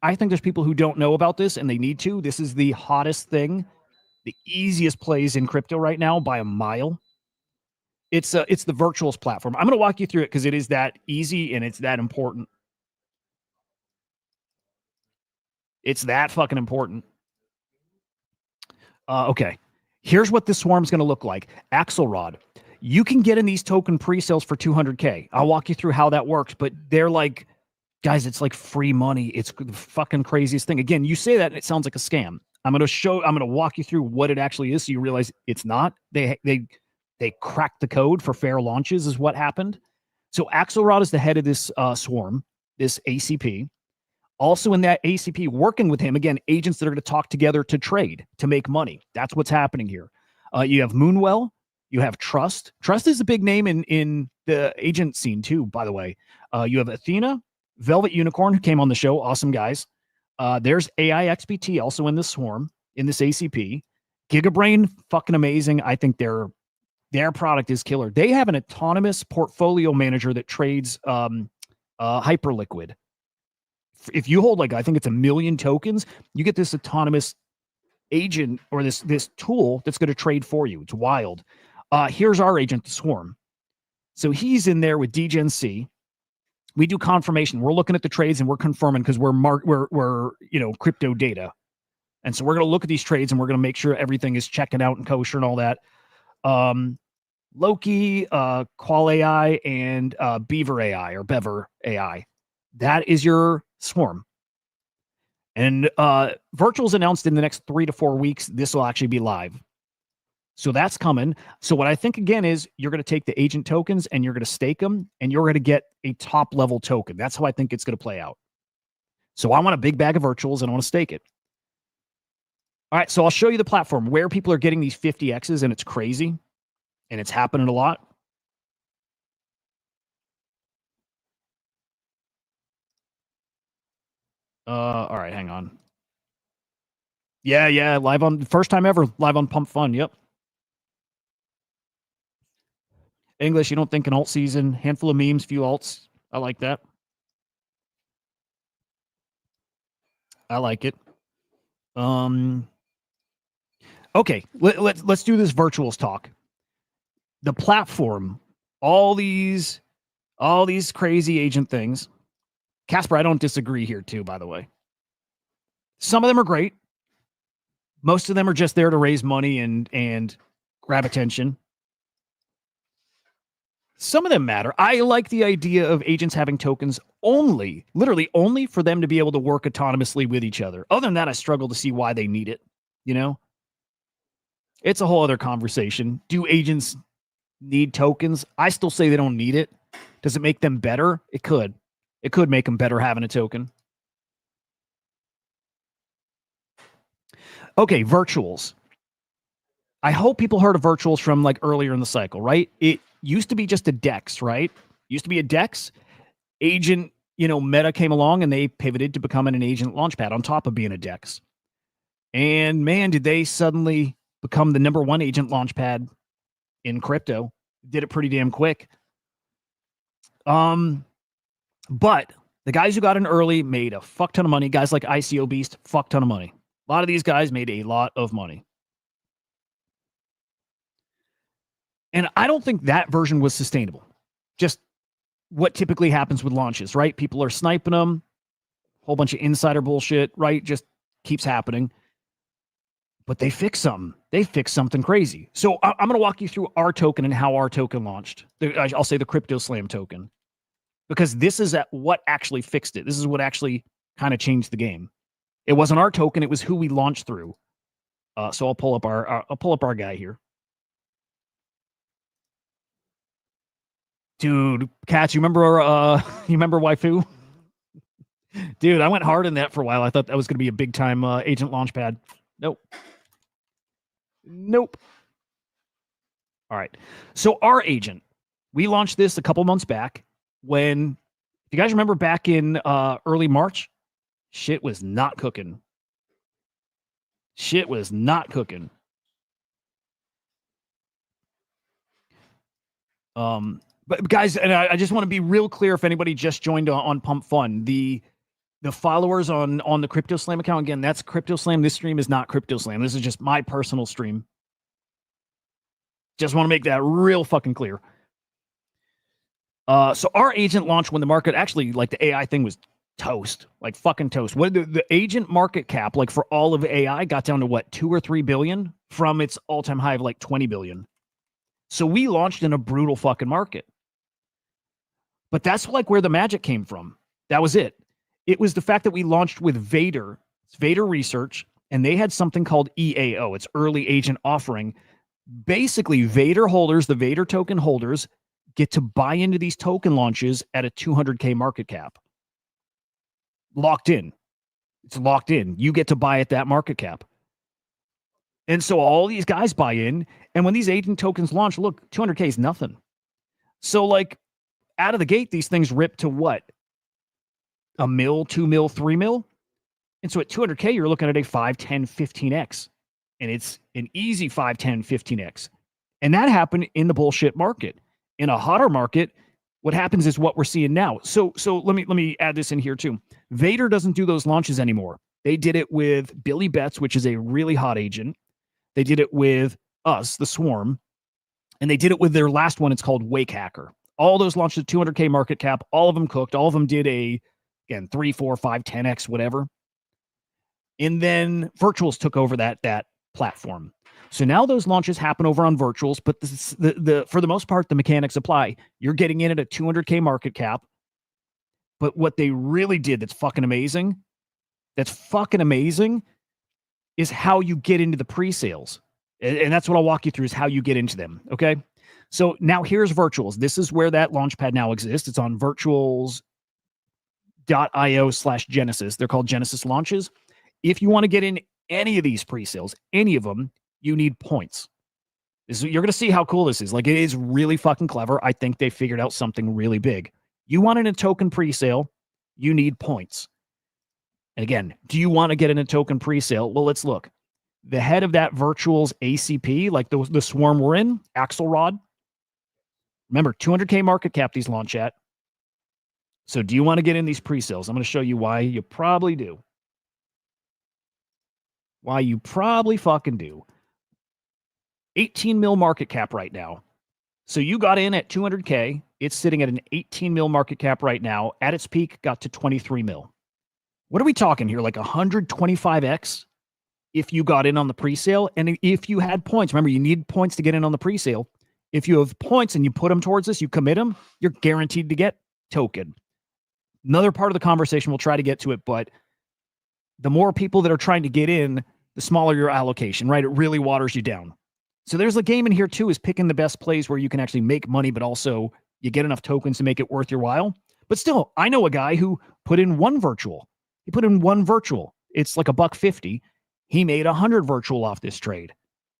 I think there's people who don't know about this and they need to. This is the hottest thing, the easiest plays in crypto right now by a mile. It's the Virtuals platform. I'm going to walk you through it because it is that easy and it's that important. It's that fucking important. Okay. Here's what this swarm's going to look like. Axelrod. You can get in these token pre-sales for 200K. I'll walk you through how that works, but they're like, guys, it's like free money. It's the fucking craziest thing. Again, you say that and it sounds like a scam. I'm going to walk you through what it actually is so you realize it's not. They cracked the code for fair launches is what happened. So Axelrod is the head of this swarm, this ACP. Also in that ACP, working with him, again, agents that are going to talk together to trade, to make money. That's what's happening here. You have Moonwell. You have Trust. Trust is a big name in the agent scene too, by the way. You have Athena, Velvet Unicorn, who came on the show. Awesome guys. There's AIXBT also in this swarm, in this ACP. Gigabrain, fucking amazing. I think their product is killer. They have an autonomous portfolio manager that trades Hyperliquid. If you hold I think it's 1 million tokens, you get this autonomous agent or this tool that's going to trade for you. It's wild. Here's our agent, the Swarm. So he's in there with DGenC. We do confirmation. We're looking at the trades and we're confirming because we're crypto data. And so we're going to look at these trades and we're going to make sure everything is checking out and kosher and all that. Loki, Qual AI, and Beaver AI or Bever AI. That is your swarm. And Virtual's announced in the next 3 to 4 weeks, this will actually be live. So that's coming. So what I think, again, is you're going to take the agent tokens and you're going to stake them and you're going to get a top level token. That's how I think it's going to play out. So I want a big bag of Virtuals and I want to stake it. All right, so I'll show you the platform where people are getting these 50Xs and it's crazy and it's happening a lot. All right, hang on. Yeah, live on, first time ever, live on Pump Fun, yep. English, you don't think an alt season, handful of memes, few alts. I like that. I like it. Okay, let's do this Virtuals talk. The platform, all these crazy agent things. Casper, I don't disagree here too, by the way. Some of them are great. Most of them are just there to raise money and grab attention. Some of them matter. I like the idea of agents having tokens only, literally only for them to be able to work autonomously with each other. Other than that, I struggle to see why they need it. It's a whole other conversation. Do agents need tokens? I still say they don't need it. Does it make them better? It could. It could make them better having a token. Okay, Virtuals. I hope people heard of Virtuals from earlier in the cycle, right? It used to be just a DEX, right? Used to be a DEX. Agent, Meta came along and they pivoted to becoming an agent launchpad on top of being a DEX. And man, did they suddenly become the #1 agent launchpad in crypto. Did it pretty damn quick. But the guys who got in early made a fuck ton of money. Guys like ICO Beast, fuck ton of money. A lot of these guys made a lot of money. And I don't think that version was sustainable. Just what typically happens with launches, right? People are sniping them. whole bunch of insider bullshit, right? Just keeps happening. But they fixed something. They fixed something crazy. So I'm going to walk you through our token and how our token launched. I'll say the Crypto Slam token, because this is what actually fixed it. This is what actually kind of changed the game. It wasn't our token. It was who we launched through. So I'll pull up our guy here. Dude, Katz, you remember Waifu? Dude, I went hard in that for a while. I thought that was going to be a big time agent launchpad. Nope. All right. So our agent, we launched this a couple months back when, if you guys remember back in early March, shit was not cooking. But guys, and I just want to be real clear if anybody just joined on Pump Fun, the followers on the Crypto Slam account, again, that's Crypto Slam. This stream is not Crypto Slam. This is just my personal stream. Just want to make that real fucking clear. So our agent launched when the market actually, like, the AI thing was toast, like fucking toast. What the agent market cap, like, for all of AI got down to what, 2 or 3 billion from its all-time high of like 20 billion. So we launched in a brutal fucking market. But that's like where the magic came from. That was it. It was the fact that we launched with Vader, it's Vader Research, and they had something called EAO. It's Early Agent Offering. Basically, Vader holders, the Vader token holders, get to buy into these token launches at a 200K market cap. Locked in. It's locked in. You get to buy at that market cap. And so all these guys buy in. And when these agent tokens launch, look, 200K is nothing. So, like, out of the gate, these things rip to what? $1 mil, $2 mil, $3 mil? And so at 200K, you're looking at a 5, 10, 15x. And it's an easy 5, 10, 15x. And that happened in the bullshit market. In a hotter market, what happens is what we're seeing now. So let me add this in here too. Vader doesn't do those launches anymore. They did it with Billy Betts, which is a really hot agent. They did it with us, the Swarm. And they did it with their last one. It's called Wake Hacker. All those launched at 200K market cap. All of them cooked. All of them did again, 3, 4, 5, 10x, whatever. And then Virtuals took over that platform. So now those launches happen over on Virtuals, but for the most part, the mechanics apply. You're getting in at a 200K market cap. But what they really did that's fucking amazing, is how you get into the pre-sales. And that's what I'll walk you through, is how you get into them, okay? So now here's Virtuals. This is where that launchpad now exists. It's on virtuals.io/Genesis. They're called Genesis launches. If you want to get in any of these pre-sales, any of them, you need points. You're going to see how cool this is. Like, it is really fucking clever. I think they figured out something really big. You want in a token pre-sale, you need points. And again, do you want to get in a token pre-sale? Well, let's look. The head of that Virtuals ACP, like the Swarm we're in, Axelrod. Remember, 200K market cap these launch at. So do you want to get in these pre-sales? I'm going to show you why you probably do. Why you probably fucking do. 18 mil market cap right now. So you got in at 200K. It's sitting at an 18 mil market cap right now. At its peak, got to 23 mil. What are we talking here? Like 125x if you got in on the pre-sale. And if you had points, remember, you need points to get in on the pre-sale. If you have points and you put them towards this, you commit them, you're guaranteed to get token. Another part of the conversation, we'll try to get to it, but the more people that are trying to get in, the smaller your allocation, right? It really waters you down. So there's a game in here too, is picking the best plays where you can actually make money, but also you get enough tokens to make it worth your while. But still, I know a guy who put in one virtual. He put in one virtual. It's like $1.50. He made 100 virtual off this trade.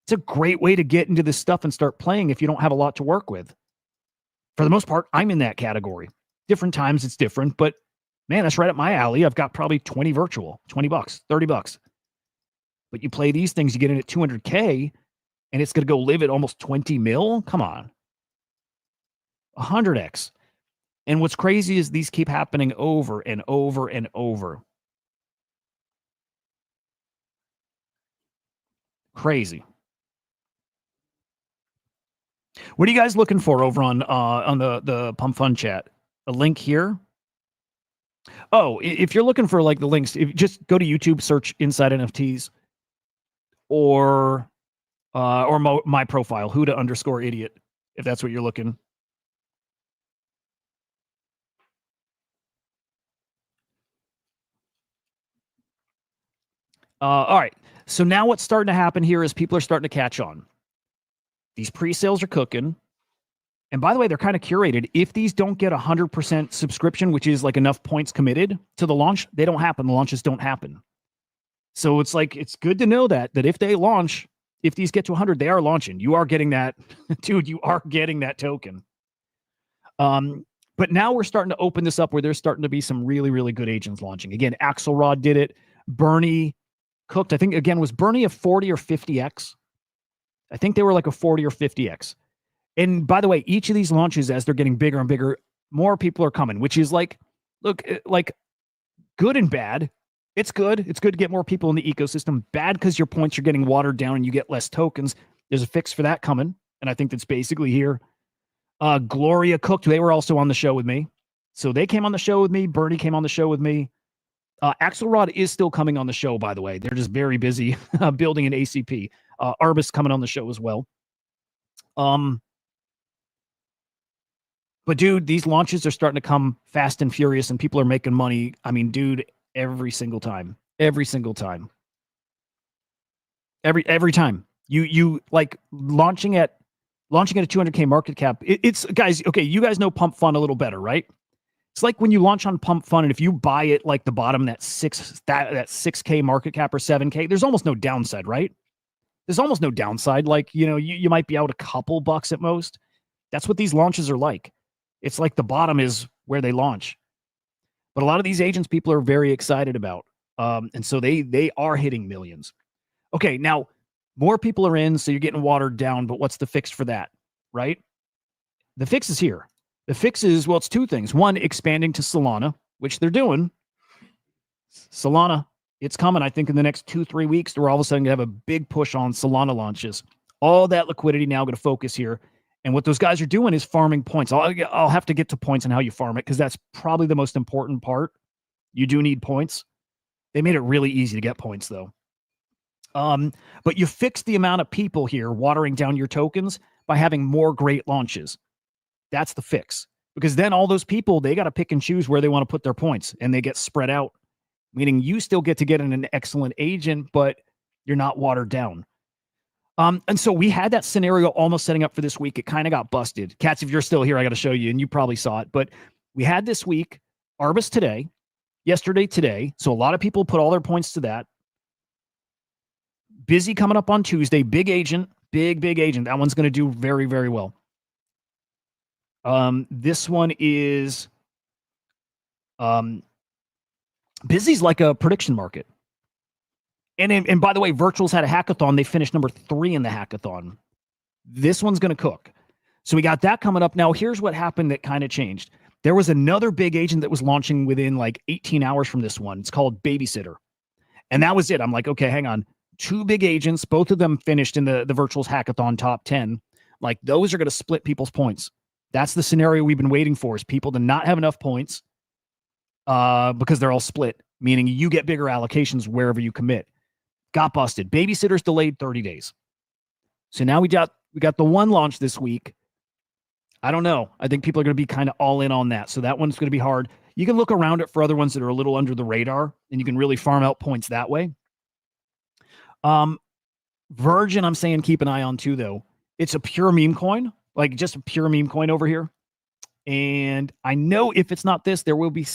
It's a great way to get into this stuff and start playing if you don't have a lot to work with. For the most part, I'm in that category. Different times it's different, but man, that's right up my alley. I've got probably 20 virtual, $20, $30. But you play these things, you get in at 200K, and it's going to go live at almost 20 mil? Come on. 100x. And what's crazy is these keep happening over and over and over. Crazy. What are you guys looking for over on the Pump Fun chat? A link here? Oh, if you're looking for like the links, just go to YouTube, search Inside NFTs or my profile, Huda_idiot, if that's what you're looking. All right. So now what's starting to happen here is people are starting to catch on. These pre-sales are cooking. And by the way, they're kind of curated. If these don't get 100% subscription, which is like enough points committed to the launch, they don't happen. The launches don't happen. So it's like, it's good to know that if they launch, if these get to 100, they are launching. You are getting that, dude, you are getting that token. But now we're starting to open this up where there's starting to be some really, really good agents launching. Again, Axelrod did it. Bernie cooked. I think, again, was Bernie a 40 or 50x? I think they were like a 40 or 50x. And by the way, each of these launches, as they're getting bigger and bigger, more people are coming, which is like, look, like good and bad. It's good. It's good to get more people in the ecosystem. Bad because your points are getting watered down and you get less tokens. There's a fix for that coming. And I think that's basically here. Gloria cooked. They were also on the show with me. So they came on the show with me. Bernie came on the show with me. Axelrod is still coming on the show, by the way. They're just very busy building an ACP. ARBUS coming on the show as well. But dude, these launches are starting to come fast and furious and people are making money. I mean, dude, every single time. Every time. Every time. You like launching at a 200K market cap. It's guys, okay, you guys know Pump Fund a little better, right? It's like when you launch on Pump Fund and if you buy it like the bottom that 6K market cap or 7K, there's almost no downside, right? There's almost no downside. Like, you know, you might be out a couple bucks at most. That's what these launches are like. It's like the bottom is where they launch. But a lot of these agents people are very excited about. And so they are hitting millions. Okay, now more people are in, so you're getting watered down, but what's the fix for that, right? The fix is here. The fix is, well, it's two things. One, expanding to Solana, which they're doing. Solana, it's coming, I think, in the next 2-3 weeks. We're all of a sudden going to have a big push on Solana launches. All that liquidity now going to focus here. And what those guys are doing is farming points. I'll have to get to points and how you farm it because that's probably the most important part. You do need points. They made it really easy to get points, though. But you fix the amount of people here watering down your tokens by having more great launches. That's the fix. Because then all those people, they got to pick and choose where they want to put their points, and they get spread out, meaning you still get to get an excellent agent, but you're not watered down. And so we had that scenario almost setting up for this week. It kind of got busted. Cats, if you're still here, I got to show you, and you probably saw it. But we had this week, ARBUS today, yesterday, today. So a lot of people put all their points to that. Busy coming up on Tuesday. Big agent, big agent. That one's going to do very, very well. This one is Busy's like a prediction market. And by the way, Virtuals had a hackathon. They finished number 3 in the hackathon. This one's going to cook. So we got that coming up. Now, here's what happened that kind of changed. There was another big agent that was launching within like 18 hours from this one. It's called Babysitter. And that was it. I'm like, okay, hang on. 2 big agents, both of them finished in the Virtuals hackathon top 10. Like, those are going to split people's points. That's the scenario we've been waiting for, is people to not have enough points because they're all split, meaning you get bigger allocations wherever you commit. Got busted. Babysitter's delayed 30 days. So now we got the one launch this week. I don't know. I think people are going to be kind of all in on that. So that one's going to be hard. You can look around it for other ones that are a little under the radar, and you can really farm out points that way. Virgin, I'm saying keep an eye on too, though. It's a pure meme coin, like just a pure meme coin over here. And I know if it's not this, there will be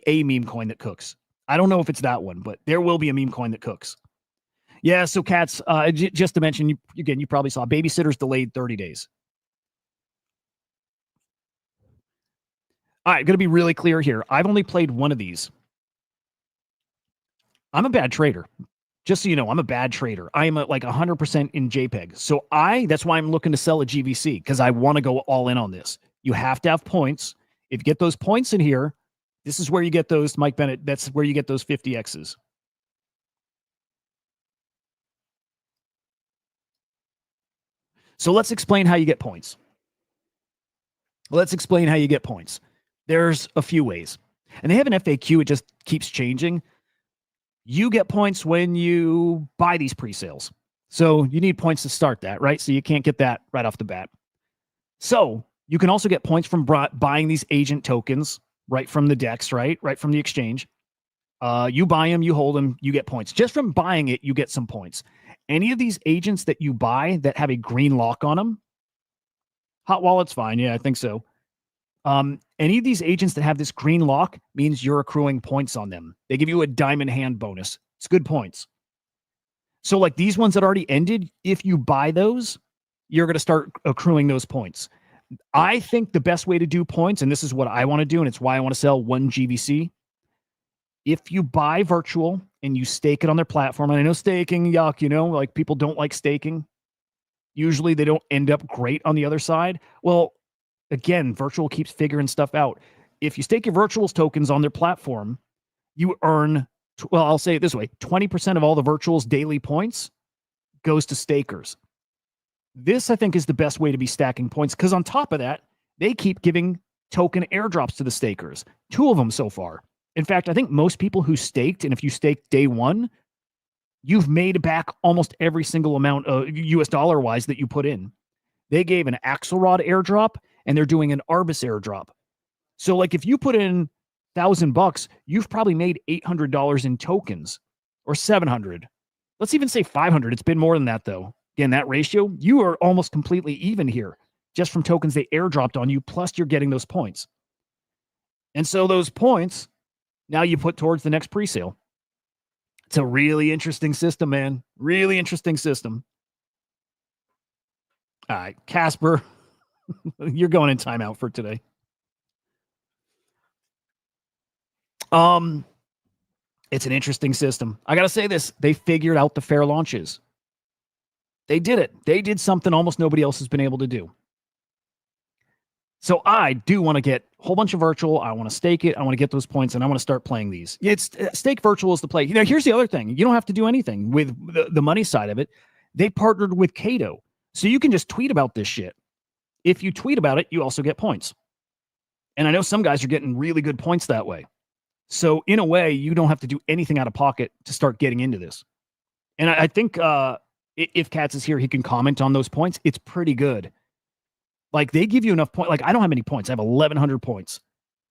a meme coin that cooks. I don't know if it's that one, but there will be a meme coin that cooks. Yeah, so Cats, just to mention, you probably saw Babysitter's delayed 30 days. All right, going to be really clear here. I've only played one of these. I'm a bad trader. Just so you know, I'm a bad trader. I am like 100% in JPEG. So that's why I'm looking to sell a GVC, because I want to go all in on this. You have to have points. If you get those points in here, this is where you get those, Mike Bennett, that's where you get those 50Xs. So let's explain how you get points. There's a few ways. And they have an FAQ. It just keeps changing. You get points when you buy these pre-sales. So you need points to start that, right? So you can't get that right off the bat. So you can also get points from buying these agent tokens right from the DEX, right? Right from the exchange. You buy them, you hold them, you get points. Just from buying it, you get some points. Any of these agents that you buy that have a green lock on them, hot wallet's fine. Yeah, I think so. Any of these agents that have this green lock means you're accruing points on them. They give you a diamond hand bonus. It's good points. So like these ones that already ended, if you buy those, you're going to start accruing those points. I think the best way to do points, and this is what I want to do, and it's why I want to sell one GVC. If you buy virtual and you stake it on their platform, and I know staking, yuck, you know, like people don't like staking. Usually they don't end up great on the other side. Well, again, virtual keeps figuring stuff out. If you stake your virtuals tokens on their platform, you earn, well, I'll say it this way, 20% of all the virtuals daily points goes to stakers. This, I think, is the best way to be stacking points because on top of that, they keep giving token airdrops to the stakers. 2 of them so far. In fact, I think most people who staked, and if you staked day one, you've made back almost every single amount of US dollar wise that you put in. They gave an Axelrod airdrop and they're doing an ARBUS airdrop. So like if you put in $1,000, you've probably made $800 in tokens or 700. Let's even say 500. It's been more than that though. Again, that ratio, you are almost completely even here just from tokens they airdropped on you. Plus you're getting those points. And so those points, now you put towards the next presale. It's a really interesting system, man. Really interesting system. All right, Casper, you're going in timeout for today. It's an interesting system. I got to say this. They figured out the fair launches. They did it. They did something almost nobody else has been able to do. So I do want to get a whole bunch of virtual. I want to stake it. I want to get those points, and I want to start playing these. It's stake virtual is the play. You know, here's the other thing. You don't have to do anything with the money side of it. They partnered with Cato. So you can just tweet about this shit. If you tweet about it, you also get points. And I know some guys are getting really good points that way. So in a way, you don't have to do anything out of pocket to start getting into this. And I think if Katz is here, he can comment on those points. It's pretty good. Like they give you enough points. Like I don't have many points. I have 1,100 points.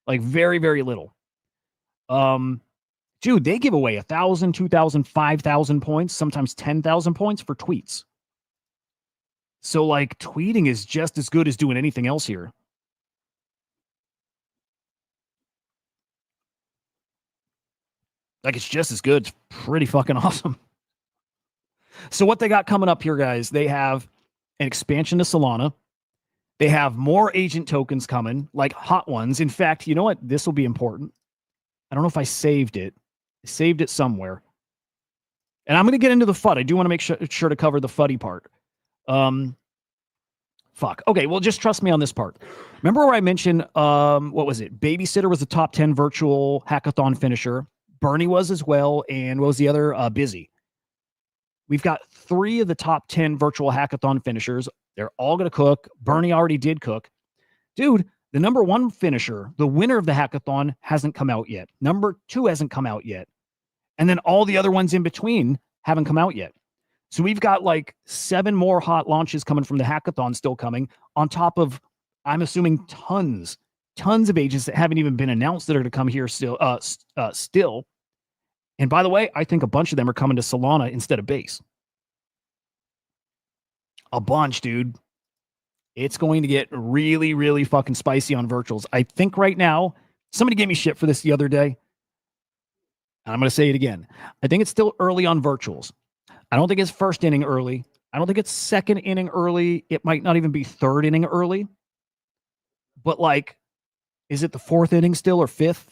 Like very, very little. Dude, they give away 1,000, 2,000, 5,000 points, sometimes 10,000 points for tweets. So like tweeting is just as good as doing anything else here. Like it's just as good. It's pretty fucking awesome. So what they got coming up here, guys, they have an expansion to Solana. They have more agent tokens coming, like hot ones. In fact, you know what? This will be important. I don't know if I saved it. I saved it somewhere. And I'm going to get into the FUD. I do want to make sure to cover the FUDdy part. Fuck. Okay, well, just trust me on this part. Remember where I mentioned, what was it? Babysitter was the top 10 virtual hackathon finisher. Bernie was as well. And what was the other? Busy. We've got 3 of the top 10 virtual hackathon finishers. They're all going to cook. Bernie already did cook. Dude, the number 1 finisher, the winner of the hackathon, hasn't come out yet. Number 2 hasn't come out yet. And then all the other ones in between haven't come out yet. So we've got like 7 more hot launches coming from the hackathon still coming on top of, I'm assuming, tons of agents that haven't even been announced that are going to come here still. And by the way, I think a bunch of them are coming to Solana instead of Base. A bunch, dude. It's going to get really, really fucking spicy on virtuals. I think right now, somebody gave me shit for this the other day. And I'm going to say it again. I think it's still early on virtuals. I don't think it's first inning early. I don't think it's second inning early. It might not even be third inning early. But like, is it the 4th inning still or 5th?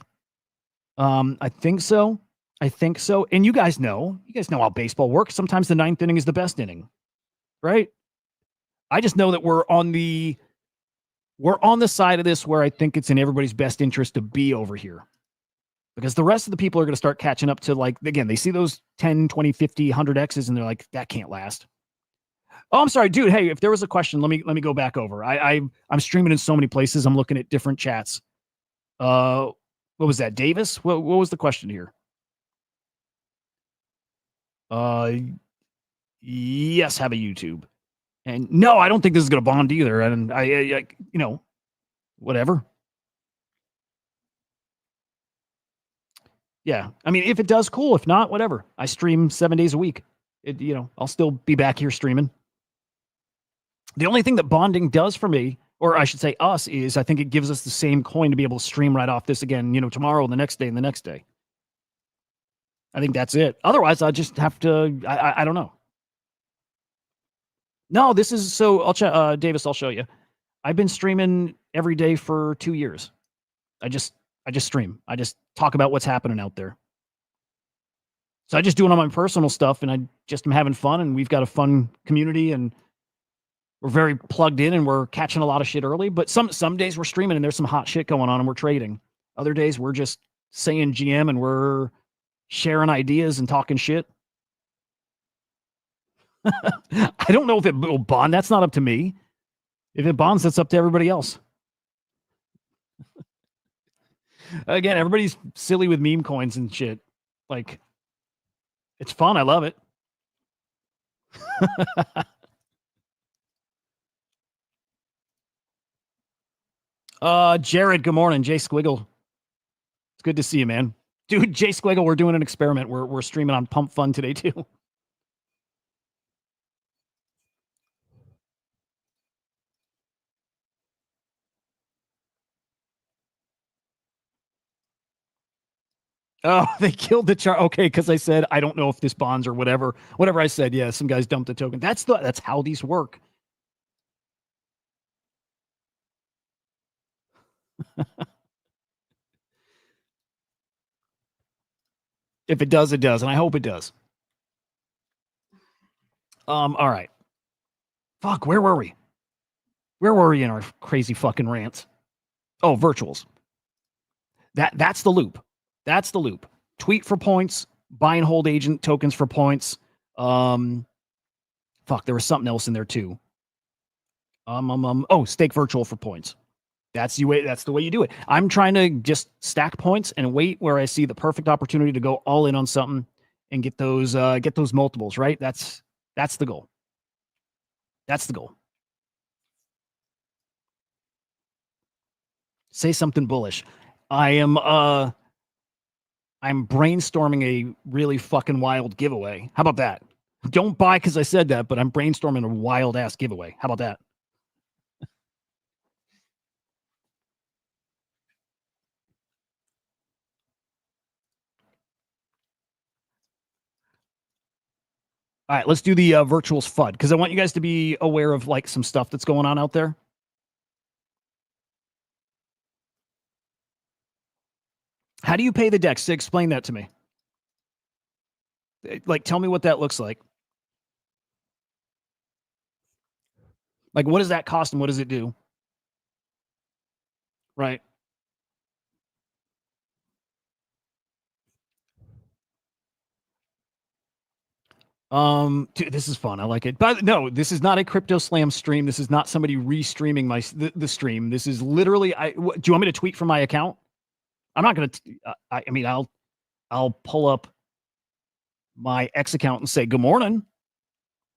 I think so. And you guys know how baseball works. Sometimes the 9th inning is the best inning, right? I just know that we're on the side of this where I think it's in everybody's best interest to be over here. Because the rest of the people are going to start catching up to, like, again, they see those 10, 20, 50, 100 X's and they're like, that can't last. Oh, I'm sorry, dude. Hey, if there was a question, let me go back over. I'm streaming in so many places. I'm looking at different chats. What was that, Davis? What was the question here? Yes, have a YouTube. And no, I don't think this is going to bond either. And I whatever. Yeah. I mean, if it does, cool. If not, whatever. I stream 7 days a week. I'll still be back here streaming. The only thing that bonding does for me, or I should say us, is I think it gives us the same coin to be able to stream right off this again, tomorrow, the next day, and the next day. I think that's it. Otherwise, I'll just have to, I don't know. No, this is, so I'll Davis, I'll show you. I've been streaming every day for 2 years. I just stream. I just talk about what's happening out there. So I just do it on my personal stuff, and I just am having fun, and we've got a fun community, and we're very plugged in, and we're catching a lot of shit early. But some days we're streaming, and there's some hot shit going on, and we're trading. Other days we're just saying GM, and we're sharing ideas and talking shit. I don't know if it will bond. That's not up to me. If it bonds, that's up to everybody else. Again, everybody's silly with meme coins and shit. Like, it's fun. I love it. Jared, good morning. Jay Squiggle. It's good to see you, man. Dude, Jay Squiggle, we're doing an experiment. We're streaming on Pump Fun today, too. Oh, they killed the chart. Okay, because I said I don't know if this bonds or whatever. Whatever I said, yeah, some guys dumped the token. That's how these work. If it does, it does, and I hope it does. All right. Fuck, where were we? Where were we in our crazy fucking rants? Oh, virtuals. That's the loop. That's the loop. Tweet for points, buy and hold agent tokens for points. Fuck, there was something else in there too. Stake virtual for points. That's the way you do it. I'm trying to just stack points and wait where I see the perfect opportunity to go all in on something and get those multiples, right? That's the goal. That's the goal. Say something bullish. I'm brainstorming a really fucking wild giveaway. How about that? Don't buy because I said that, but I'm brainstorming a wild ass giveaway. How about that? All right, let's do the virtuals FUD because I want you guys to be aware of like some stuff that's going on out there. How do you pay the DEX? Explain that to me. Like, tell me what that looks like. Like, what does that cost and what does it do? Right. Dude, this is fun. I like it. But no, this is not a Crypto Slam stream. This is not somebody restreaming the stream. This is literally. Do you want me to tweet from my account? I'm not gonna. I mean, I'll pull up my X account and say good morning.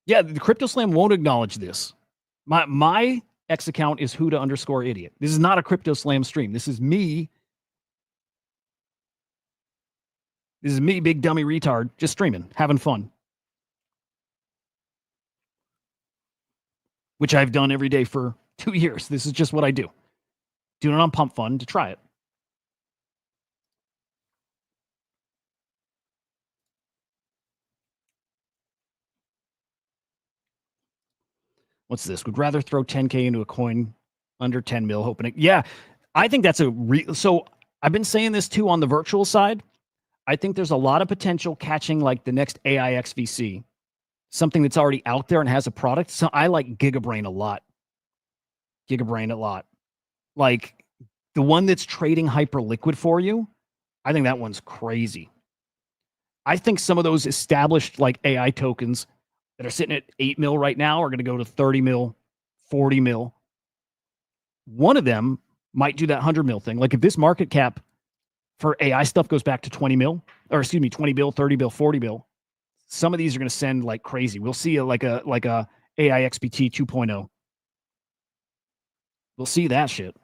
Yeah, the Crypto Slam won't acknowledge this. My X account is Huda_idiot. This is not a Crypto Slam stream. This is me. This is me, big dummy retard, just streaming, having fun. Which I've done every day for 2 years. This is just what I do. Doing it on Pump Fun to try it. What's this? Would rather throw 10K into a coin under 10 mil, hoping it. Yeah, I think that's so I've been saying this too on the virtual side. I think there's a lot of potential catching like the next AI XVC, something that's already out there and has a product. So I like Gigabrain a lot. Like the one that's trading hyper liquid for you. I think that one's crazy. I think some of those established like AI tokens that are sitting at 8 mil right now are going to go to 30 mil, 40 mil. One of them might do that 100 mil thing. Like if this market cap for AI stuff goes back to 20 mil, or excuse me, 20 bill, 30 bill, 40 bill. Some of these are going to send like crazy. We'll see like a AI XBT 2.0. We'll see that shit.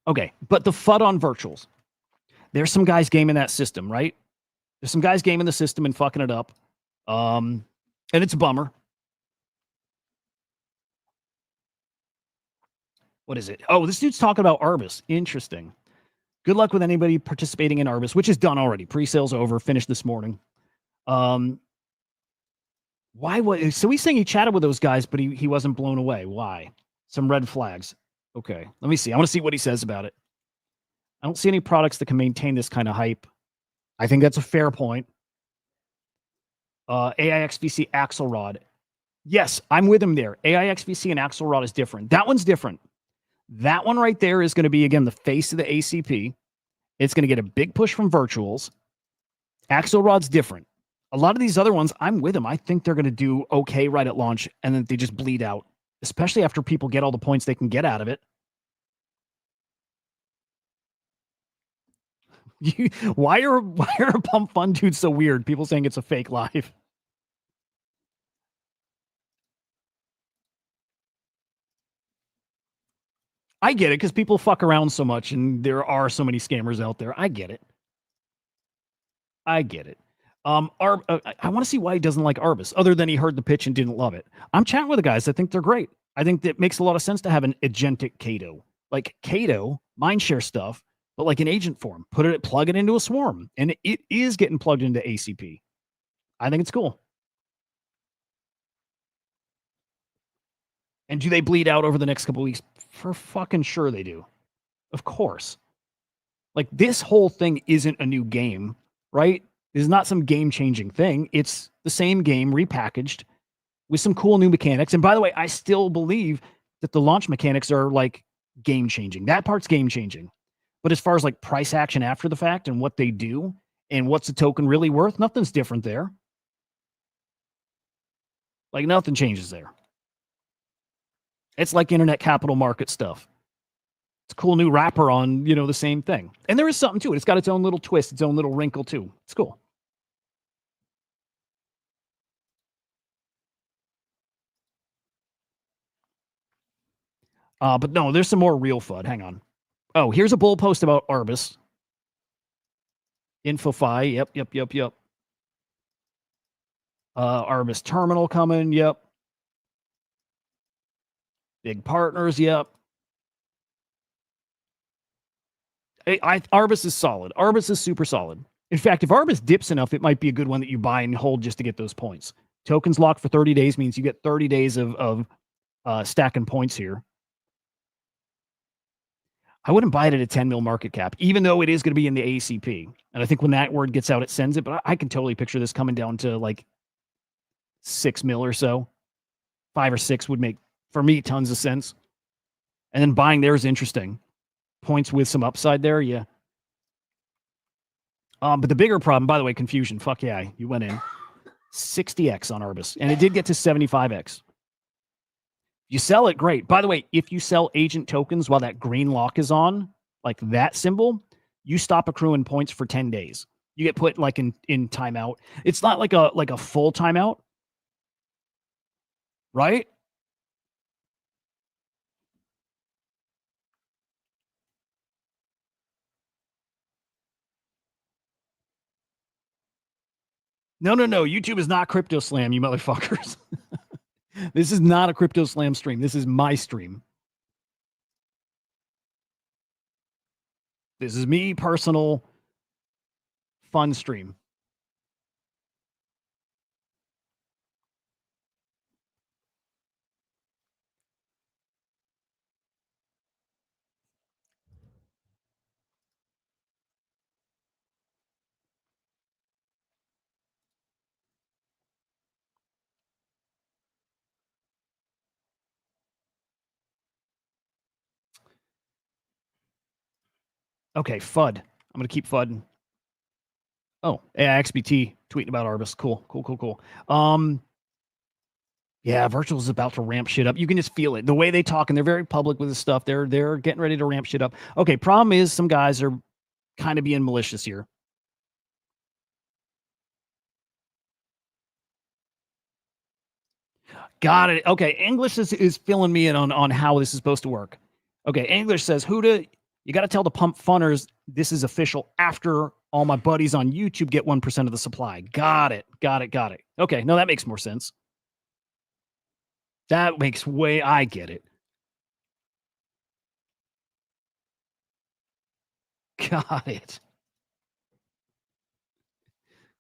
Okay, but the FUD on virtuals. There's some guys gaming that system, right? There's some guys gaming the system and fucking it up. And it's a bummer. What is it? Oh, this dude's talking about ARBUS. Interesting. Good luck with anybody participating in ARBUS, which is done already. Pre-sales over, finished this morning. Why was so he's saying he chatted with those guys, but he wasn't blown away. Why? Some red flags. Okay, let me see. I want to see what he says about it. I don't see any products that can maintain this kind of hype. I think that's a fair point. AIXVC Axelrod. Yes, I'm with him there. AIXVC and Axelrod is different. That one's different. That one right there is going to be, again, the face of the ACP. It's going to get a big push from virtuals. Axelrod's different. A lot of these other ones, I'm with them. I think they're going to do okay right at launch, and then they just bleed out, especially after people get all the points they can get out of it. Why are Pump Fun dudes so weird? People saying it's a fake live. I get it because people fuck around so much, and there are so many scammers out there. I get it. I get it. I want to see why he doesn't like ARBUS, other than he heard the pitch and didn't love it. I'm chatting with the guys. I think they're great. I think that makes a lot of sense to have an agentic Cato, like Cato mindshare stuff, but like an agent form. Plug it into a swarm, and it is getting plugged into ACP. I think it's cool. And do they bleed out over the next couple of weeks? For fucking sure they do. Of course. Like, this whole thing isn't a new game, right? This is not some game-changing thing. It's the same game repackaged with some cool new mechanics. And by the way, I still believe that the launch mechanics are like game-changing. That part's game-changing. But as far as like price action after the fact and what they do and what's the token really worth, nothing's different there. Like, nothing changes there. It's like internet capital market stuff. It's a cool new wrapper on, the same thing. And there is something to it. It's got its own little twist, its own little wrinkle too. It's cool. But no, there's some more real FUD. Hang on. Oh, here's a bull post about ARBUS. InfoFi. Yep. ARBUS terminal coming. Yep. Big partners. Yep. ARBUS is solid. ARBUS is super solid. In fact, if ARBUS dips enough, it might be a good one that you buy and hold just to get those points. Tokens locked for 30 days means you get 30 days of stacking points here. I wouldn't buy it at a 10 mil market cap, even though it is going to be in the ACP. And I think when that word gets out, it sends it. But I can totally picture this coming down to like 6 mil or so. 5 or 6 would make, for me, tons of sense. And then buying there is interesting. Points with some upside there, yeah. But the bigger problem, by the way, confusion. Fuck yeah, you went in. 60x on ARBUS. And it did get to 75x. You sell it, great. By the way, if you sell agent tokens while that green lock is on, like that symbol, you stop accruing points for 10 days. You get put like in timeout. It's not like a full timeout, right? No. YouTube is not Crypto Slam, you motherfuckers. This is not a Crypto Slam stream. This is my stream. This is me, personal, fun stream. Okay, FUD. I'm going to keep FUD. Oh, AIXBT tweeting about ARBUS. Cool. Yeah, Virtual is about to ramp shit up. You can just feel it. The way they talk, and they're very public with this stuff. They're getting ready to ramp shit up. Okay, problem is some guys are kind of being malicious here. Got it. Okay, English is filling me in on how this is supposed to work. Okay, English says, Huda, you got to tell the pump funners this is official after all my buddies on YouTube get 1% of the supply. Got it. Got it. Got it. Okay, no, that makes more sense. That makes way, I get it. Got it.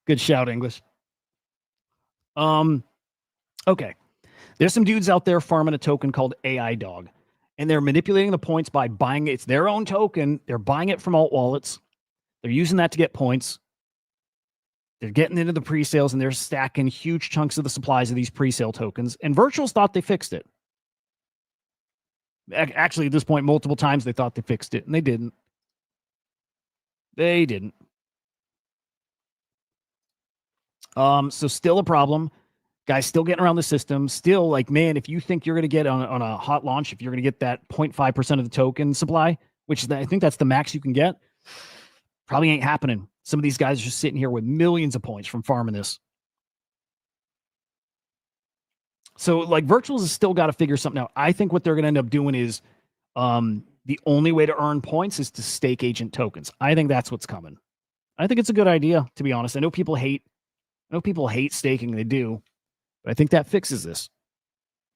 Good shout, English. Okay. There's some dudes out there farming a token called AI Dog, and they're manipulating the points by buying it. It's their own token. They're buying it from alt wallets. They're using that to get points. They're getting into the pre-sales and they're stacking huge chunks of the supplies of these pre-sale tokens. And Virtuals thought they fixed it. Actually, at this point, multiple times they thought they fixed it, and they didn't. They didn't. So still a problem. Guys still getting around the system. Still, like, man, if you think you're going to get on a hot launch, if you're going to get that 0.5% of the token supply, which is, I think that's the max you can get, probably ain't happening. Some of these guys are just sitting here with millions of points from farming this. So, like, Virtuals has still got to figure something out. I think what they're going to end up doing is the only way to earn points is to stake agent tokens. I think that's what's coming. I think it's a good idea, to be honest. I know people hate staking. They do. But I think that fixes this.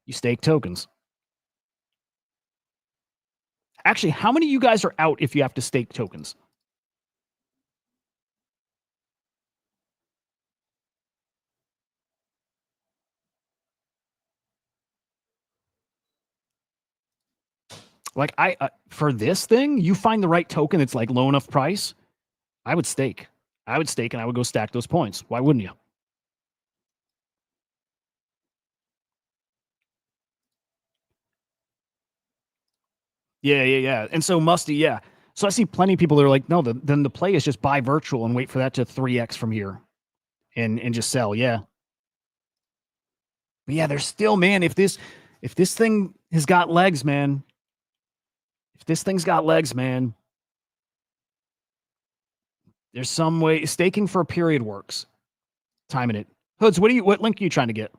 You stake tokens. Actually, how many of you guys are out if you have to stake tokens? Like, for this thing, you find the right token that's like low enough price, I would stake. I would stake and I would go stack those points. Why wouldn't you? Yeah. And so Musty, yeah. So I see plenty of people that are like, no, then the play is just buy Virtual and wait for that to 3x from here and just sell. Yeah. But yeah, there's still, man, if this thing has got legs, man, if this thing's got legs, man, there's some way staking for a period works. Timing it. Hoods, what link are you trying to get?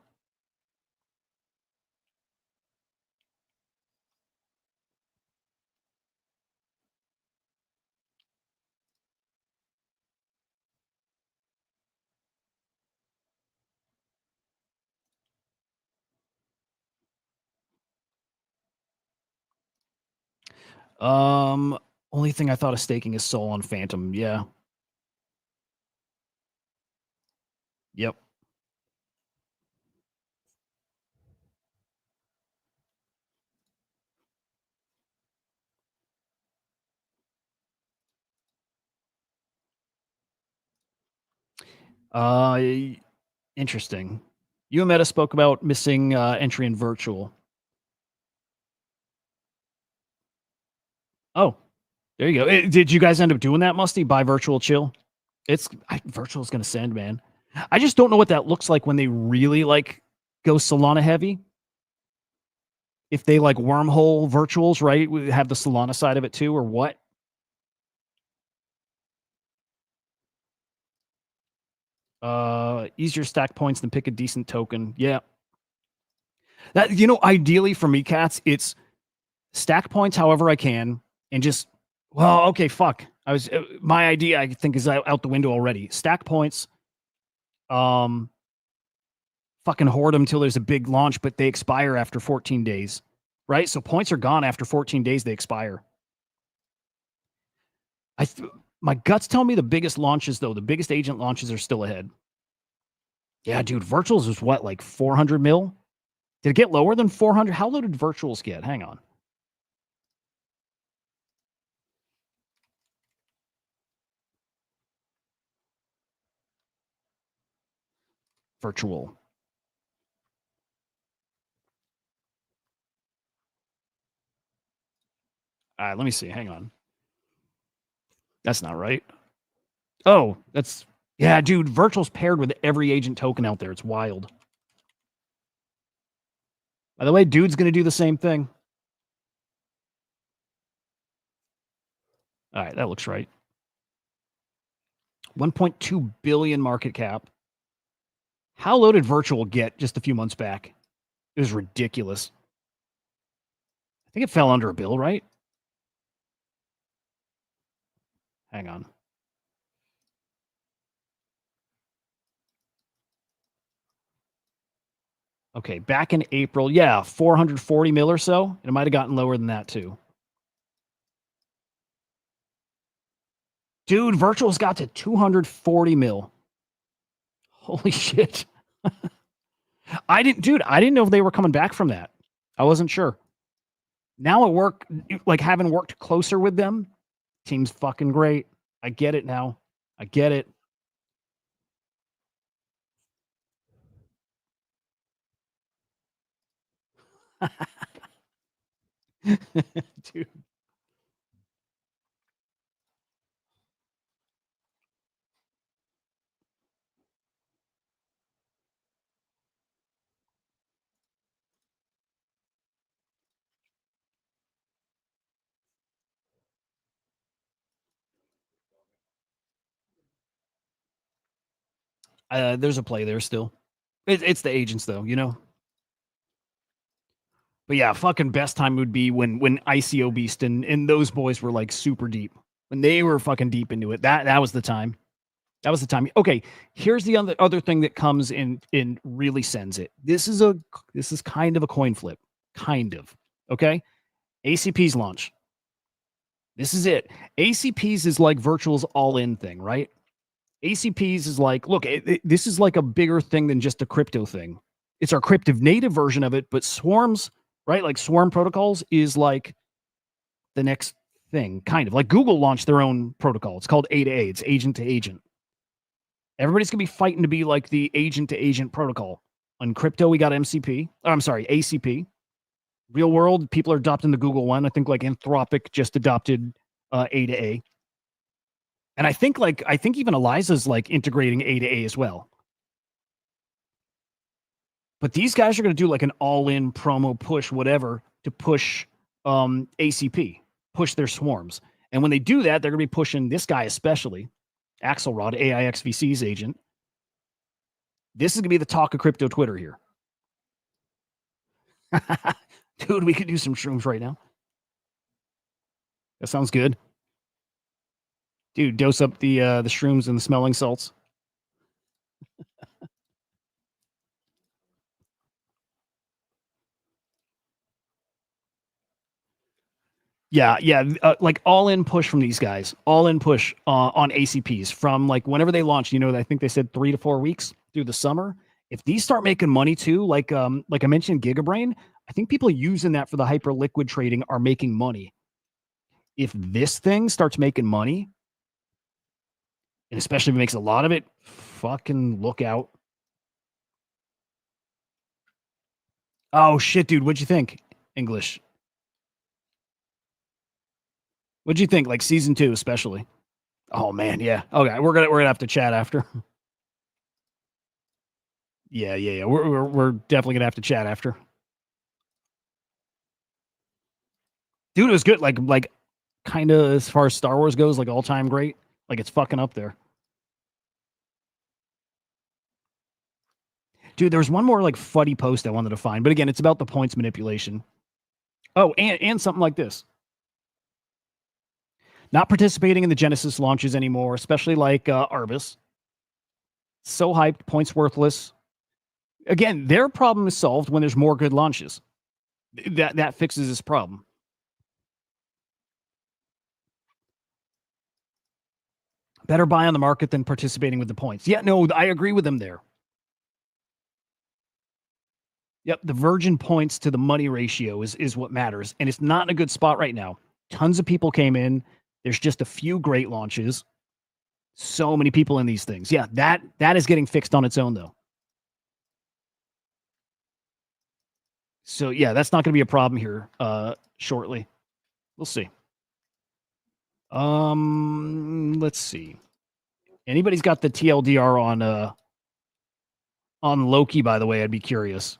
Um, Only thing I thought of staking is Soul on Phantom. Yeah. Yep. Uh, Interesting. You and Meta spoke about missing entry in virtual. Oh, there you go. Did you guys end up doing that, Musty? Buy virtual chill? Virtual is going to send, man. I just don't know what that looks like when they really like go Solana heavy. If they like wormhole virtuals, right? We have the Solana side of it too, or what? Easier stack points than pick a decent token. Yeah. That, ideally for me, cats, it's stack points however I can and just, well, okay, fuck. My idea, I think, is out the window already. Stack points, fucking hoard them till there's a big launch, but they expire after 14 days, right? So points are gone after 14 days, they expire. My guts tell me the biggest launches, though, the biggest agent launches are still ahead. Yeah, dude, virtuals is what, like 400 mil? Did it get lower than 400? How low did virtuals get? Hang on. Virtual. Let me see. Hang on. That's not right. Oh, yeah, dude. Virtual's paired with every agent token out there. It's wild. By the way, dude's going to do the same thing. All right, that looks right. 1.2 billion market cap. How low did Virtual get just a few months back? It was ridiculous. I think it fell under a bill, right? Hang on. Okay, back in April, yeah, 440 mil or so. And it might have gotten lower than that too. Dude, Virtual's got to 240 mil. Holy shit. I didn't know if they were coming back from that. I wasn't sure. Now at work, like having worked closer with them, seems fucking great. I get it now. I get it. Dude. There's a play there still. It's the agents though, you know. But yeah, fucking best time would be when ICO Beast and those boys were like super deep. When they were fucking deep into it. That was the time. That was the time. Okay, here's the other thing that comes in and really sends it. This is kind of a coin flip. Kind of. Okay? ACP's launch. This is it. ACP's is like Virtual's all-in thing, right? ACP's is like, look, this is like a bigger thing than just a crypto thing. It's our crypto native version of it, but swarms, right? Like swarm protocols is like the next thing, kind of like Google launched their own protocol. It's called A to A. It's agent to agent. Everybody's gonna be fighting to be like the agent to agent protocol. On crypto, we got MCP. Oh, I'm sorry, ACP. Real world, people are adopting the Google one. I think like Anthropic just adopted A to A. And I think even Eliza's like integrating A to A as well. But these guys are going to do like an all-in promo push, whatever, to push ACP, push their swarms. And when they do that, they're going to be pushing this guy especially, Axelrod, AIXVC's agent. This is going to be the talk of crypto Twitter here. Dude, we could do some shrooms right now. That sounds good. Dude, dose up the shrooms and the smelling salts. Yeah, like all in push from these guys, all in push on ACPs from like whenever they launch. You know, I think they said 3 to 4 weeks through the summer. If these start making money too, like I mentioned, Gigabrain, I think people using that for the hyper liquid trading are making money. If this thing starts making money, and especially if it makes a lot of it, fucking look out. Oh shit, dude, what'd you think? English. What'd you think? Like season 2, especially. Oh man, yeah. Okay, we're gonna have to chat after. Yeah. We're definitely gonna have to chat after. Dude, it was good. Like kind of as far as Star Wars goes, like all time great. Like it's fucking up there. Dude, there was one more like fuddy post I wanted to find, but again, it's about the points manipulation. Oh, and something like this. Not participating in the Genesis launches anymore, especially like Arbus. So hyped, points worthless. Again, their problem is solved when there's more good launches. That fixes this problem. Better buy on the market than participating with the points. Yeah, no, I agree with them there. Yep, the virgin points to the money ratio is what matters, and it's not in a good spot right now. Tons of people came in. There's just a few great launches. So many people in these things. Yeah, that is getting fixed on its own though. So yeah, that's not going to be a problem here shortly. We'll see. Let's see. Anybody's got the TLDR on Loki, by the way, I'd be curious.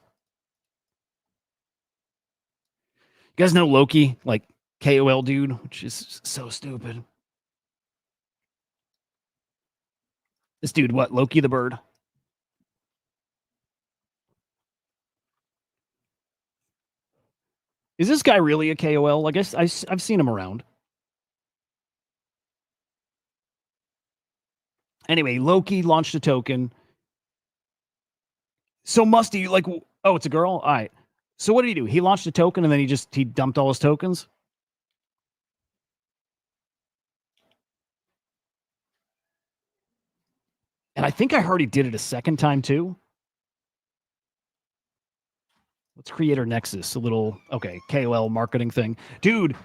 You guys know Loki, like KOL dude, which is so stupid. This dude, what? Loki the bird. Is this guy really a KOL? I guess I've seen him around. Anyway, Loki launched a token. So Musty, like, oh, it's a girl? All right. So what did he do? He launched a token and then he dumped all his tokens? And I think I heard he did it a second time too. Let's Creator Nexus, a little okay, KOL marketing thing. Dude,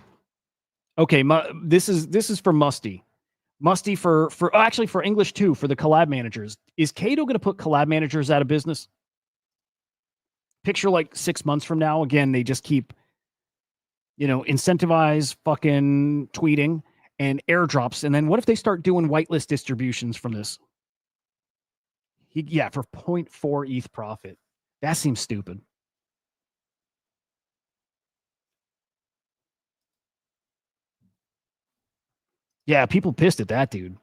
okay, this is for Musty. Musty for actually for English too, for the collab managers. Is Cato going to put collab managers out of business? Picture like 6 months from now, again, they just keep incentivize fucking tweeting and airdrops, and then what if they start doing whitelist distributions from this? For 0.4 ETH profit. That seems stupid. Yeah, people pissed at that dude.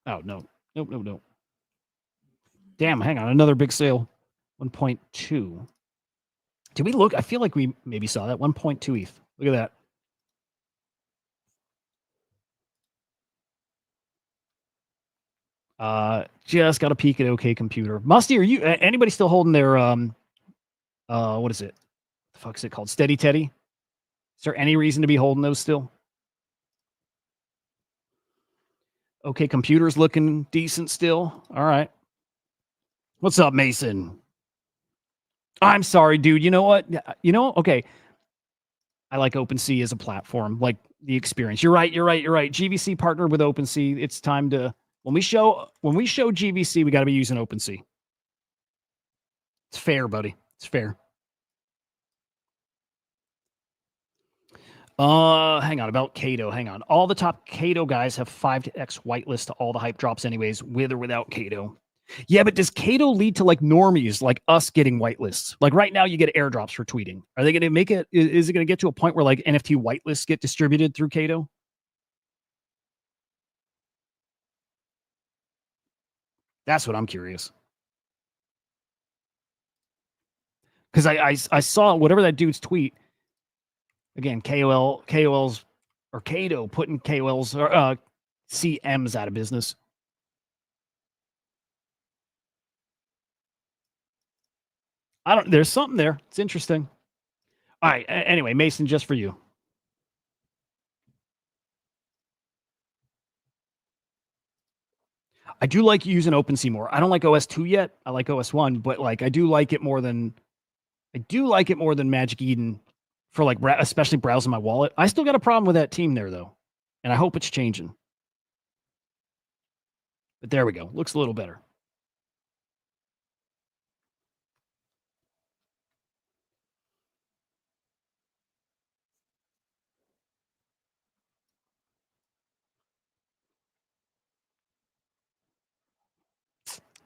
Oh, no. Nope. Damn, hang on. Another big sale. 1.2. Did we look? I feel like we maybe saw that. 1.2 ETH. Look at that. Just got a peek at OK Computer. Musty, are you anybody still holding their what is it? The fuck is it called? Steady Teddy? Is there any reason to be holding those still? OK Computer's looking decent still. All right. What's up, Mason? I'm sorry, dude. You know what? Okay. I like OpenSea as a platform, like the experience. You're right. GVC partnered with OpenSea. It's time to when we show GVC, we got to be using OpenSea. It's fair, buddy. It's fair. Hang on about Cato. Hang on. All the top Cato guys have 5x whitelist to all the hype drops, anyways, with or without Cato. Yeah, but does Cato lead to like normies like us getting whitelists? Like right now, you get airdrops for tweeting. Are they going to make it? Is it going to get to a point where like NFT whitelists get distributed through Cato? That's what I'm curious. Because I saw whatever that dude's tweet. Again, KOLs or Cato putting KOLs or CMs out of business. There's something there. It's interesting. All right. Anyway, Mason, just for you. I do like using OpenSea more. I don't like OS 2 yet. I like OS 1, but like I do like it more than Magic Eden for like especially browsing my wallet. I still got a problem with that team there though. And I hope it's changing. But there we go. Looks a little better.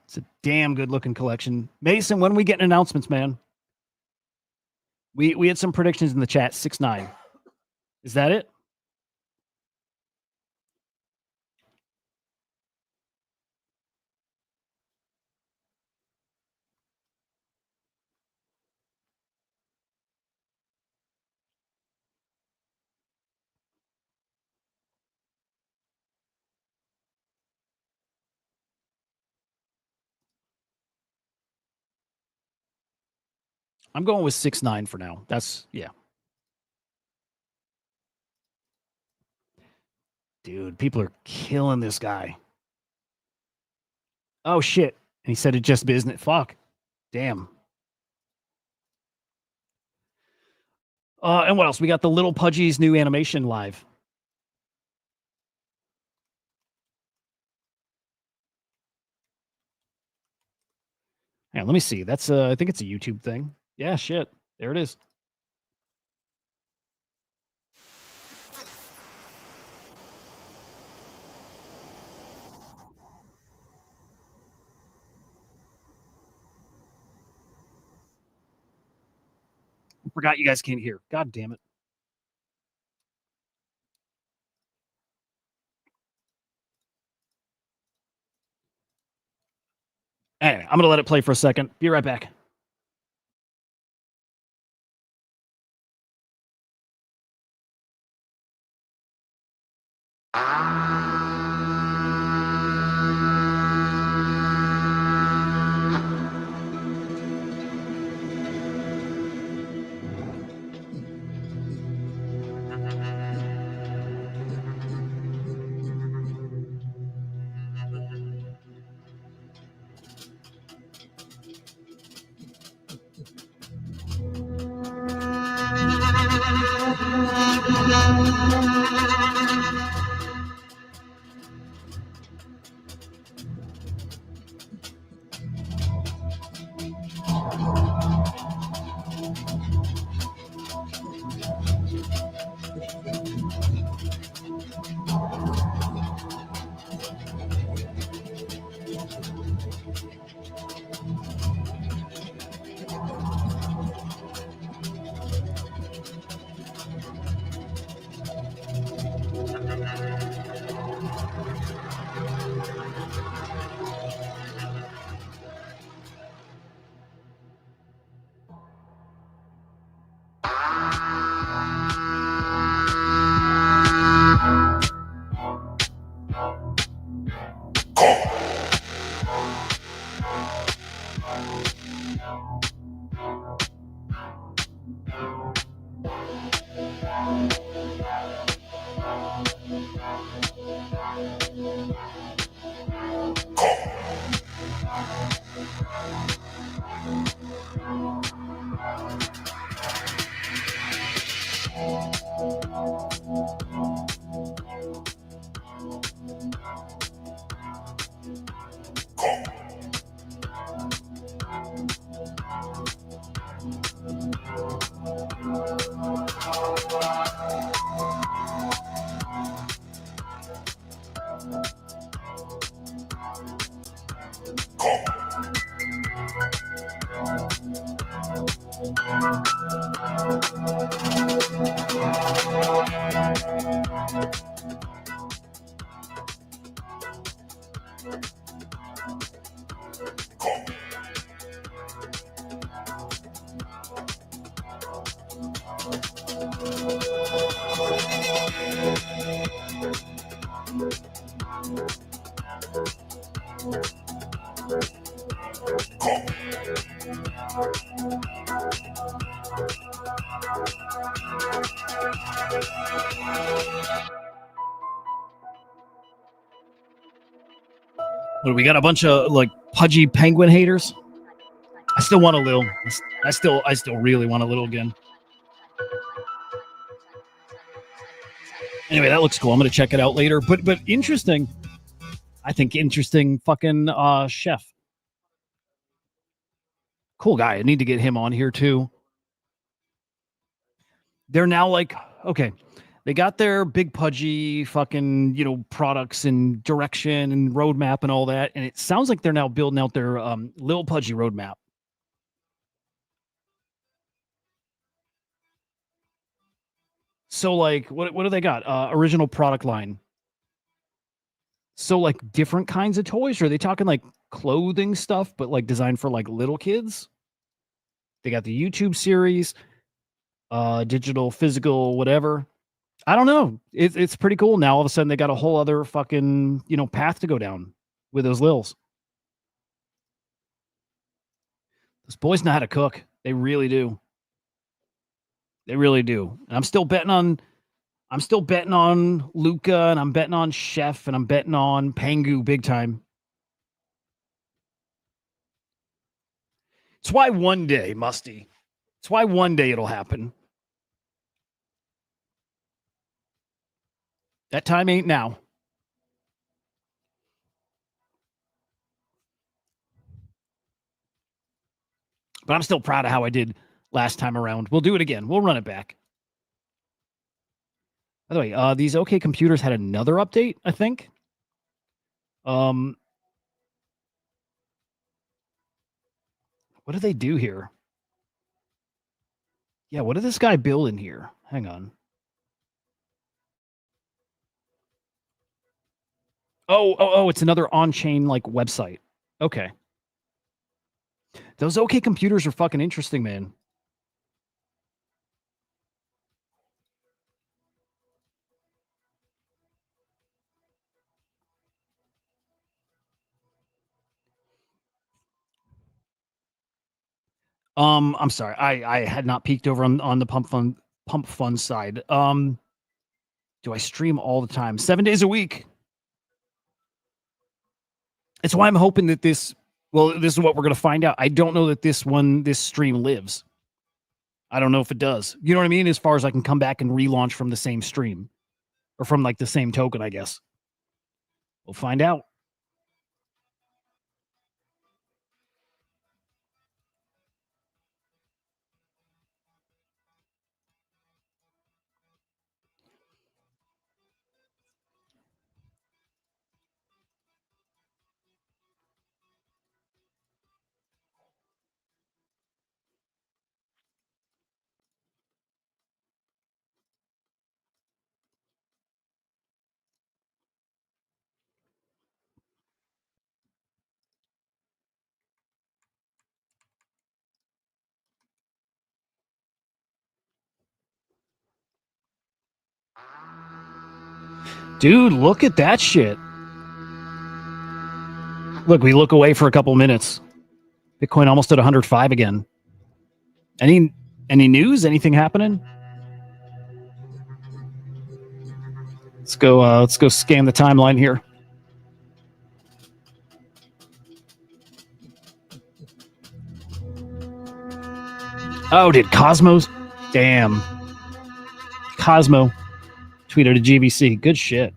It's a damn good looking collection. Mason, when we get announcements, man? We had some predictions in the chat. 6-9. Is that it? I'm going with 6-9 for now. That's yeah. Dude, people are killing this guy. Oh shit. And he said it just business. Fuck. Damn. And what else? We got the Little Pudgy's new animation live. Yeah, let me see. That's I think it's a YouTube thing. Yeah, shit. There it is. Forgot you guys can't hear. God damn it. Anyway, I'm going to let it play for a second. Be right back. What, we got a bunch of like pudgy penguin haters. I still want a little. I still really want a little again. Anyway, that looks cool. I'm gonna check it out later. But interesting. I think interesting fucking chef. Cool guy. I need to get him on here too. They're now like, okay, they got their big pudgy fucking, products and direction and roadmap and all that. And it sounds like they're now building out their little pudgy roadmap. So like, what do they got? Original product line. So like different kinds of toys? Or are they talking like clothing stuff, but like designed for like little kids? They got the YouTube series, digital, physical, whatever. I don't know. It's pretty cool. Now all of a sudden they got a whole other fucking, path to go down with those lils. Those boys know how to cook. They really do. They really do. And I'm still betting on Luca, and I'm betting on Chef, and I'm betting on Pangu big time. It's why one day, Musty. It's why one day it'll happen. That time ain't now. But I'm still proud of how I did last time around. We'll do it again. We'll run it back. By the way, these OK computers had another update, I think. What do they do here? Yeah, what did this guy build in here? Hang on. Oh, it's another on-chain like website. Okay. Those OK computers are fucking interesting, man. I'm sorry. I had not peeked over on the pump fund side. Do I stream all the time? 7 days a week. It's why I'm hoping that this is what we're going to find out. I don't know that this stream lives. I don't know if it does. You know what I mean? As far as I can come back and relaunch from the same stream or from like the same token, I guess. We'll find out. Dude, look at that shit. Look, we look away for a couple minutes. Bitcoin almost at 105 again. Any news? Anything happening? Let's go scan the timeline here. Oh, did Cosmos? Damn. Cosmo tweeted a GBC. Good shit.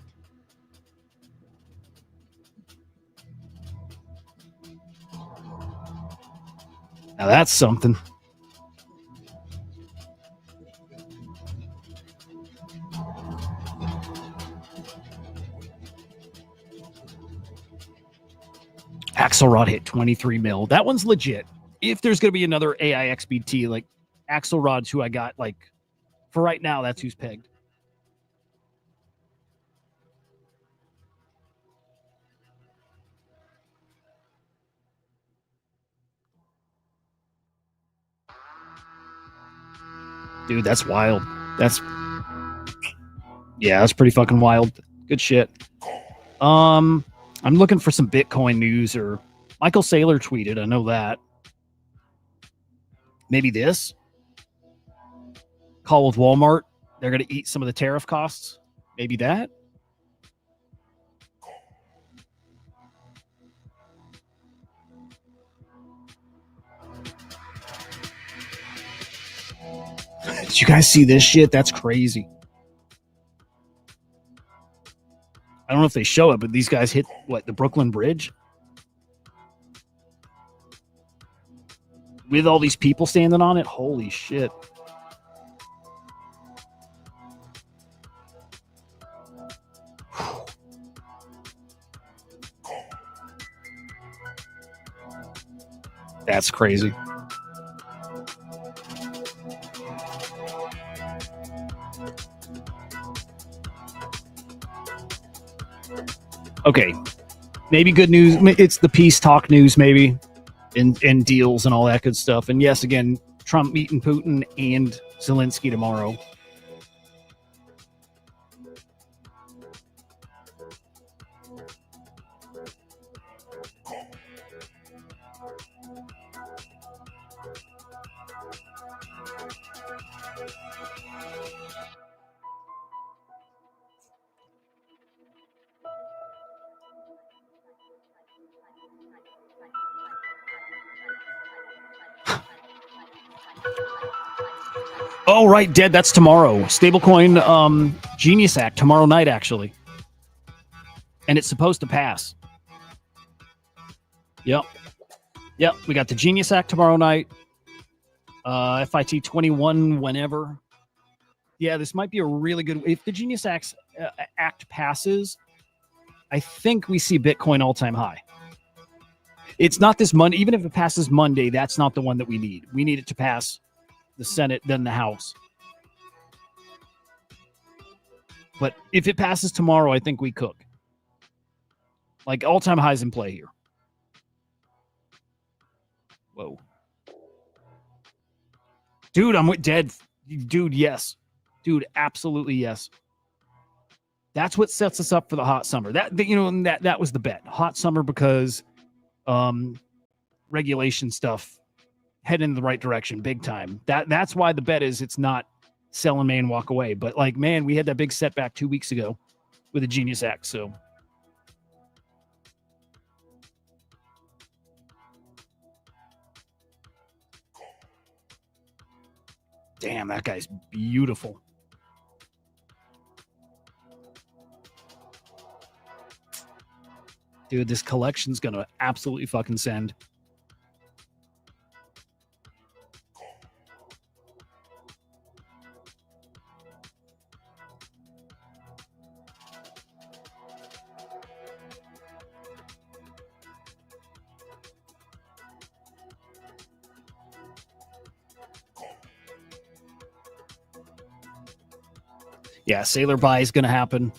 Now that's something. Axelrod hit 23 mil. That one's legit. If there's going to be another AIXBT, like Axelrod's who I got, like, for right now, that's who's pegged. Dude, that's wild. That's pretty fucking wild. Good shit. I'm looking for some Bitcoin news, or Michael Saylor tweeted. I know that. Maybe this call with Walmart. They're going to eat some of the tariff costs. Maybe that. Did you guys see this shit? That's crazy. I don't know if they show it, but these guys hit the Brooklyn Bridge with all these people standing on it. Holy shit. That's crazy. Okay, maybe good news. It's the peace talk news, maybe, and deals and all that good stuff. And yes, again, Trump meeting Putin and Zelensky tomorrow. Oh, right, Dead. That's tomorrow. Stablecoin Genius Act tomorrow night, actually. And it's supposed to pass. Yep. We got the Genius Act tomorrow night. FIT 21 whenever. Yeah, this might be a really good. If the Genius Act passes, I think we see Bitcoin all-time high. It's not this Monday. Even if it passes Monday, that's not the one that we need. We need it to pass the Senate, then the House. But if it passes tomorrow, I think we cook. Like all-time highs in play here. Whoa. Dude, I'm with dead. Dude, yes. Dude, absolutely yes. That's what sets us up for the hot summer. That was the bet. Hot summer because regulation stuff heading in the right direction big time. That's why the bet is it's not sell in May and walk away. But like, man, we had that big setback 2 weeks ago with the Genius Act. So damn, that guy's beautiful. Dude, this collection's going to absolutely fucking send. Yeah, Sailor buy is going to happen.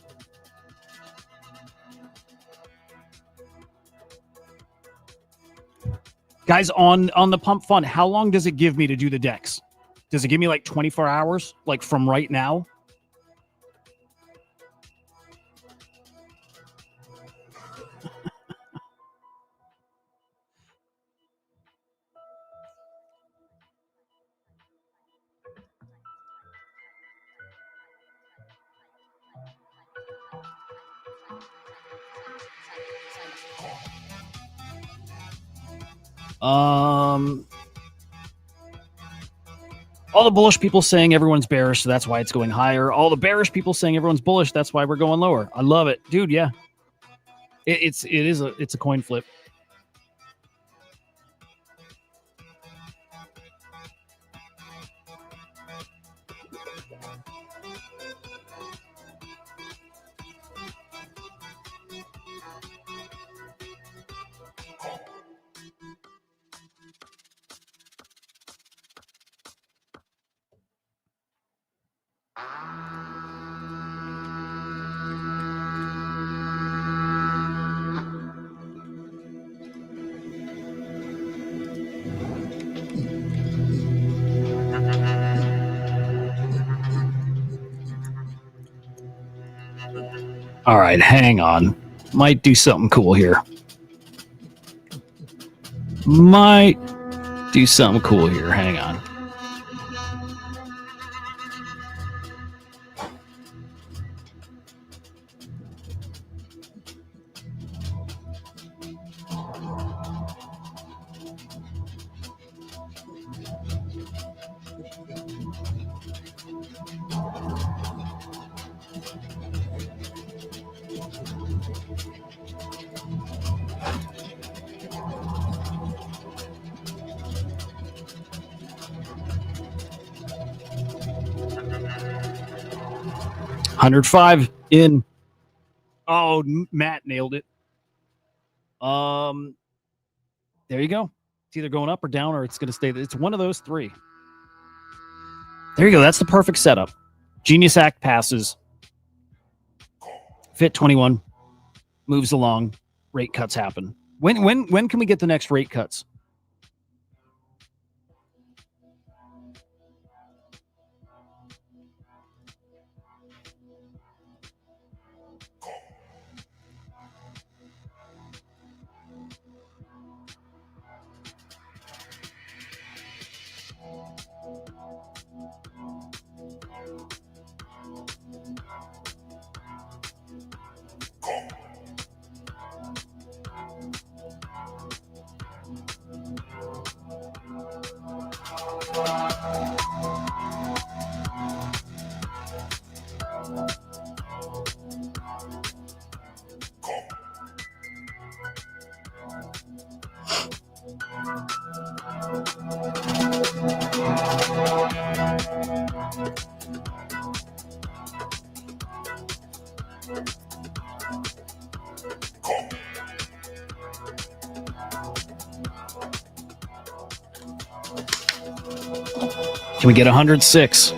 Guys, on the pump fund, how long does it give me to do the decks? Does it give me like 24 hours, like from right now? All the bullish people saying everyone's bearish, so that's why it's going higher. All the bearish people saying everyone's bullish, that's why we're going lower. I love it, dude. Yeah, it's a coin flip. All right, hang on. Might do something cool here. Hang on. $105 in. Oh, Matt nailed it. There you go. It's either going up or down, or it's going to stay. It's one of those three. There you go. That's the perfect setup. Genius Act passes. Fit 21 moves along. Rate cuts happen. When can we get the next rate cuts? Can we get 106?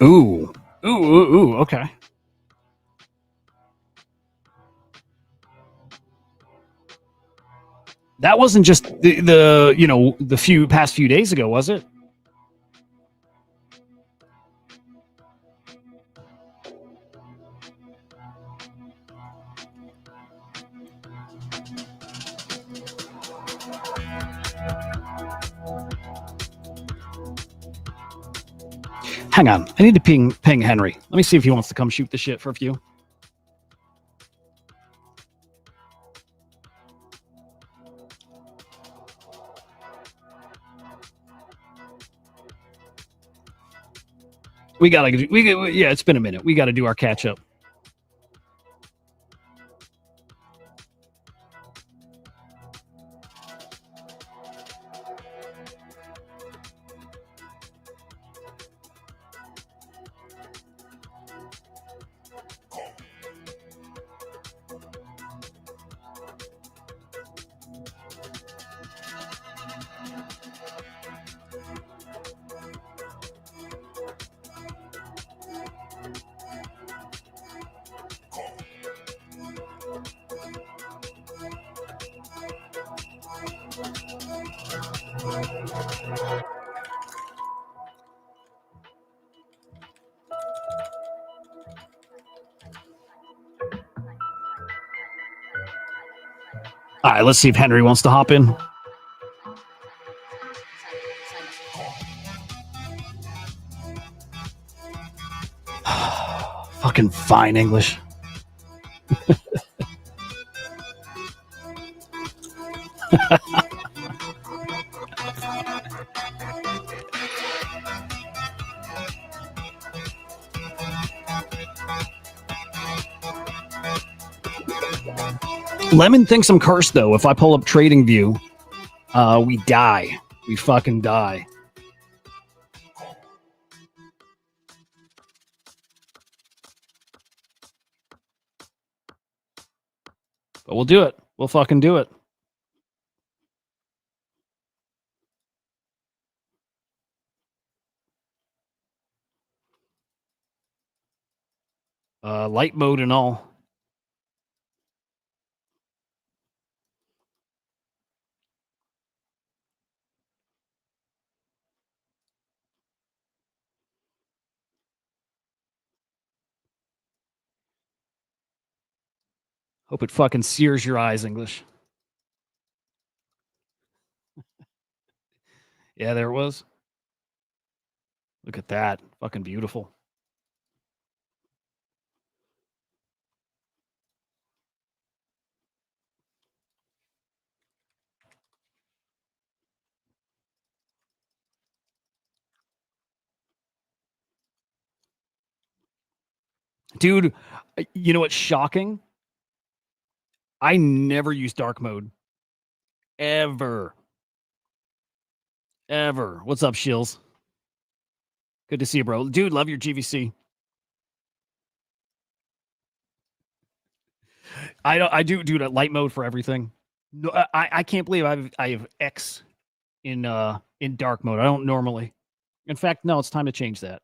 Ooh. Ooh. Okay. That wasn't just the past few days ago, was it? Hang on. I need to ping Henry. Let me see if he wants to come shoot the shit for a few. Yeah, it's been a minute. We got to do our catch up. All right, let's see if Henry wants to hop in. Fucking fine English. Lemon thinks I'm cursed, though. If I pull up TradingView, we die. We fucking die. But we'll do it. We'll fucking do it. Light mode and all. Hope it fucking sears your eyes, English. Yeah, there it was. Look at that. Fucking beautiful. Dude, you know what's shocking? I never use dark mode. Ever. What's up, Shills? Good to see you, bro. Dude, love your GVC. I do that light mode for everything. No, I can't believe I have X in dark mode. I don't normally. In fact, no, it's time to change that.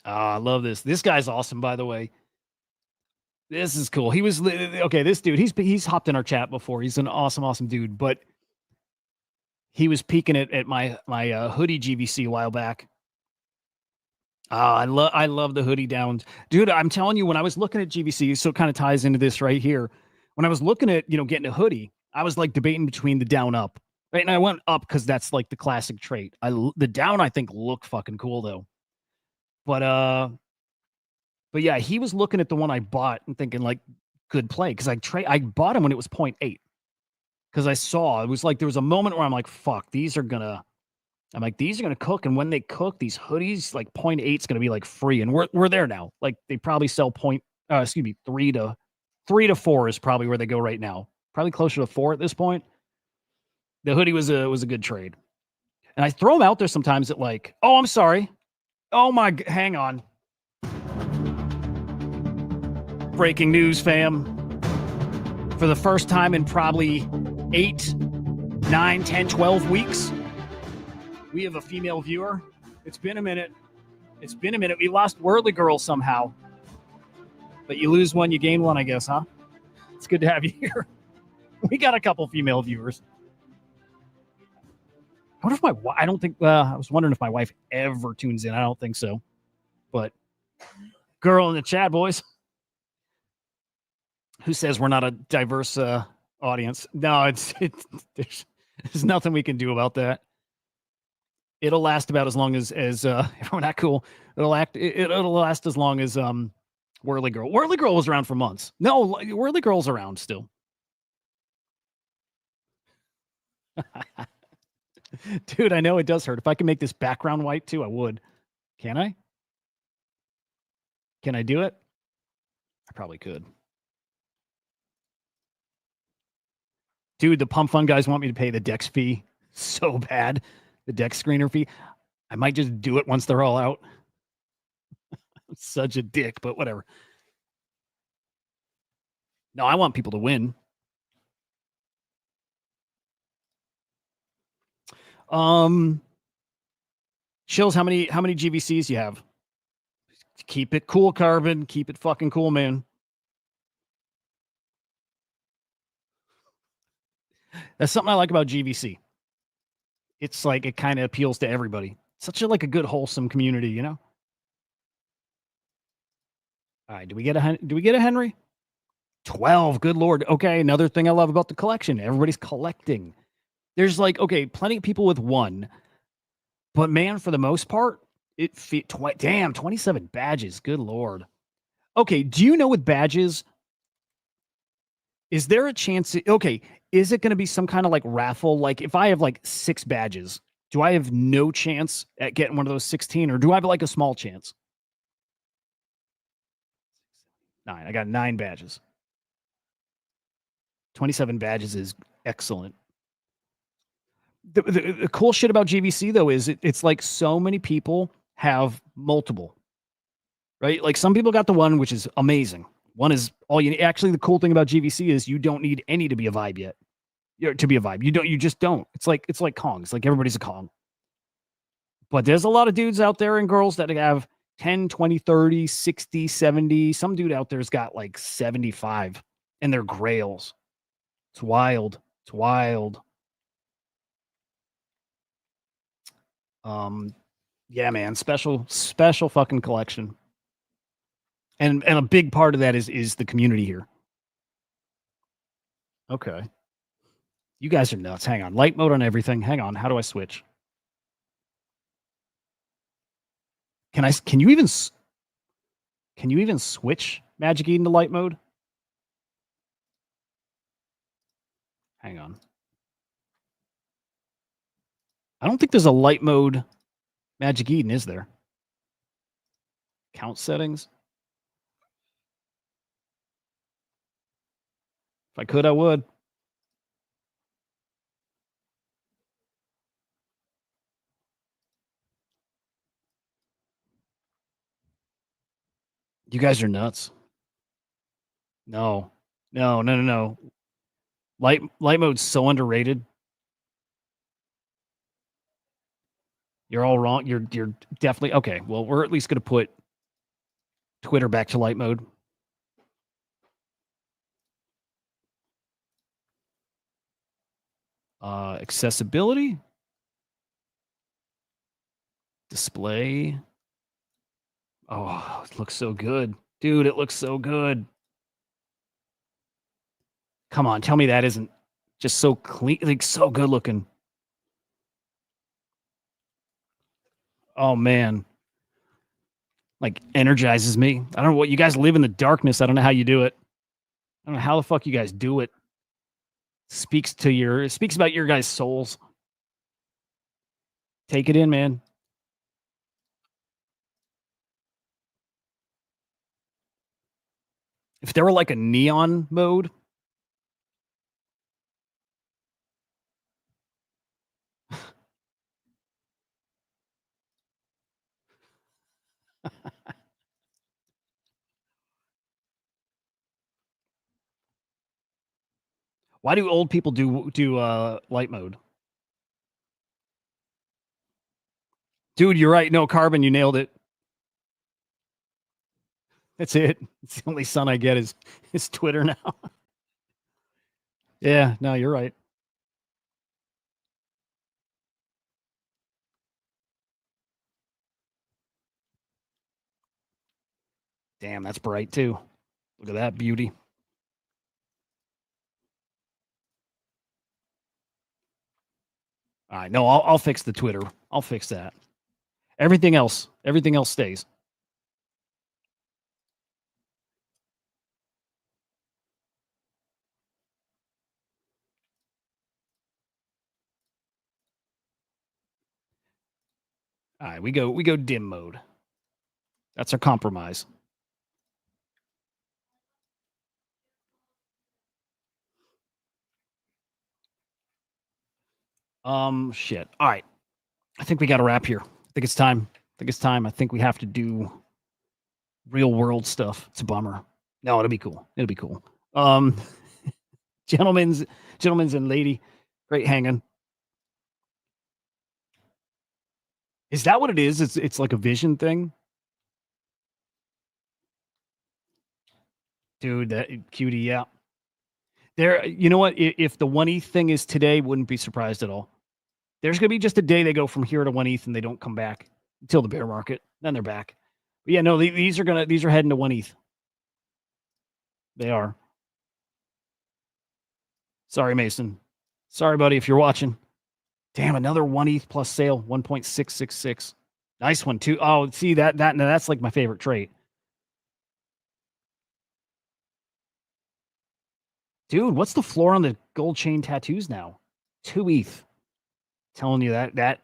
I love this. This guy's awesome, by the way. This is cool. He was okay. This dude, he's hopped in our chat before. He's an awesome dude. But he was peeking at my hoodie GVC a while back. I love the hoodie downs, dude. I'm telling you, when I was looking at GVC, so it kind of ties into this right here. When I was looking at getting a hoodie, I was like debating between the down up, right? And I went up because that's like the classic trait. The down I think look fucking cool though, but yeah, he was looking at the one I bought and thinking like good play because I bought him when it was 0.8 because I saw it was like there was a moment where I'm like fuck these are gonna cook, and when they cook, these hoodies, like 0.8 is gonna be like free, and we're there now. Like they probably sell 3 to 4 is probably where they go right now. Probably closer to 4 at this point. The hoodie was a good trade, and I throw them out there sometimes at like, oh, I'm sorry, hang on. Breaking news, fam. For the first time in probably 8, 9, 10, 12 weeks. We have a female viewer. It's been a minute. We lost Whirly Girl somehow. But you lose one, you gain one, I guess, huh? It's good to have you here. We got a couple female viewers. I wonder if I don't think, I was wondering if my wife ever tunes in. I don't think so. But girl in the chat, boys. Who says we're not a diverse audience? No, there's nothing we can do about that. It'll last about as long as everyone that cool. It'll last as long as Whirly Girl. Whirly Girl was around for months. No, Whirly Girl's around still. Dude, I know it does hurt. If I can make this background white too, I would. Can I? Can I do it? I probably could. Dude, the Pump Fun guys want me to pay the Dex fee so bad. The Dex screener fee. I might just do it once they're all out. I'm such a dick, but whatever. No, I want people to win. Shills, how many GVCs you have? Keep it cool, Carbon. Keep it fucking cool, man. That's something I like about GVC. It's like it kind of appeals to everybody. Such a good wholesome community, you know. All right, do we get a Henry? 12. Good lord. Okay, another thing I love about the collection. Everybody's collecting. There's plenty of people with one, but man, for the most part, damn 27 badges. Good lord. Okay, do you know with badges? Is there a chance? Okay, is it going to be some kind of raffle? Like if I have 6 badges, do I have no chance at getting one of those 16, or do I have a small chance? 9. I got 9 badges. 27 badges is excellent. The cool shit about GVC though is it's like so many people have multiple, right? Like some people got the one, which is amazing. One is all you need. Actually, the cool thing about GVC is you don't need any to be a vibe yet. To be a vibe, you just don't. It's like Kong. It's like everybody's a Kong. But there's a lot of dudes out there and girls that have 10, 20, 30, 60, 70. Some dude out there's got 75 and they're grails. It's wild. It's wild. Yeah, man, special fucking collection. And a big part of that is the community here. Okay. You guys are nuts. Hang on. Light mode on everything. Hang on. How do I switch? Can you even switch Magic Eden to light mode? Hang on. I don't think there's a light mode Magic Eden, is there? Count settings. If I could, I would. You guys are nuts. No. Light mode's so underrated. You're all wrong. You're definitely okay. Well, we're at least going to put Twitter back to light mode. Accessibility. Display. Oh, it looks so good. Dude, it looks so good. Come on, tell me that isn't just so clean, like so good looking. Oh man. Like energizes me. I don't know what you guys live in the darkness. I don't know how you do it. I don't know how the fuck you guys do it. It speaks about your guys' souls. Take it in, man. If there were like a neon mode, why do old people do light mode? Dude, you're right. No, Carbon, you nailed it. That's it. It's the only sun I get is Twitter now. Yeah, no, you're right. Damn, that's bright too. Look at that beauty. All right, no, I'll fix the Twitter. I'll fix that. Everything else stays. All right, we go dim mode. That's our compromise. Shit. All right. I think we got to wrap here. I think it's time. I think we have to do real world stuff. It's a bummer. No, it'll be cool. It'll be cool. Gentlemen's and lady, great hanging. Is that what it is? It's like a vision thing, dude. That cutie, yeah. There, you know what? If the 1 ETH thing is today, wouldn't be surprised at all. There's gonna be just a day they go from here to 1 ETH and they don't come back until the bear market. Then they're back. But yeah, no, these are heading to 1 ETH. They are. Sorry, Mason. Sorry, buddy, if you're watching. Damn, another 1 ETH plus sale, 1.666. Nice one too. Oh, see that's like my favorite trait. Dude, what's the floor on the gold chain tattoos now? 2 ETH. Telling you that.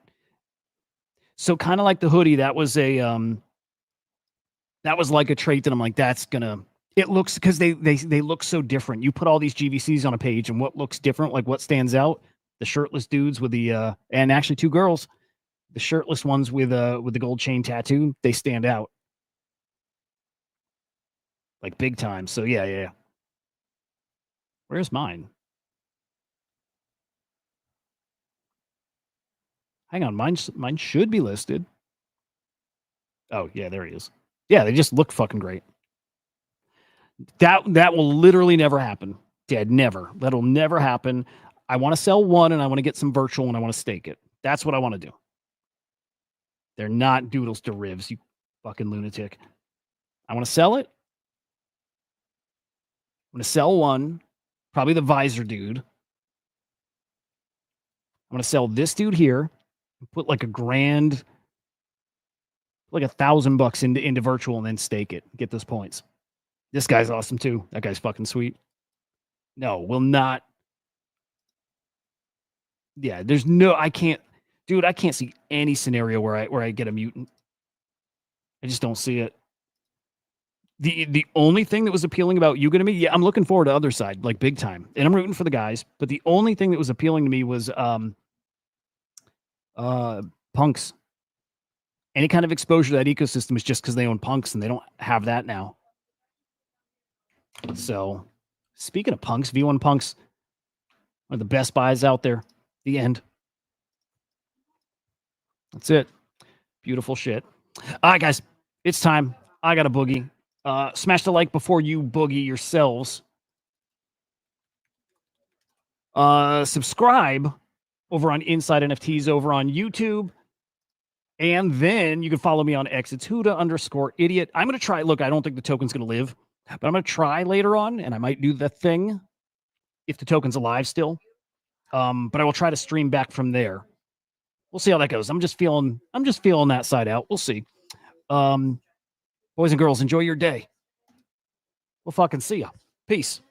So kind of like the hoodie, that was like a trait that I'm like, that's gonna. It looks because they look so different. You put all these GVCs on a page, and what looks different, like what stands out, the shirtless dudes with the and actually 2 girls, the shirtless ones with the gold chain tattoo, they stand out like big time. So yeah. Where's mine? Hang on, mine should be listed. Oh yeah, there he is. Yeah, they just look fucking great. That will literally never happen. Dead, never. That'll never happen. I want to sell one, and I want to get some virtual, and I want to stake it. That's what I want to do. They're not doodles to rivs, you fucking lunatic. I want to sell it. I'm going to sell one, probably the visor dude. I'm going to sell this dude here, put like $1,000, like $1,000 into virtual, and then stake it. Get those points. This guy's awesome too. That guy's fucking sweet. No, will not. Yeah, there's no. I can't, dude. I can't see any scenario where I get a mutant. I just don't see it. The only thing that was appealing about Yuga to me, yeah, I'm looking forward to other side, like big time, and I'm rooting for the guys. But the only thing that was appealing to me was punks. Any kind of exposure to that ecosystem is just because they own punks, and they don't have that now. So, speaking of punks, V1 punks are the best buys out there. The end. That's it. Beautiful shit. All right, guys, it's time. I got a boogie. Smash the like before you boogie yourselves. Subscribe over on Inside NFTs over on YouTube. And then you can follow me on X. It's Huda_idiot. I'm going to try. Look, I don't think the token's going to live, but I'm going to try later on, and I might do the thing if the token's alive still. But I will try to stream back from there. We'll see how that goes. I'm just feeling that side out. We'll see. Boys and girls, enjoy your day. We'll fucking see ya. Peace.